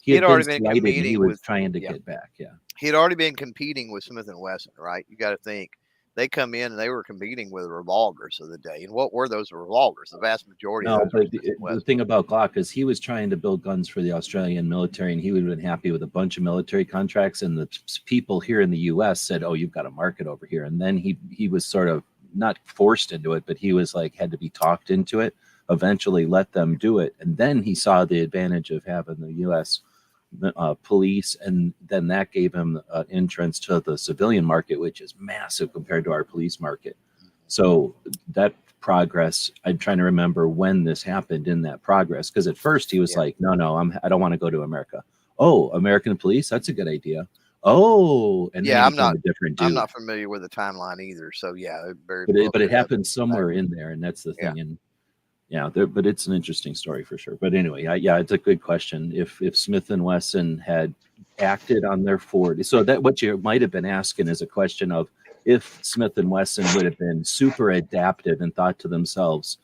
Speaker 1: he had already been competing. He was trying to get back. Yeah.
Speaker 2: He had already been competing with Smith & Wesson, right? You got to think they come in and they were competing with revolvers of the day. And what were those revolvers? The vast majority of
Speaker 1: No,
Speaker 2: those were
Speaker 1: but
Speaker 2: Smith &
Speaker 1: the
Speaker 2: Wesson.
Speaker 1: thing about Glock is he was trying to build guns for the Australian military, and he would have been happy with a bunch of military contracts. And the people here in the U.S. said, "Oh, you've got a market over here." And then he was sort of not forced into it, but he was like had to be talked into it. Eventually, let them do it, and then he saw the advantage of having the U.S. Police, and then that gave him an entrance to the civilian market, which is massive compared to our police market. So that progress, I'm trying to remember when this happened in that progress, because at first he was like, no, I don't want to go to America. Oh, American police, that's a good idea. Oh, and then he became a different dude.
Speaker 2: I'm not familiar with the timeline either, so
Speaker 1: but it happened somewhere in there, and that's the thing. And but it's an interesting story for sure. But anyway, it's a good question. If Smith & Wesson had acted on their 40, so that what you might have been asking is a question of if Smith & Wesson would have been super adaptive and thought to themselves,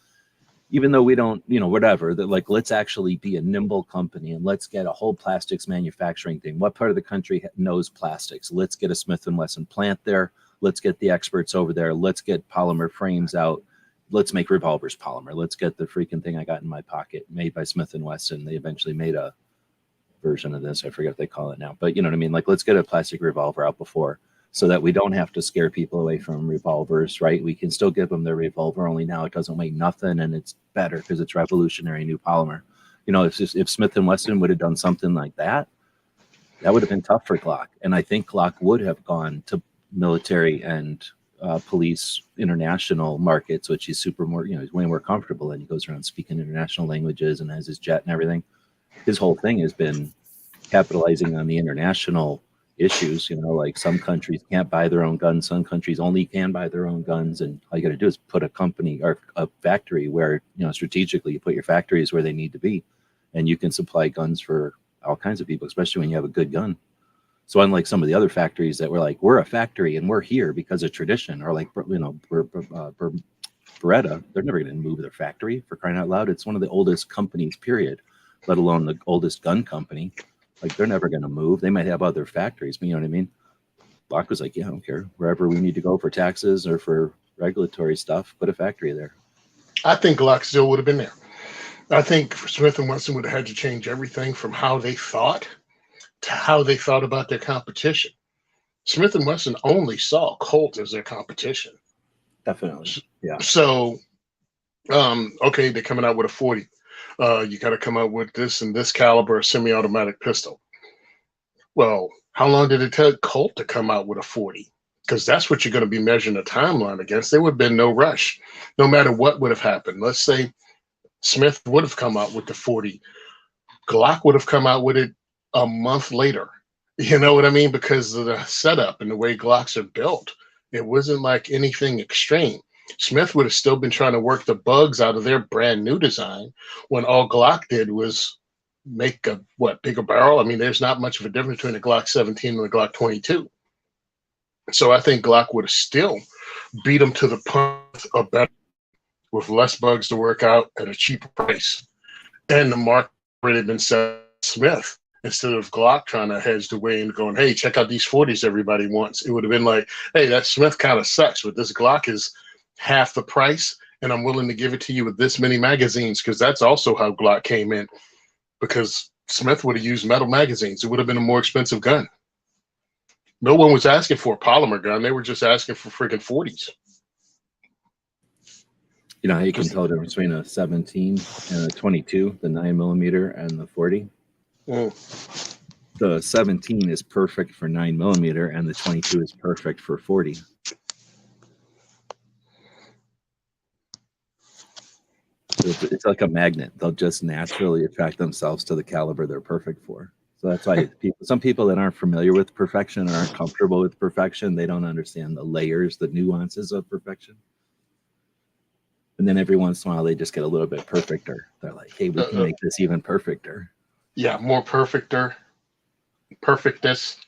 Speaker 1: even though we don't, whatever, that like, let's actually be a nimble company and let's get a whole plastics manufacturing thing. What part of the country knows plastics? Let's get a Smith & Wesson plant there. Let's get the experts over there. Let's get polymer frames out. Let's make revolvers polymer. Let's get the freaking thing I got in my pocket made by Smith & Wesson. They eventually made a version of this. I forget what they call it now, but you know what I mean? Like, let's get a plastic revolver out before, so that we don't have to scare people away from revolvers, right? We can still give them their revolver, only now it doesn't weigh nothing and it's better because it's revolutionary new polymer. If Smith & Wesson would have done something like that, that would have been tough for Glock. And I think Glock would have gone to military and police international markets, which he's he's way more comfortable in. He goes around speaking international languages and has his jet and everything. His whole thing has been capitalizing on the international issues, like some countries can't buy their own guns, some countries only can buy their own guns, and all you got to do is put a company or a factory where strategically you put your factories where they need to be, and you can supply guns for all kinds of people, especially when you have a good gun. So unlike some of the other factories that were like, we're a factory and we're here because of tradition, or like Beretta, they're never going to move their factory, for crying out loud. It's one of the oldest companies, period, let alone the oldest gun company. Like, they're never going to move. They might have other factories, but you know what I mean? Glock was like, I don't care. Wherever we need to go for taxes or for regulatory stuff, put a factory there.
Speaker 3: I think Glock still would have been there. I think Smith & Wesson would have had to change everything from how they thought to how they thought about their competition. Smith & Wesson only saw Colt as their competition.
Speaker 1: Definitely. Yeah.
Speaker 3: So, okay, they're coming out with a 40. You got to come out with this and this caliber semi-automatic pistol. Well, how long did it take Colt to come out with a 40? Because that's what you're going to be measuring a timeline against. There would have been no rush, no matter what would have happened. Let's say Smith would have come out with the 40. Glock would have come out with it a month later. You know what I mean? Because of the setup and the way Glocks are built. It wasn't like anything extreme. Smith would have still been trying to work the bugs out of their brand new design when all Glock did was make a bigger barrel. I mean, there's not much of a difference between the Glock 17 and the Glock 22. So I think Glock would have still beat them to the punch or better with less bugs to work out at a cheaper price. And the market already had been set Smith instead of Glock trying to hedge the way and going, hey, check out these 40s everybody wants. It would have been like, hey, that Smith kind of sucks, but this Glock is half the price, and I'm willing to give it to you with this many magazines, because that's also how Glock came in, because Smith would have used metal magazines. It would have been a more expensive gun. No one was asking for a polymer gun. They were just asking for freaking 40s.
Speaker 1: You know how you can tell the difference between a 17 and a 22, the 9mm and the 40? The 17 is perfect for 9mm and the 22 is perfect for 40. It's like a magnet. They'll just naturally attract themselves to the caliber they're perfect for. So that's why some people that aren't familiar with perfection or aren't comfortable with perfection, they don't understand the layers, the nuances of perfection. And then every once in a while, they just get a little bit perfecter. They're like, hey, we can make this even perfecter.
Speaker 3: Yeah, more perfecter. Perfectest.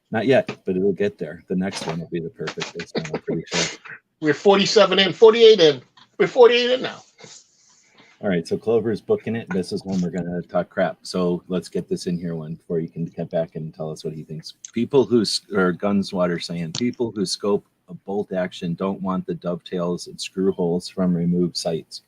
Speaker 1: Not yet, but it'll get there. The next one will be the perfectest, I'm pretty sure.
Speaker 3: We're 47 in, 48 in. We're 48 in now.
Speaker 1: All right, so Clover's booking it. This is when we're going to talk crap. So let's get this in here one before you can get back and tell us what he thinks. People who, or Gunswater saying, people who scope a bolt action don't want the dovetails and screw holes from removed sights.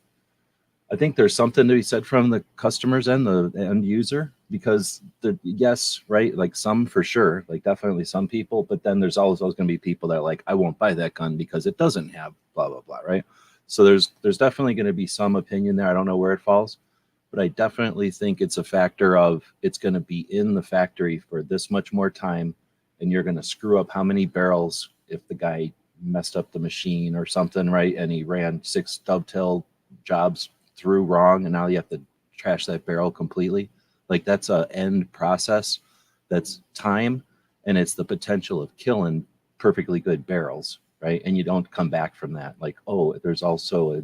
Speaker 1: I think there's something to be said from the customers and the end user, because yes, right, like some for sure, like definitely some people, but then there's always going to be people that are like, I won't buy that gun because it doesn't have blah blah blah, right? So there's definitely going to be some opinion there. I don't know where it falls, but I definitely think it's a factor of it's going to be in the factory for this much more time, and you're going to screw up how many barrels if the guy messed up the machine or something, right? And he ran 6 dovetail jobs through wrong, and now you have to trash that barrel completely. Like that's a end process, that's time, and it's the potential of killing perfectly good barrels, right? And you don't come back from that. Like, oh, there's also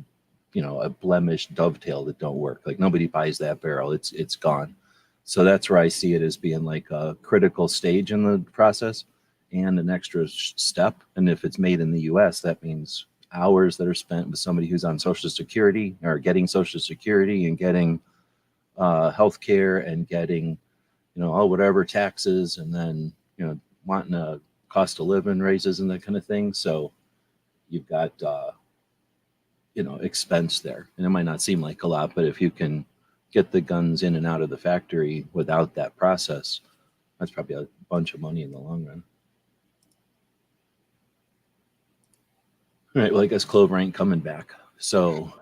Speaker 1: a blemished dovetail that don't work. Like nobody buys that barrel. It's gone. So that's where I see it as being like a critical stage in the process and an extra step. And if it's made in the US, that means hours that are spent with somebody who's on Social Security or getting Social Security and getting health care and getting, whatever taxes, and then, wanting a cost of living raises and that kind of thing. So you've got, expense there. And it might not seem like a lot, but if you can get the guns in and out of the factory without that process, that's probably a bunch of money in the long run. All right, well, I guess Clover ain't coming back. So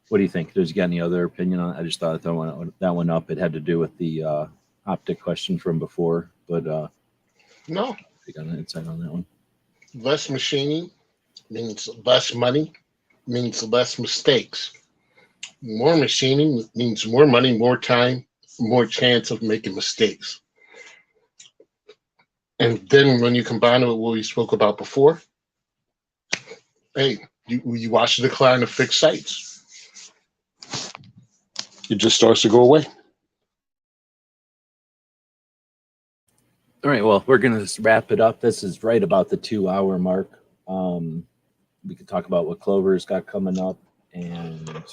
Speaker 1: what do you think? Does you got any other opinion on it? I just thought I'd throw that one up. It had to do with the optic question from before, but
Speaker 3: No,
Speaker 1: you got an insight on that one?
Speaker 3: less machining means less money, means less mistakes. More machining means more money, more time, more chance of making mistakes. And then when you combine it with what we spoke about before, hey, you watch the decline of fixed sites. It just starts to go away.
Speaker 1: All right, well, we're going to wrap it up. This is right about the 2-hour mark. We could talk about what Clover's got coming up and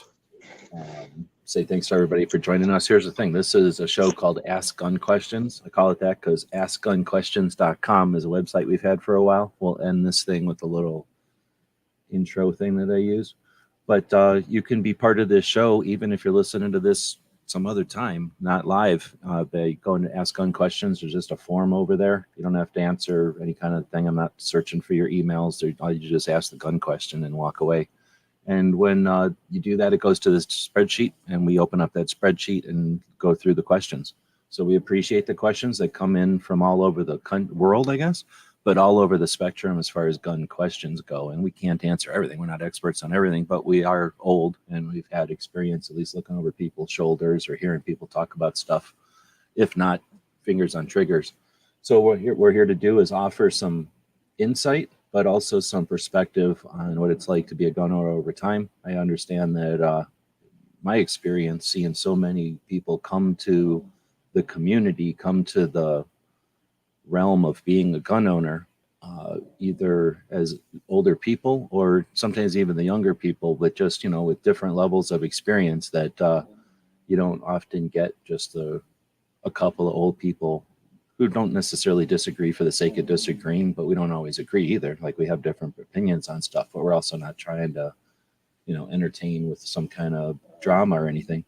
Speaker 1: say thanks to everybody for joining us. Here's the thing. This is a show called Ask Gun Questions. I call it that because AskGunQuestions.com is a website we've had for a while. We'll end this thing with a little intro thing that I use. But you can be part of this show even if you're listening to this some other time, not live. By going to Ask Gun Questions, there's just a form over there. You don't have to answer any kind of thing. I'm not searching for your emails. You just ask the gun question and walk away. And when you do that, it goes to this spreadsheet, and we open up that spreadsheet and go through the questions. So we appreciate the questions that come in from all over the world, I guess, but all over the spectrum as far as gun questions go. And we can't answer everything. We're not experts on everything, but we are old, and we've had experience at least looking over people's shoulders or hearing people talk about stuff, if not fingers on triggers. So what we're here to do is offer some insight, but also some perspective on what it's like to be a gun owner over time. I understand that my experience seeing so many people come to the community, come to the realm of being a gun owner, either as older people or sometimes even the younger people, but just, with different levels of experience that you don't often get just a couple of old people who don't necessarily disagree for the sake of disagreeing, but we don't always agree either. Like we have different opinions on stuff, but we're also not trying to, entertain with some kind of drama or anything,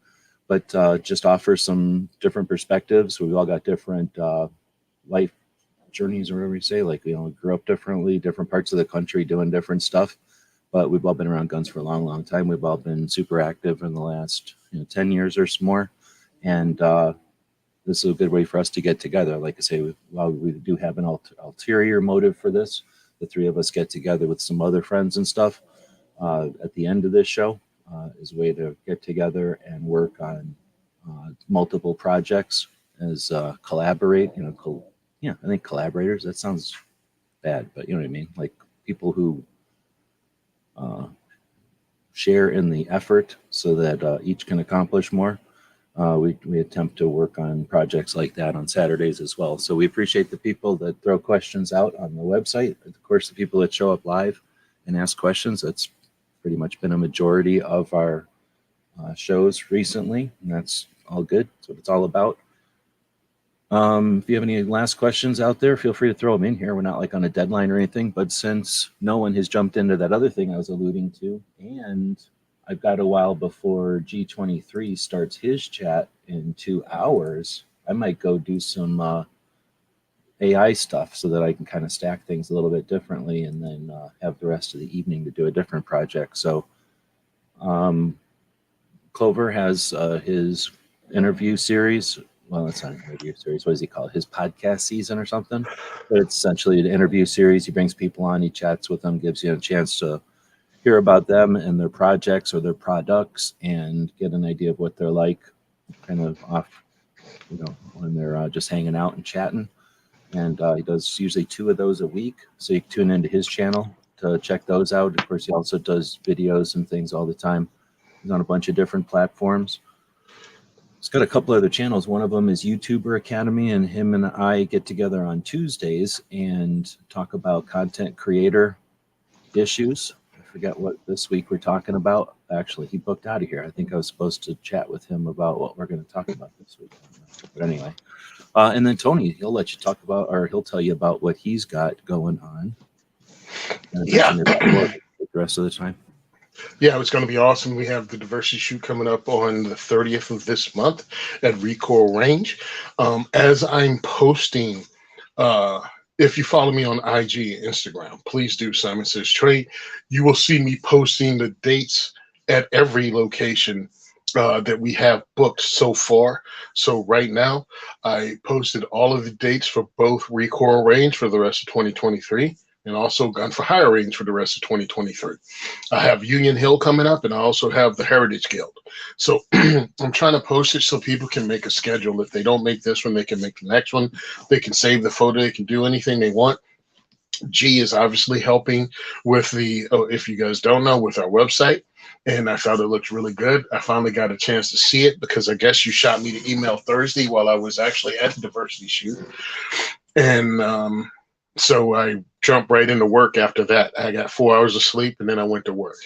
Speaker 1: but just offer some different perspectives. We've all got different life journeys, or whatever you say, like, grew up differently, different parts of the country doing different stuff, but we've all been around guns for a long, long time. We've all been super active in the last 10 years or more. And this is a good way for us to get together. Like I say, while we do have an ulterior motive for this, the three of us get together with some other friends and stuff at the end of this show is a way to get together and work on multiple projects as collaborate. I think collaborators, that sounds bad, but you know what I mean? Like people who share in the effort so that each can accomplish more. We attempt to work on projects like that on Saturdays as well. So we appreciate the people that throw questions out on the website. Of course, the people that show up live and ask questions, that's pretty much been a majority of our shows recently, and that's all good. That's what it's all about. If you have any last questions out there, feel free to throw them in here. We're not like on a deadline or anything, but since no one has jumped into that other thing I was alluding to, and I've got a while before G23 starts his chat in 2 hours, I might go do some AI stuff so that I can kind of stack things a little bit differently and then have the rest of the evening to do a different project. So Clover has his interview series. Well, it's not an interview series. What does he call it? His podcast season or something? But it's essentially an interview series. He brings people on, he chats with them, gives you a chance to hear about them and their projects or their products and get an idea of what they're like kind of off, when they're just hanging out and chatting. And he does usually 2 of those a week. So you can tune into his channel to check those out. Of course, he also does videos and things all the time. He's on a bunch of different platforms. He's got a couple other channels. One of them is YouTuber Academy, and him and I get together on Tuesdays and talk about content creator issues. I forget what this week we're talking about. Actually, he booked out of here. I think I was supposed to chat with him about what we're going to talk about this week. But anyway. And then Tony, he'll let you talk about, or he'll tell you about what he's got going on.
Speaker 3: Yeah.
Speaker 1: The rest of the time.
Speaker 3: Yeah, it's going to be awesome. We have the diversity shoot coming up on the 30th of this month at Recoil Range. As I'm posting, if you follow me on IG and Instagram, please do Simon Says Trade. You will see me posting the dates at every location that we have booked so far. So right now, I posted all of the dates for both Recoil Range for the rest of 2023. And also Gun for Hire Range for the rest of 2023. I have Union Hill coming up, and I also have the Heritage Guild. So I'm trying to post it so people can make a schedule. If they don't make this one, they can make the next one. They can save the photo. They can do anything they want. G is obviously helping with if you guys don't know, with our website. And I thought it looked really good. I finally got a chance to see it because I guess you shot me the email Thursday while I was actually at the diversity shoot. And so I jumped right into work after that. I got 4 hours of sleep and then I went to work.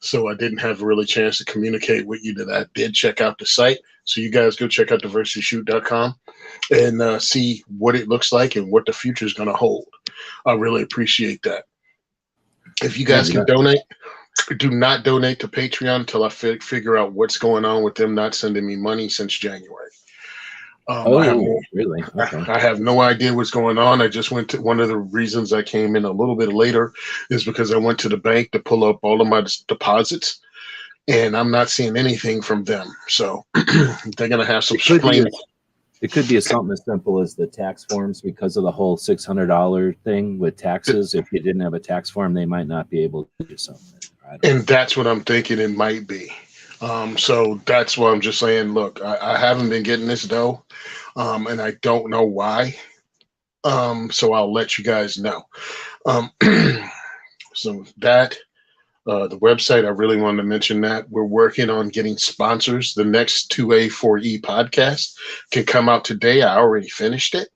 Speaker 3: So I didn't have really a chance to communicate with you that I did check out the site. So you guys go check out diversityshoot.com and see what it looks like and what the future is going to hold. I really appreciate that. If you guys can donate, do not donate to Patreon until I figure out what's going on with them not sending me money since January.
Speaker 1: Really? Okay.
Speaker 3: I have no idea what's going on. I just went to one of the reasons I came in a little bit later is because I went to the bank to pull up all of my deposits, and I'm not seeing anything from them. So they're going to have some strange.
Speaker 1: It could be something as simple as the tax forms because of the whole $600 thing with taxes. If you didn't have a tax form, they might not be able to do something.
Speaker 3: And that's what I'm thinking it might be. So that's why I'm just saying, look, I haven't been getting this dough, and I don't know why. So I'll let you guys know. So that, the website, I really wanted to mention that. We're working on getting sponsors. The next 2A4E podcast can come out today. I already finished it.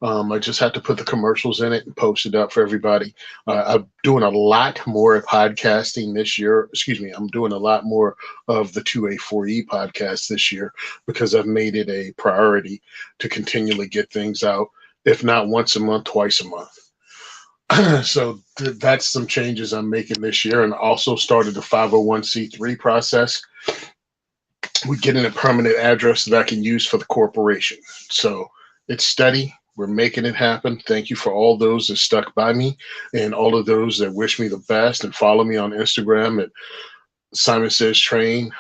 Speaker 3: I just have to put the commercials in it and post it up for everybody. I'm doing a lot more podcasting this year. Excuse me, I'm doing a lot more of the 2A4E podcast this year because I've made it a priority to continually get things out, if not once a month, twice a month. So that's some changes I'm making this year, and also started the 501c3 process. We're getting a permanent address that I can use for the corporation. So it's steady. We're making it happen. Thank you for all those that stuck by me and all of those that wish me the best and follow me on Instagram at Simon Says Train,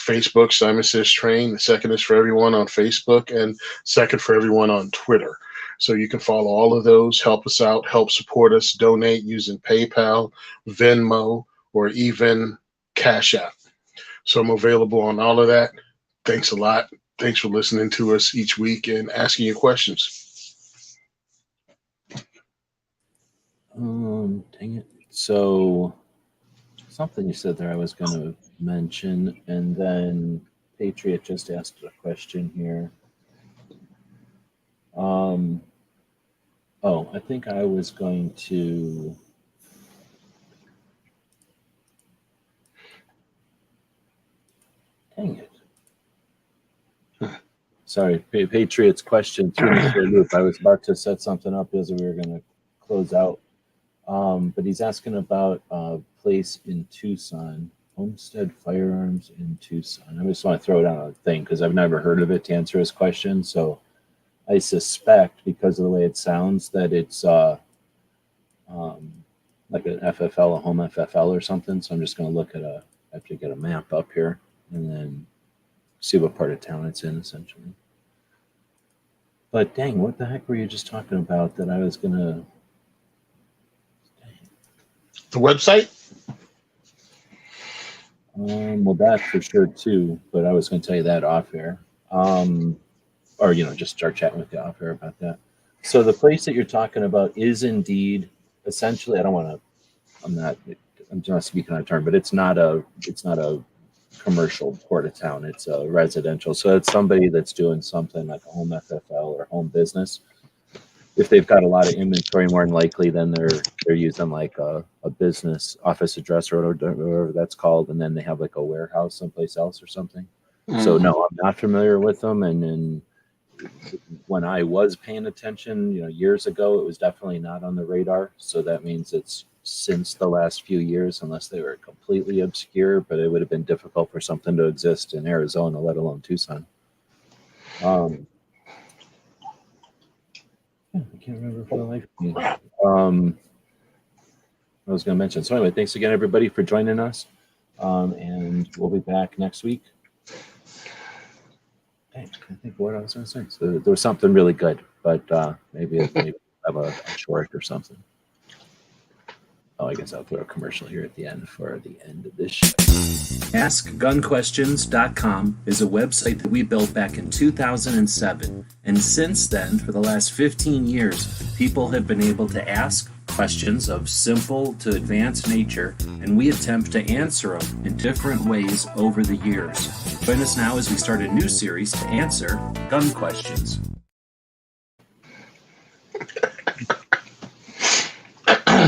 Speaker 3: Facebook, Simon Says Train. The second is for everyone on Facebook and second for everyone on Twitter. So you can follow all of those, help us out, help support us, donate using PayPal, Venmo, or even Cash App. So I'm available on all of that. Thanks a lot. Thanks for listening to us each week and asking your questions.
Speaker 1: Dang it. So something you said there I was going to mention, and then Patriot just asked a question here. I think I was going to dang it. Sorry, Patriots question threw me for a loop. I was about to set something up as we were going to close out. But he's asking about a place in Tucson, Homestead Firearms in Tucson. I just want to throw it on a thing because I've never heard of it to answer his question. So I suspect, because of the way it sounds, that it's like an FFL, a home FFL or something. So I'm just going to look at I have to get a map up here and then see what part of town it's in, essentially. But dang, what the heck were you just talking about that I was going to...
Speaker 3: The website?
Speaker 1: Well, that for sure too, but I was going to tell you that off air. Or, just start chatting with you off air about that. So the place that you're talking about is indeed, essentially, I'm not speaking on a term, but it's not a commercial port of town. It's a residential. So it's somebody that's doing something like a home FFL or home business. If they've got a lot of inventory, more than likely, then they're using like a business office address or whatever that's called, and then they have like a warehouse someplace else or something. Mm-hmm. So no, I'm not familiar with them. And then when I was paying attention, years ago, it was definitely not on the radar. So that means it's since the last few years, unless they were completely obscure. But it would have been difficult for something to exist in Arizona, let alone Tucson. I can't remember for the life of me. I was going to mention. So anyway, thanks again, everybody, for joining us. And we'll be back next week. Hey, I think what I was going to say. So there was something really good, but maybe have a short or something. Oh, I guess I'll throw a commercial here at the end for the end of this show. AskGunQuestions.com is a website that we built back in 2007. And since then, for the last 15 years, people have been able to ask questions of simple to advanced nature, and we attempt to answer them in different ways over the years. Join us now as we start a new series to answer gun questions.